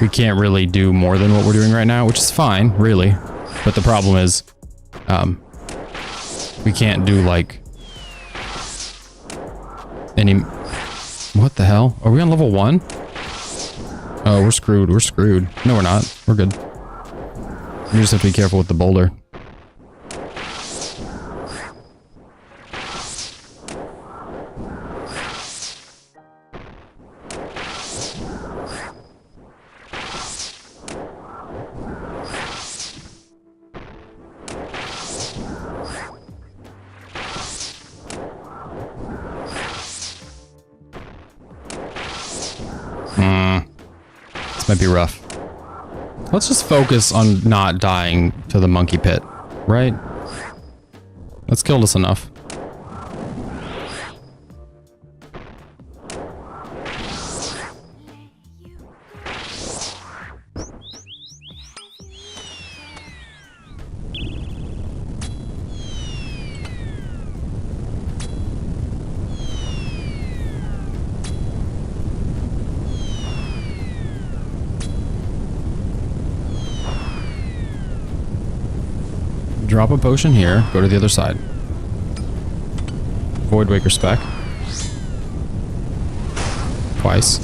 we can't really do more than what we're doing right now, which is fine, really. But the problem is, we can't do like any... What the hell? Are we on level 1? Oh, we're screwed. We're screwed. No, we're not. We're good. We just have to be careful with the boulder. This might be rough. Let's just focus on not dying to the monkey pit, right? That's killed us enough. Drop a potion here, go to the other side. Void Waker spec. Twice.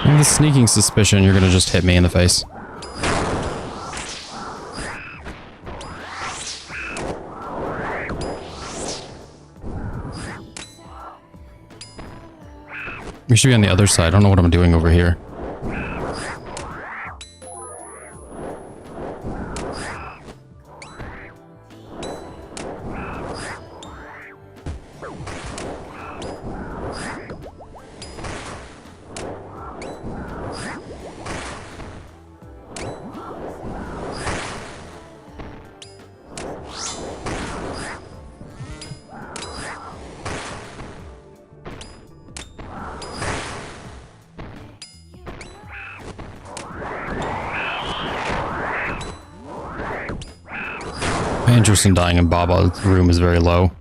I have the sneaking suspicion you're gonna just hit me in the face. We should be on the other side. I don't know what I'm doing over here. My interest in dying in Baba's room is very low.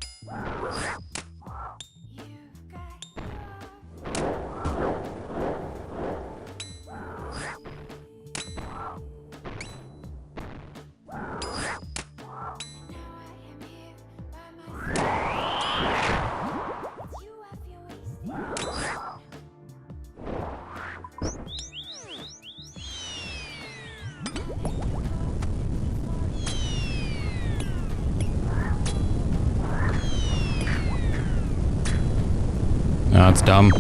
No, it's dumb.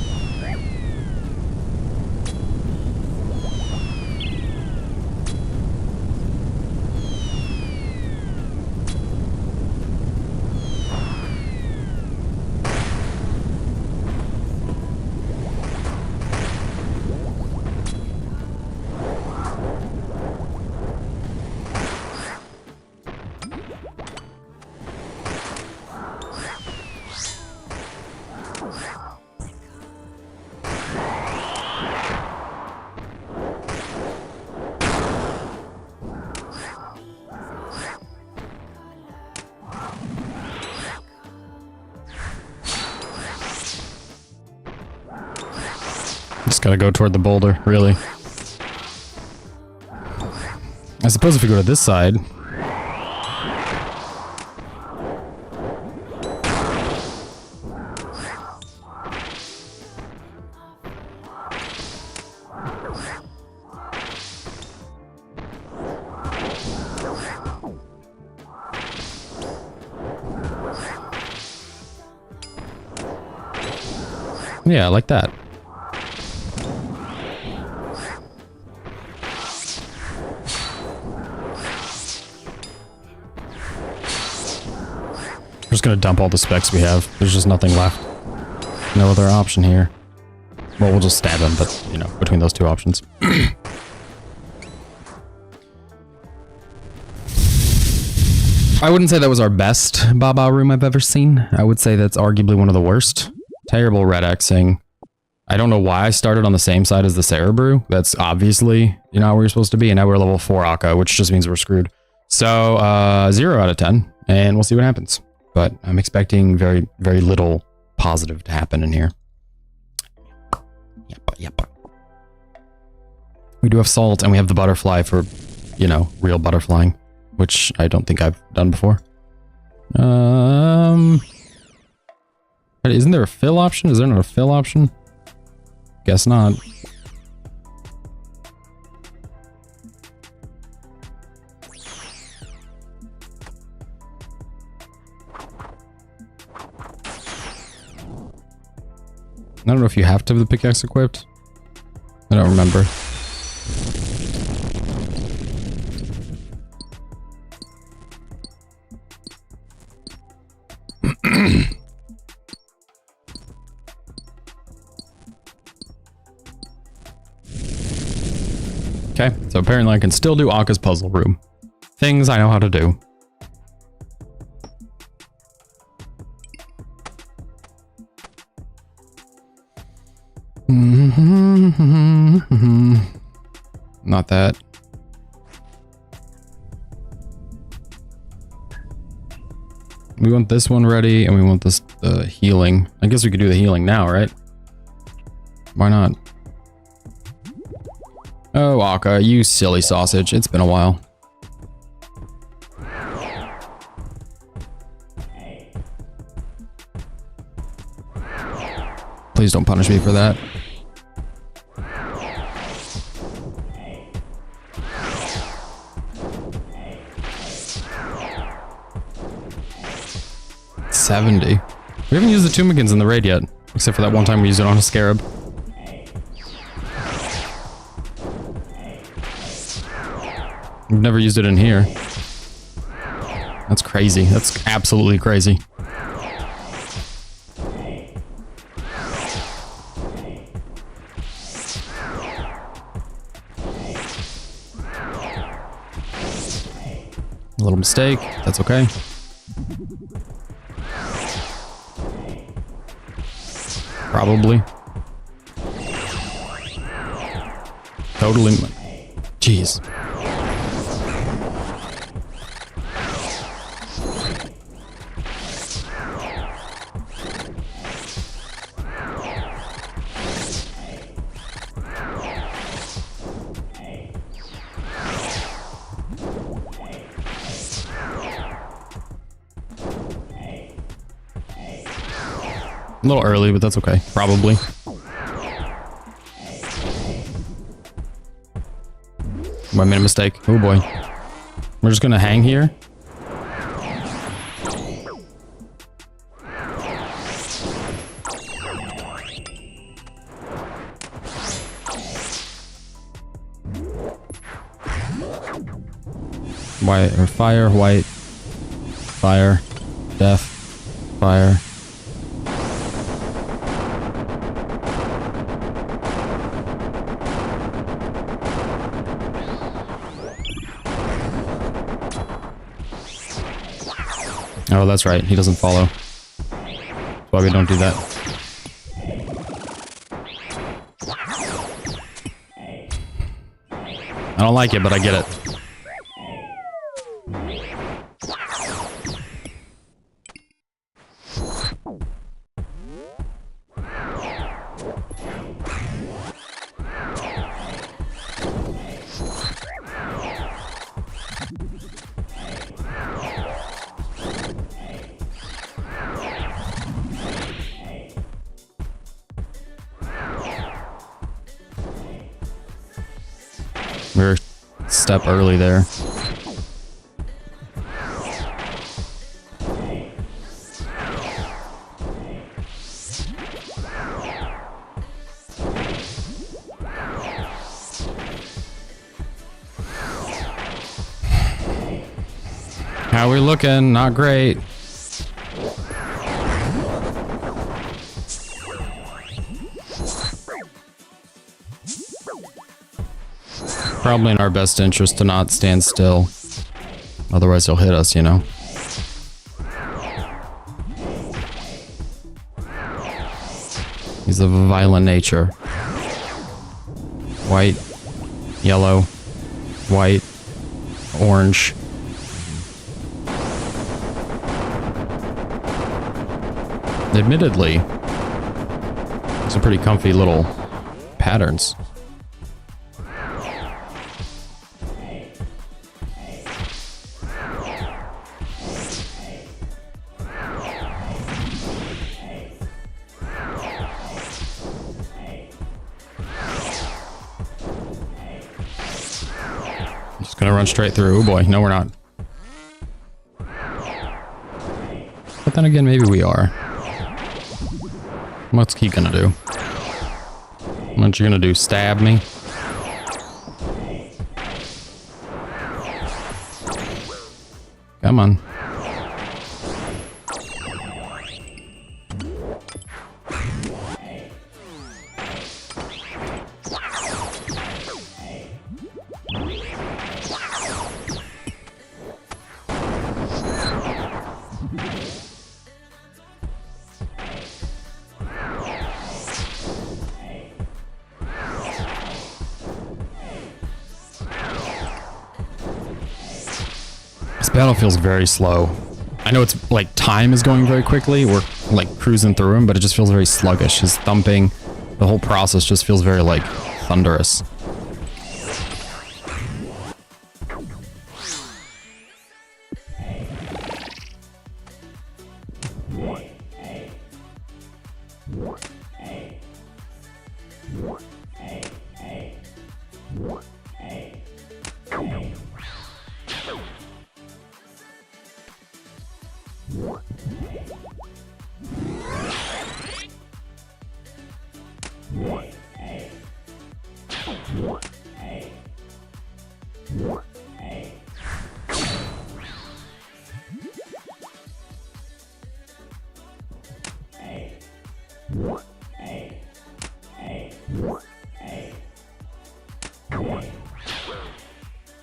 Just gotta go toward the boulder, really. I suppose if we go to this side... Yeah, like that. We're just gonna dump all the specs we have. There's just nothing left. No other option here. Well, we'll just stab him, but, you know, between those two options. I wouldn't say that was our best Baba room I've ever seen. I would say that's arguably one of the worst. Terrible red Xing. I don't know why I started on the same side as the Cerebrew. That's obviously, you know, where you're supposed to be. And now we're level 4 Akka, which just means we're screwed. So, 0 out of 10. And we'll see what happens. But I'm expecting very, very little positive to happen in here. Yep. We do have salt, and we have the butterfly for, you know, real butterflying. Which I don't think I've done before. Isn't there a fill option? Is there not a fill option? Guess not. I don't know if you have to have the pickaxe equipped. I don't remember. Okay, so apparently I can still do Akka's puzzle room. Things I know how to do. Not that. We want this one ready, and we want this healing. I guess we could do the healing now, right? Why not? Oh, Akka, you silly sausage. It's been a while. Please don't punish me for that. $70. We haven't used the Tumigans in the raid yet, except for that one time we used it on a scarab. We've never used it in here. That's crazy. That's absolutely crazy. A little mistake. That's okay. Probably. Totally. Jeez. A little early, but that's okay. Probably. I made a mistake. Oh boy. We're just gonna hang here. White or fire, white, fire, death, fire. Oh, that's right. He doesn't follow. That's why we don't do that. I don't like it, but I get it. step early there. How we looking? Not great. Probably in our best interest to not stand still. Otherwise he'll hit us, you know. He's of a violent nature. White, yellow, white, orange. Admittedly, some pretty comfy little patterns. Just gonna run straight through. Oh boy, no we're not. But then again, maybe we are. What's he gonna do? What you gonna do? Stab me? Come on. This battle feels very slow. I know it's like time is going very quickly. We're like cruising through him, but it just feels very sluggish. His thumping, the whole process just feels very like thunderous.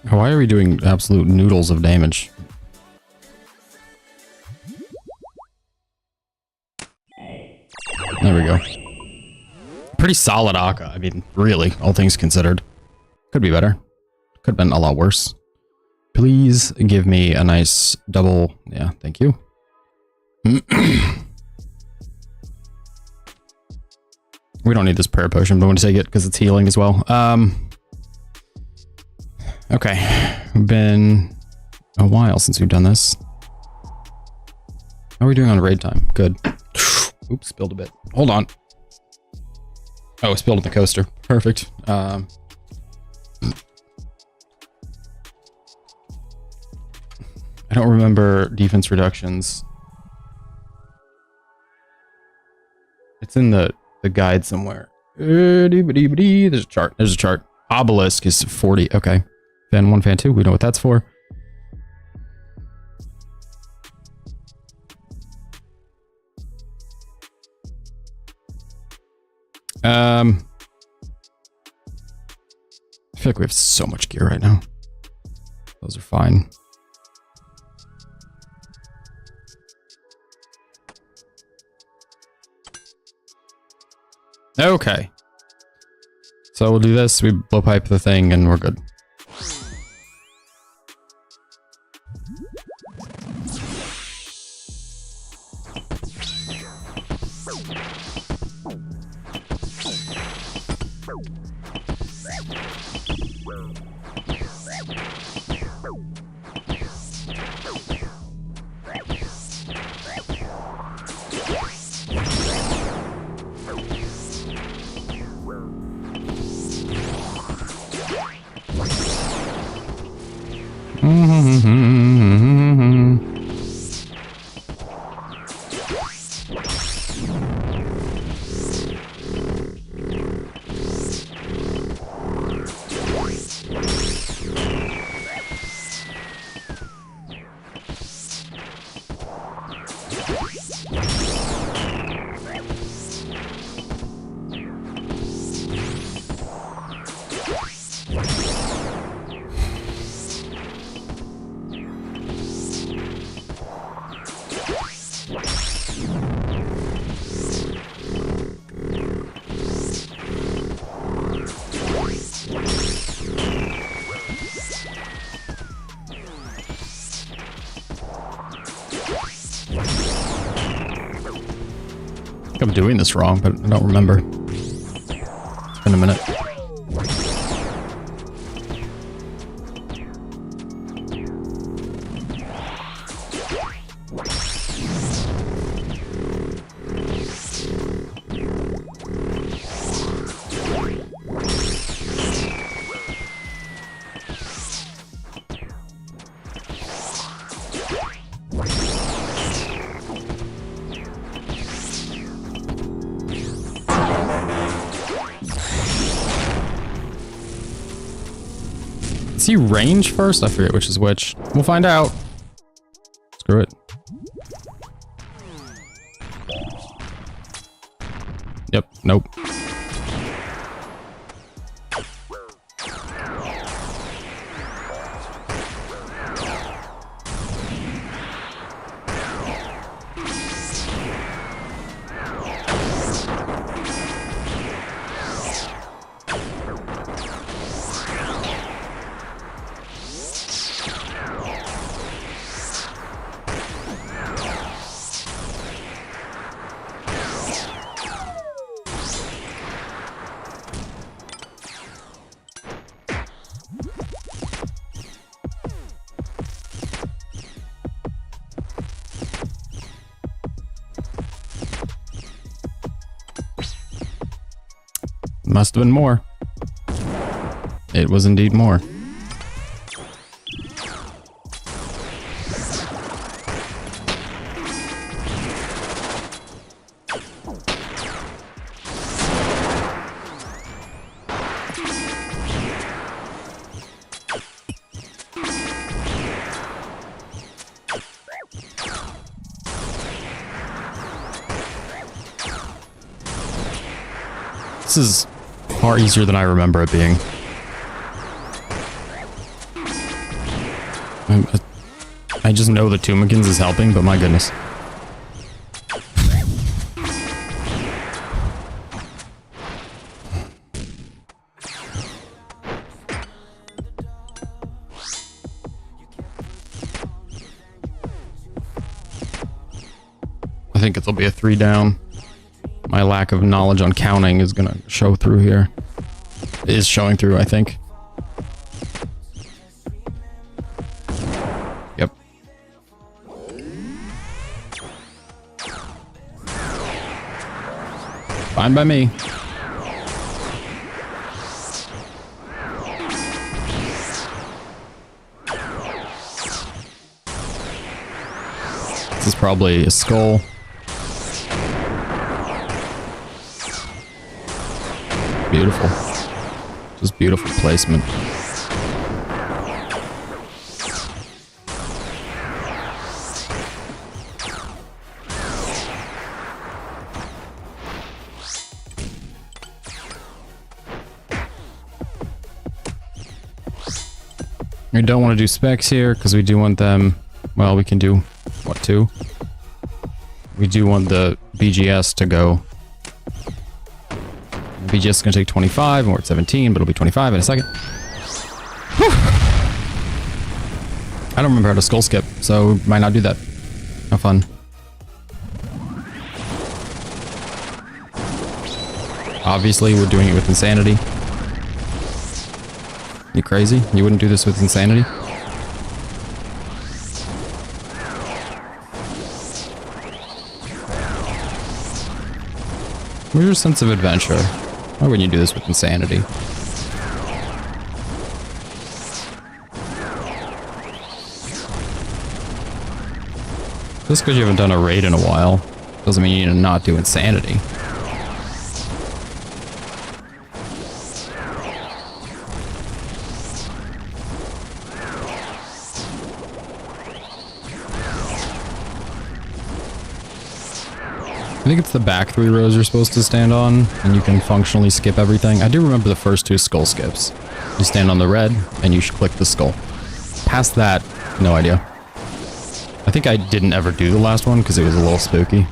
Why are we doing absolute noodles of damage? There we go. Pretty solid Akka. I mean, really, all things considered. Could be better. Could have been a lot worse. Please give me a nice double... Yeah, thank you. We don't need this prayer potion, but I'm going to take it because it's healing as well. Okay. Been a while since we've done this. How are we doing on raid time? Good. Oops, spilled a bit. Hold on. Oh, it spilled in the coaster. Perfect. I don't remember defense reductions. It's in the guide somewhere. There's a chart. There's a chart. Obelisk is 40. Okay. Fan 1, Fan 2. We know what that's for. I feel like we have so much gear right now. Those are fine. Okay. So we'll do this, we blow pipe the thing, and we're good. think I'm doing this wrong, but I don't remember. It's been a minute. Is he range first? I forget which is which. We'll find out. Screw it. Yep, nope. Must have been more. It was indeed more. This is far easier than I remember it being. I just know the Toomikins is helping, but my goodness. I think it'll be a 3 down. My lack of knowledge on counting is gonna show through here. It is showing through, I think. Yep. Fine by me. This is probably a skull. Beautiful. Just beautiful placement. We don't want to do specs here because we do want them. Well, we can do what, 2? We do want the BGS to go. BGS is going to take 25, and we're at 17, but it'll be 25 in a second. Whew. I don't remember how to skull skip, so might not do that. No fun. Obviously, we're doing it with insanity. You crazy? You wouldn't do this with insanity? Where's your sense of adventure? Why wouldn't you do this with insanity? Just because you haven't done a raid in a while doesn't mean you need to not do insanity. I think it's the back 3 rows you're supposed to stand on, and you can functionally skip everything. I do remember the first 2 skull skips. You stand on the red, and you should click the skull. Past that, no idea. I think I didn't ever do the last one because it was a little spooky.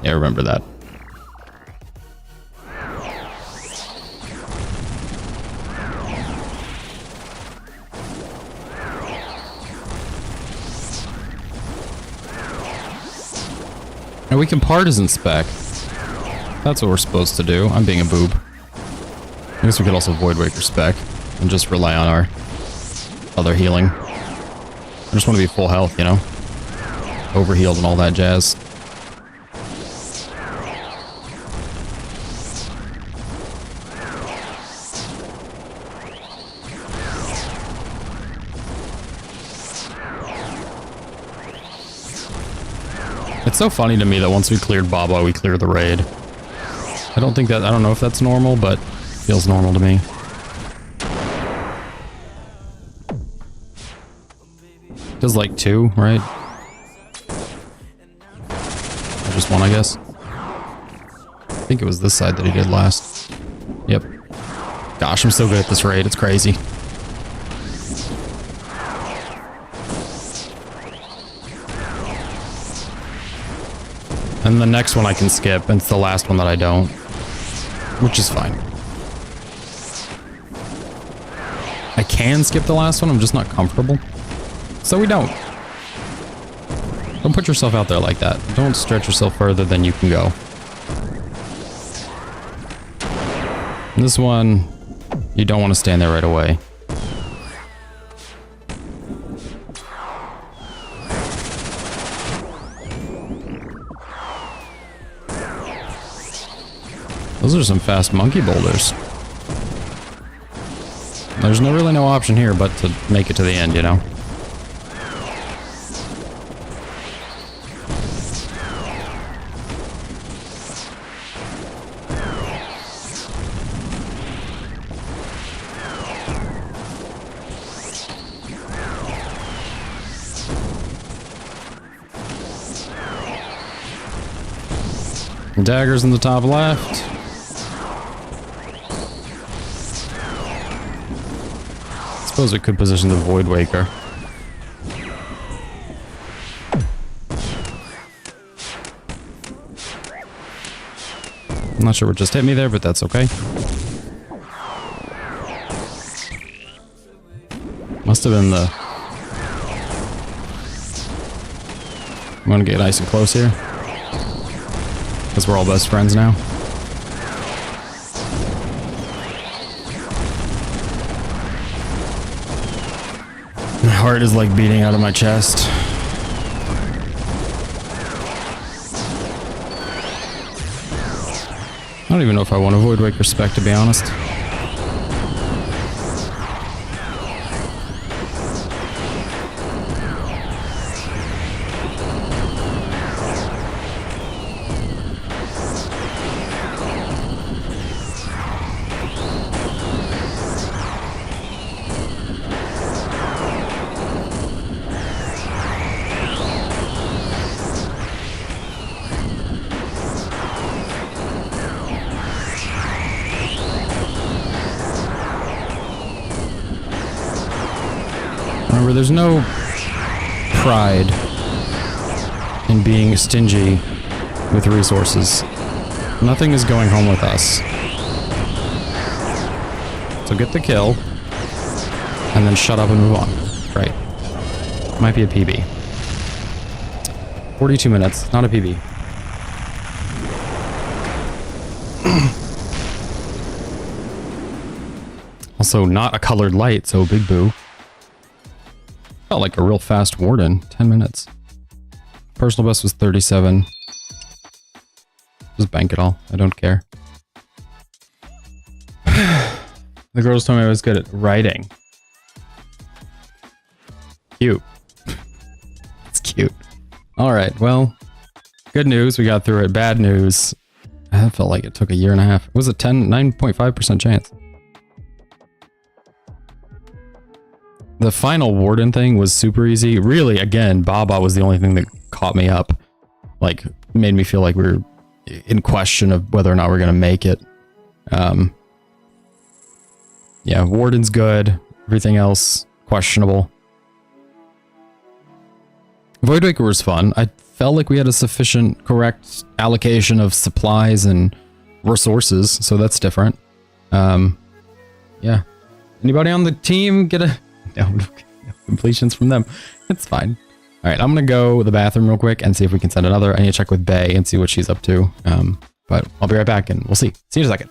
Yeah, I remember that. we can partisan spec. That's what we're supposed to do. I'm being a boob. I guess we could also Void Waker spec and just rely on our other healing. I just want to be full health, you know? Overhealed and all that jazz. It's so funny to me that once we cleared Baba, we cleared the raid. I don't know if that's normal, but feels normal to me. Does like 2, right? Or just 1, I guess. I think it was this side that he did last. Yep. Gosh, I'm so good at this raid. It's crazy. And the next one I can skip, and it's the last one that I don't. Which is fine. I can skip the last one, I'm just not comfortable. So we don't. Don't put yourself out there like that. Don't stretch yourself further than you can go. This one, you don't want to stand there right away. Those are some fast monkey boulders. There's really no option here but to make it to the end, you know? Daggers in the top left. Suppose we could position the Void Waker. I'm not sure what just hit me there, but that's okay. Must have been the... I'm gonna get nice and close here. Because we're all best friends now. My heart is like beating out of my chest. I don't even know if I want to Void Waker spec, to be honest. Remember, there's no pride in being stingy with resources. Nothing is going home with us. So get the kill, and then shut up and move on. Right. Might be a PB. 42 minutes, not a PB. Also, not a colored light, so big boo. Felt like a real fast warden. 10 minutes. Personal best was 37. Just bank it all. I don't care. The girls told me I was good at writing. Cute. It's cute. Alright, well, good news. We got through it. Bad news. I felt like it took a year and a half. It was a 9.5% chance. The final warden thing was super easy. Really, again, Baba was the only thing that caught me up. Like, made me feel like we were in question of whether or not we're going to make it. Yeah, warden's good. Everything else, questionable. Void Waker was fun. I felt like we had a sufficient, correct allocation of supplies and resources, so that's different. Yeah. Anybody on the team get a... No completions from them. It's fine. All right, I'm gonna go to the bathroom real quick and see if we can send another. I need to check with Bay and see what she's up to. But I'll be right back and we'll see. See you in a second.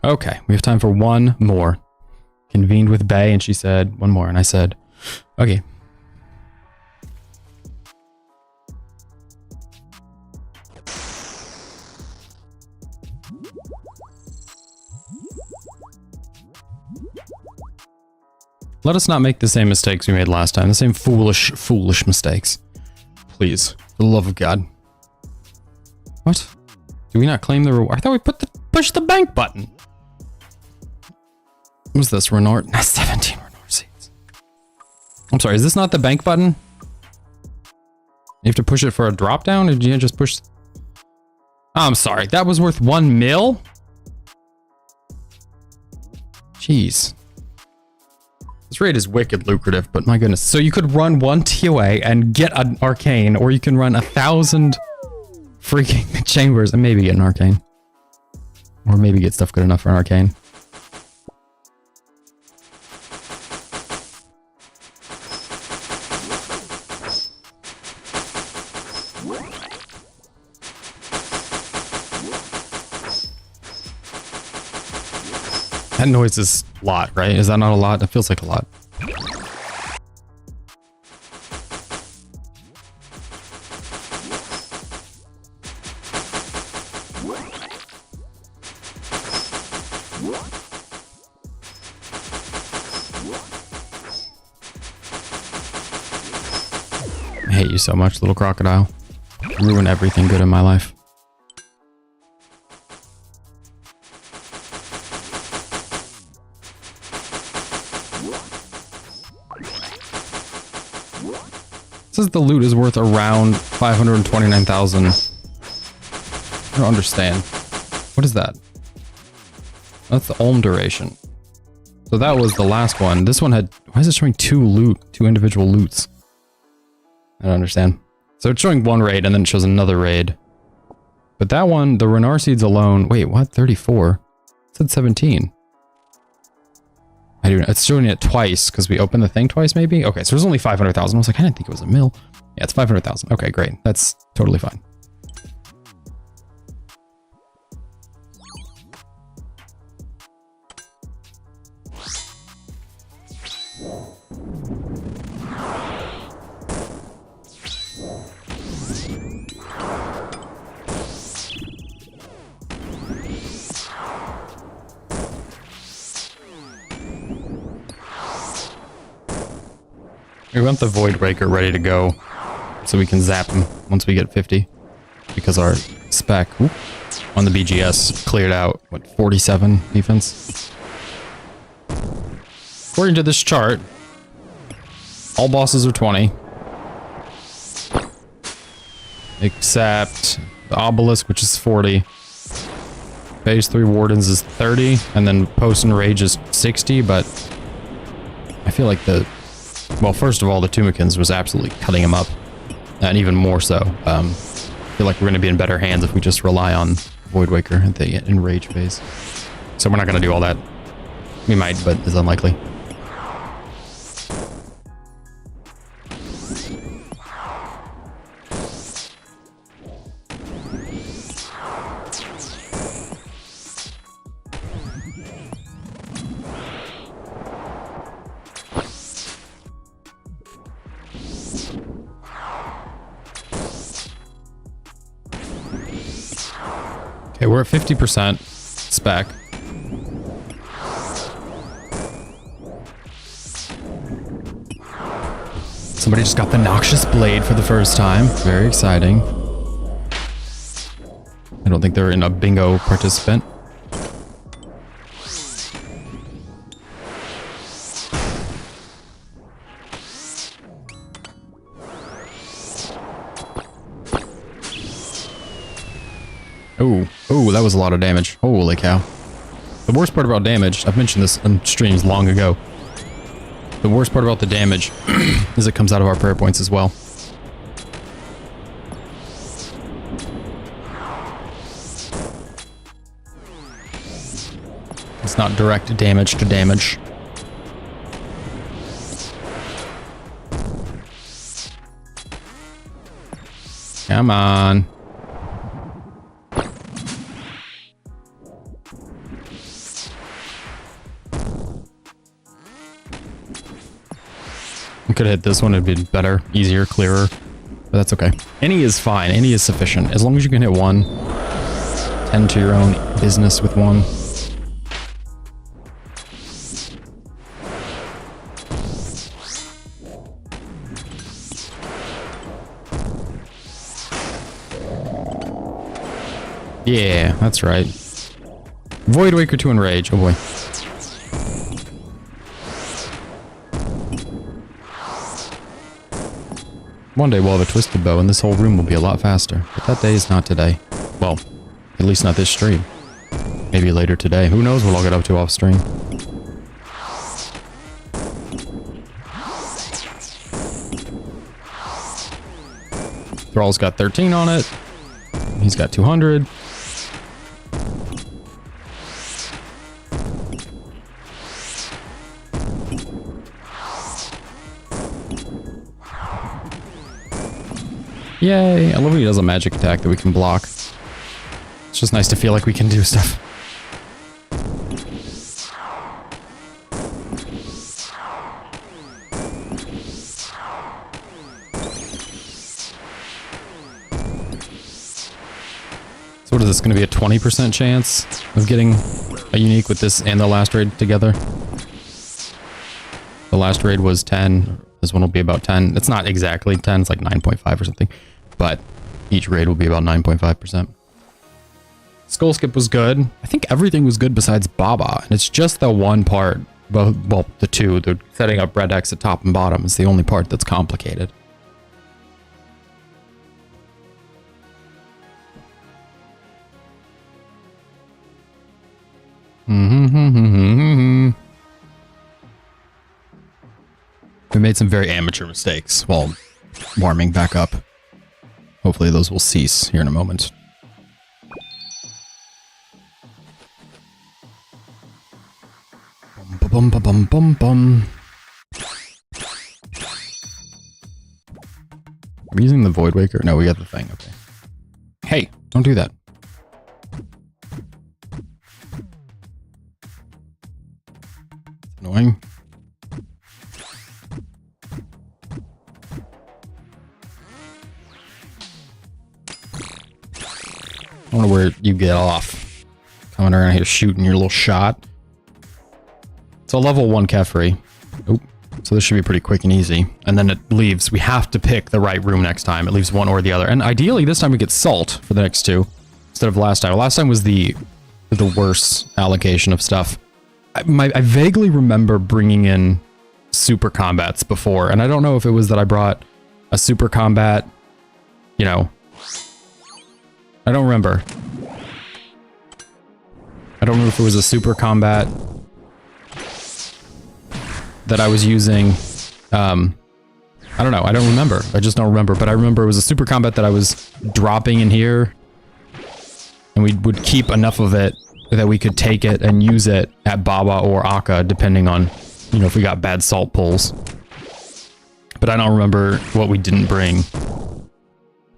Okay, we have time for one more. Convened with Bay, and she said, one more. And I said, okay. Let us not make the same mistakes we made last time. The same foolish mistakes. Please, for the love of God. What? Do we not claim the reward? I thought we push the bank button. What's this? Renard? 17 Renard seeds. I'm sorry, is this not the bank button? You have to push it for a drop down, or do you just push? Oh, I'm sorry, that was worth 1 mil? Jeez. This raid is wicked lucrative, but my goodness. So you could run 1 TOA and get an arcane, or you can run 1,000 freaking chambers and maybe get an arcane. Or maybe get stuff good enough for an arcane. That noise is a lot, right? Is that not a lot? It feels like a lot. I hate you so much, little crocodile. You ruin everything good in my life. Says the loot is worth around 529,000. I don't understand. What is that? That's the Ulm duration. So that was the last one. This one had... Why is it showing two individual loots? I don't understand. So it's showing one raid and then it shows another raid. But that one, the Renar seeds alone... Wait, what? 34? It said 17. I do. It's showing it twice because we opened the thing twice, maybe? Okay, so there's only 500,000. I was like, I didn't think it was a mil. Yeah, it's 500,000. Okay, great. That's totally fine. We want the Void Breaker ready to go so we can zap him once we get 50 because our spec on the BGS cleared out, what, 47 defense? According to this chart, all bosses are 20 except the Obelisk, which is 40. Phase 3 Wardens is 30 and then Post and Rage is 60, but I feel like well, first of all, the Tumikins was absolutely cutting him up, and even more so. I feel like we're going to be in better hands if we just rely on Voidwaker at the Enrage phase. So we're not going to do all that. We might, but it's unlikely. Okay, we're at 50% spec. Somebody just got the Noxious Blade for the first time. Very exciting. I don't think they're in a bingo participant. Ooh, that was a lot of damage. Holy cow. The worst part about damage, I've mentioned this on streams long ago. The worst part about the damage is it comes out of our prayer points as well. It's not direct damage to damage. Come on. We could have hit this one, it'd be better, easier, clearer. But that's okay. Any is fine, any is sufficient. As long as you can hit one, tend to your own business with one. Yeah, that's right. Void Waker to Enrage. Oh boy. One day we'll have a twisted bow and this whole room will be a lot faster. But that day is not today. Well, at least not this stream. Maybe later today. Who knows what I'll get up to off stream. Thrall's got 13 on it. He's got 200. Yay! I love when he does a magic attack that we can block. It's just nice to feel like we can do stuff. So what is this going to be, a 20% chance of getting a unique with this and the last raid together? The last raid was 10. This one will be about 10. It's not exactly 10. It's like 9.5 or something. But each raid will be about 9.5%. Skull Skip was good. I think everything was good besides Baba. And it's just the one part. Well, the two. The setting up red X at top and bottom is the only part that's complicated. We made some very amateur mistakes while warming back up. Hopefully those will cease here in a moment. Bum, bum, bum, bum, bum. Are we using the Void Waker? No, we got the thing. Okay. Hey, don't do that. It's annoying. I wonder where you get off. Coming around here shooting your little shot. It's a level 1 Kefri. Oop. So this should be pretty quick and easy. And then it leaves. We have to pick the right room next time. It leaves one or the other. And ideally this time we get Salt for the next two. Instead of last time. Last time was the worst allocation of stuff. I vaguely remember bringing in super combats before. And I don't know if it was that I brought a super combat, you know. I don't remember. I don't remember if it was a super combat that I was using. I don't know. I don't remember. I just don't remember. But I remember it was a super combat that I was dropping in here. And we would keep enough of it that we could take it and use it at Baba or Akka, depending on, you know, if we got bad salt pulls. But I don't remember what we didn't bring.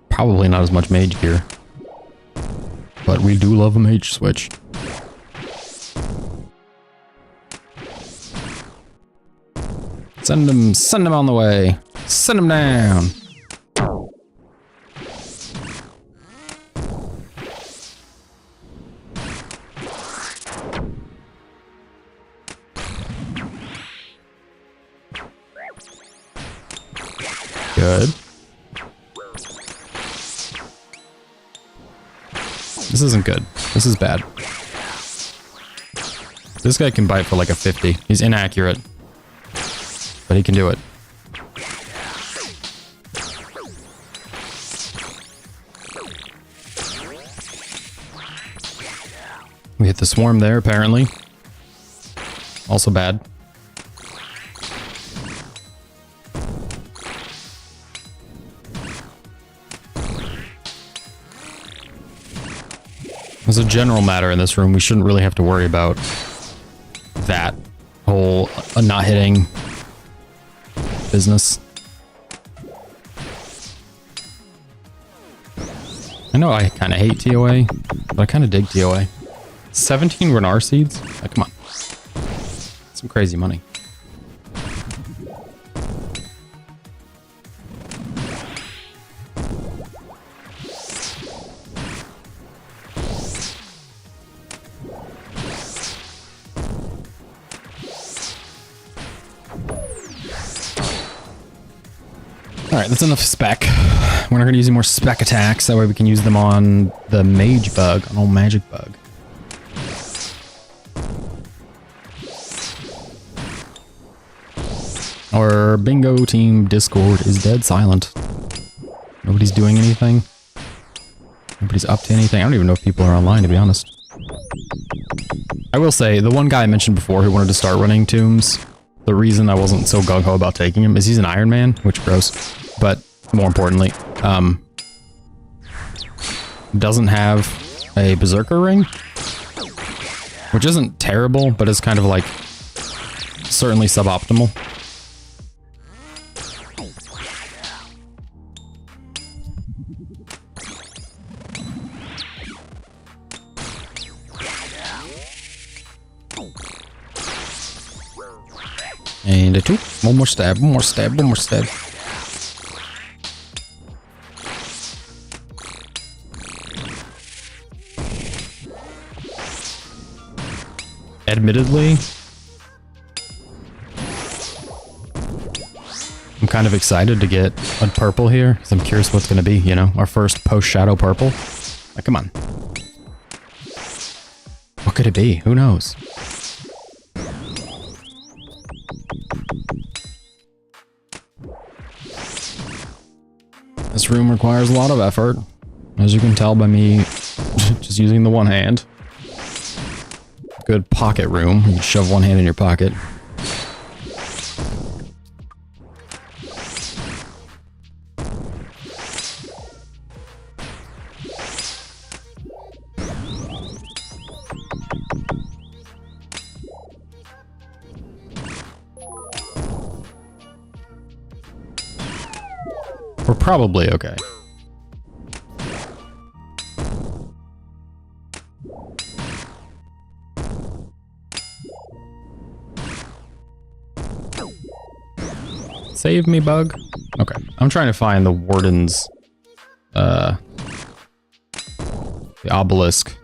Probably not as much mage gear. But we do love a mage switch. Send them on the way. Send them down. Good. This isn't good. This is bad. This guy can bite for like a 50. He's inaccurate. But he can do it. We hit the swarm there, apparently. Also bad. As a general matter in this room, we shouldn't really have to worry about that whole not hitting business. I know I kind of hate TOA, but I kind of dig TOA. 17 Renar seeds? Like, come on. Some crazy money. Alright, that's enough spec. We're not going to use any more spec attacks. That way we can use them on the mage bug, an old magic bug. Our bingo team Discord is dead silent. Nobody's doing anything. Nobody's up to anything. I don't even know if people are online, to be honest. I will say, the one guy I mentioned before who wanted to start running tombs, the reason I wasn't so gung-ho about taking him is he's an Iron Man, which gross. But more importantly, doesn't have a Berserker ring, which isn't terrible, but is kind of like certainly suboptimal. And a two. One more stab, one more stab, one more stab. Admittedly, I'm kind of excited to get a purple here, because I'm curious what's going to be, you know, our first post-shadow purple. Like, come on. What could it be? Who knows? This room requires a lot of effort, as you can tell by me just using the one hand. Good pocket room. You can shove one hand in your pocket. We're probably okay. Save me, bug. Okay, I'm trying to find the warden's, the obelisk.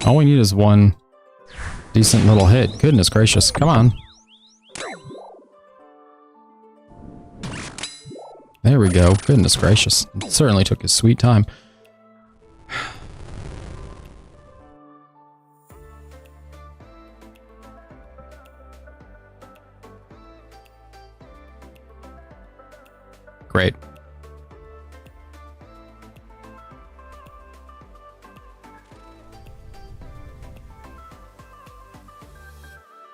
All we need is one decent little hit. Goodness gracious, come on. There we go. Goodness gracious. It certainly took his sweet time. Great.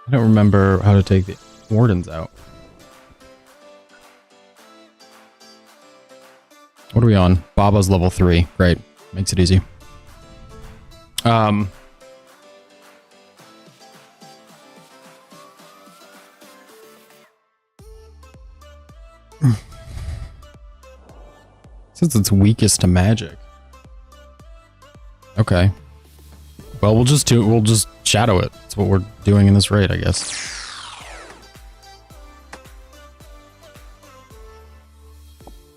I don't remember how to take the wardens out. What are we on? Baba's level 3. Great. Makes it easy. Since it's weakest to magic. Okay. Well, we'll just shadow it. That's what we're doing in this raid, I guess.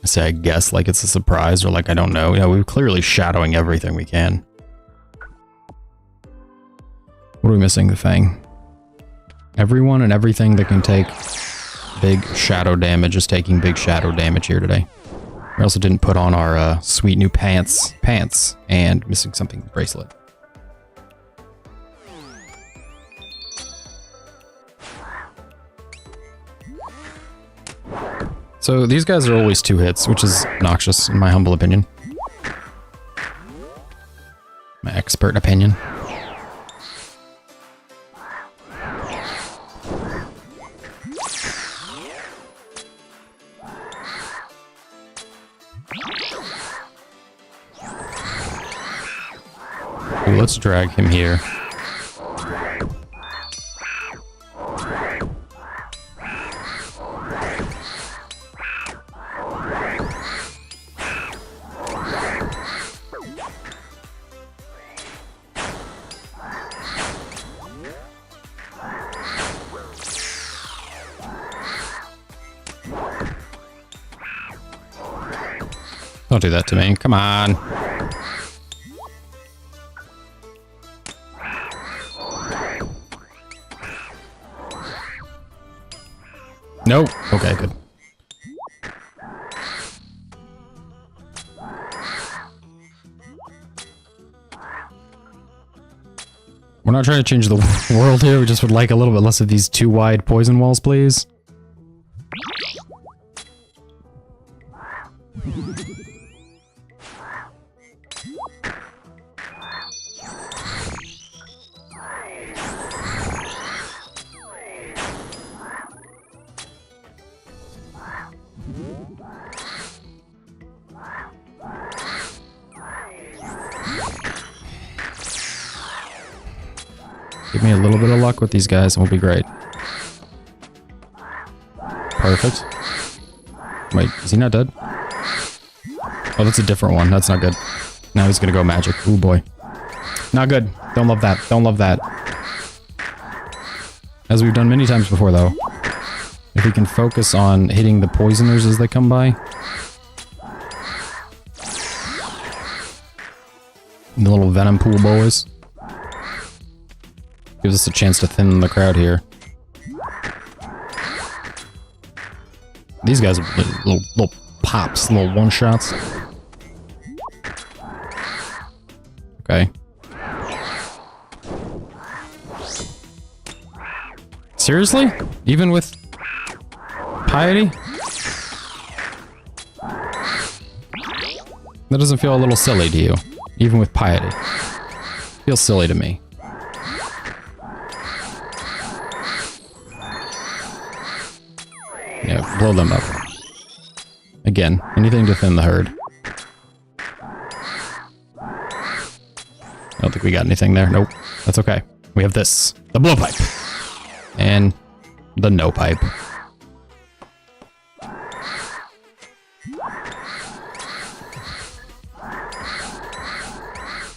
I say I guess like it's a surprise or like I don't know. Yeah, we're clearly shadowing everything we can. What are we missing? The Fang. Everyone and everything that can take big shadow damage is taking big shadow damage here today. We also didn't put on our sweet new pants, and missing something, bracelet. So these guys are always 2 hits, which is obnoxious in my humble opinion. My expert opinion. Ooh, let's drag him here. Don't do that to me. Come on. Nope. Okay, good. We're not trying to change the world here. We just would like a little bit less of these too wide poison walls, please. Give me a little bit of luck with these guys and we'll be great. Perfect. Wait, is he not dead? Oh, that's a different one. That's not good. Now he's gonna go magic. Ooh, boy. Not good. Don't love that. Don't love that. As we've done many times before, though. If we can focus on hitting the poisoners as they come by. The little venom pool boys. Gives us a chance to thin the crowd here. These guys are little pops, little one-shots. Okay. Seriously? Even with piety? That doesn't feel a little silly to you, even with piety. Feels silly to me. Yeah, blow them up. Again, anything to thin the herd. I don't think we got anything there. Nope. That's okay. We have this. The blowpipe. And the no pipe.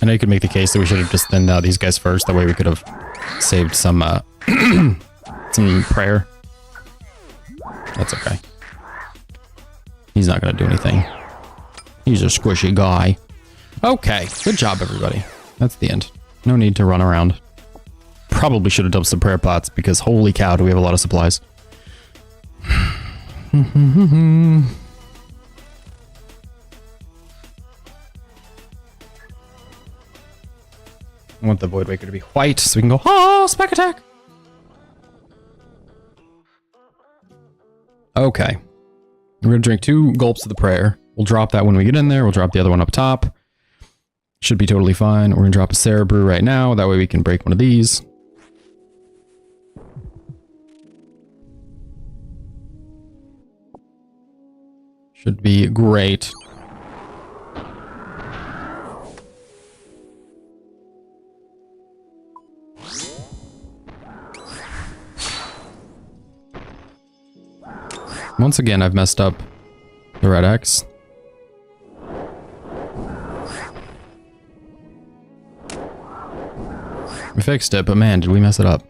I know you could make the case that we should have just thinned out these guys first. That way we could have saved some, some prayer. That's okay. He's not going to do anything. He's a squishy guy. Okay. Good job, everybody. That's the end. No need to run around. Probably should have dumped some prayer pots because holy cow, do we have a lot of supplies. I want the Void Waker to be white so we can go, oh, spec attack. Okay. We're going to drink 2 gulps of the prayer. We'll drop that when we get in there. We'll drop the other one up top. Should be totally fine. We're going to drop a Sarah Brew right now. That way we can break one of these. Should be great. Once again, I've messed up the red X. We fixed it, but man, did we mess it up.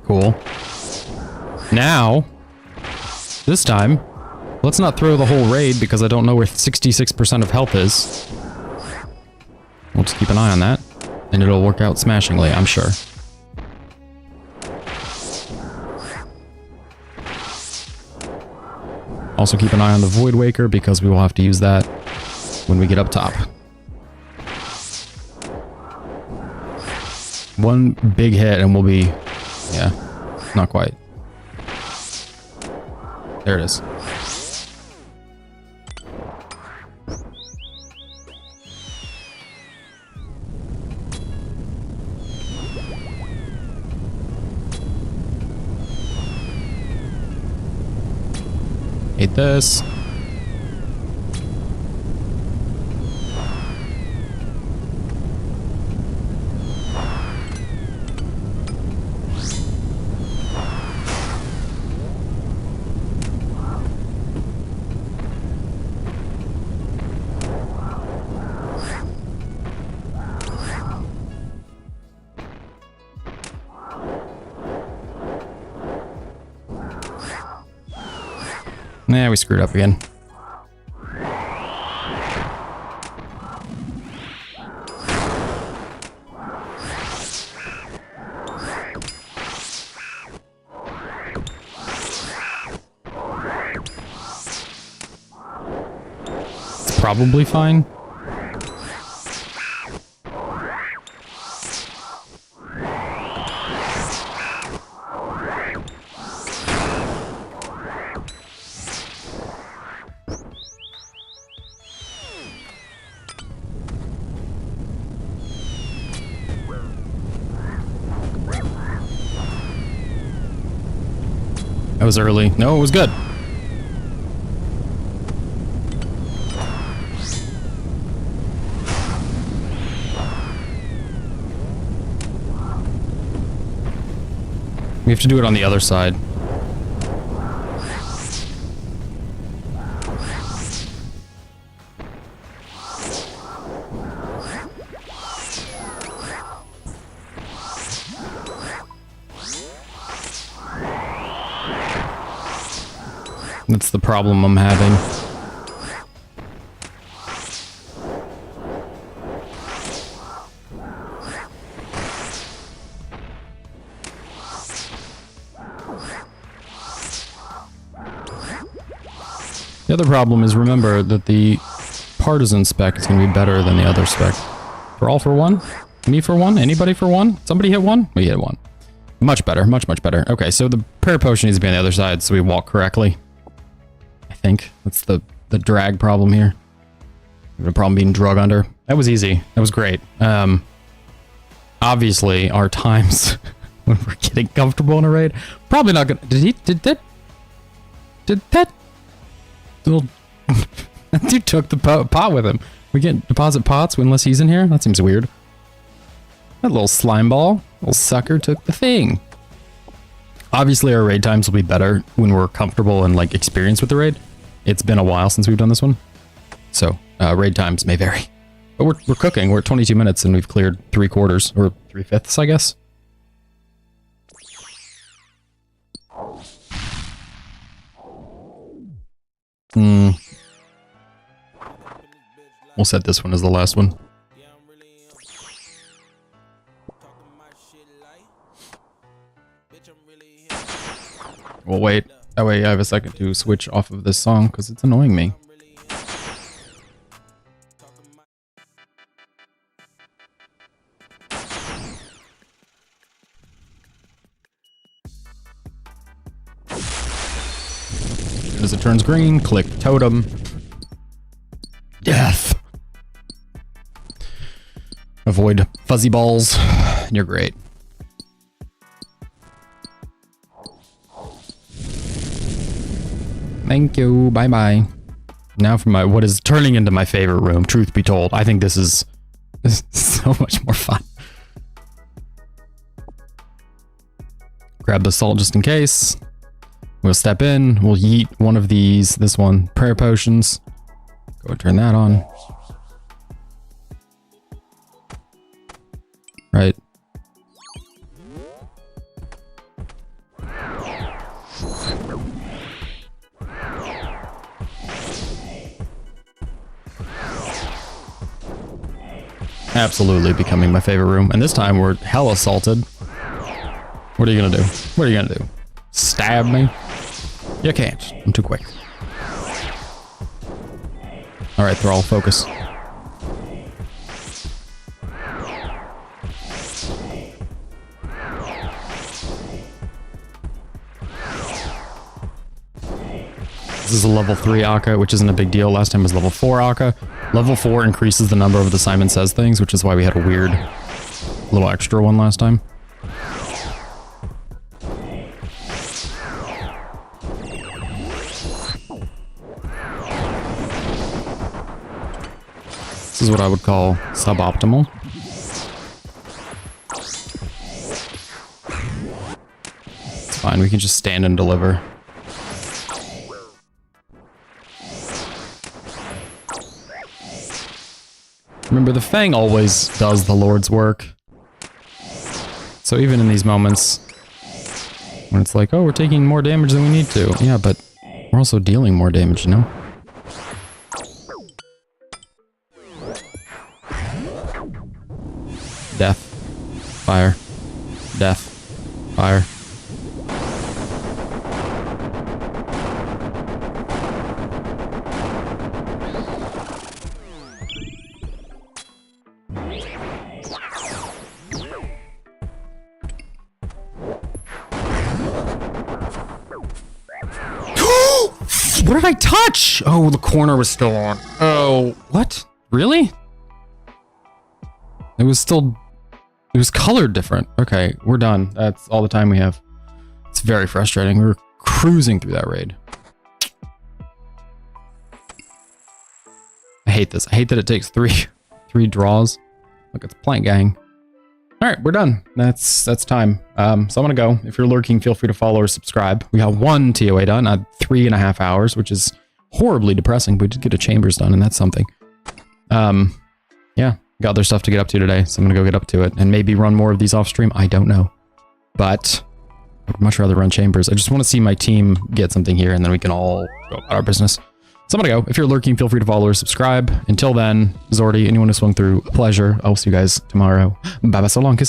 Cool. Now, this time, let's not throw the whole raid because I don't know where 66% of health is. We'll just keep an eye on that, and it'll work out smashingly, I'm sure. Also keep an eye on the Void Waker because we will have to use that when we get up top. One big hit and we'll be... yeah, not quite. There it is. Hate this. Nah, we screwed up again. It's probably fine. That was early. No, it was good. We have to do it on the other side. That's the problem I'm having. The other problem is, remember that the partisan spec is going to be better than the other spec. For all for one? Me for one? Anybody for one? Somebody hit one? We hit one. Much better. Much, much better. Okay, so the prayer potion needs to be on the other side so we walk correctly. I think that's the drag problem here. We have a problem being drug under. That was easy. That was great. Obviously, our times when we're getting comfortable in a raid, probably not gonna. Did that little that dude took the pot with him? We can't deposit pots unless he's in here. That seems weird. That little slime ball, little sucker, took the thing. Obviously, our raid times will be better when we're comfortable and like experienced with the raid. It's been a while since we've done this one, so raid times may vary. But we're cooking. We're at 22 minutes and we've cleared 3/4 or 3/5, I guess. We'll set this one as the last one. We'll wait. That way I have a second to switch off of this song because it's annoying me. As it turns green, click totem. Death. Avoid fuzzy balls. You're great. Thank you. Bye-bye. Now for my what is turning into my favorite room, truth be told. I think this is so much more fun. Grab the salt just in case. We'll step in. We'll yeet one of these. This one. Prayer potions. Go and turn that on. Right. Absolutely becoming my favorite room. And this time we're hella salted. What are you gonna do? What are you gonna do? Stab me? You can't. I'm too quick. Alright, Thrall, focus. This is a level 3 Akka, which isn't a big deal. Last time was level 4 Akka. Level 4 increases the number of the Simon Says things, which is why we had a weird little extra one last time. This is what I would call suboptimal. It's fine, we can just stand and deliver. Remember, the Fang always does the Lord's work. So even in these moments, when it's like, oh, we're taking more damage than we need to. Yeah, but We're also dealing more damage, you know? Death. Fire. Death. Fire. What did I touch? Oh, the corner was still on. Oh, what? Really? It was colored different. Okay, we're done. That's all the time we have. It's very frustrating. We're cruising through that raid. I hate this. I hate that it takes three draws. Look, it's Plant Gang. All right, we're done. That's time. So I'm gonna go. If you're lurking, feel free to follow or subscribe. We got 1 TOA done at 3.5 hours, which is horribly depressing, but we did get a chambers done, and that's something. Yeah, got other stuff to get up to today, so I'm gonna go get up to it and maybe run more of these off stream. I don't know, but I'd much rather run chambers. I just want to see my team get something here, and then we can all go about our business. So I'm gonna go. If you're lurking, feel free to follow or subscribe. Until then, Zordy, anyone who swung through, a pleasure. I'll see you guys tomorrow. Bye bye, so long, kisses.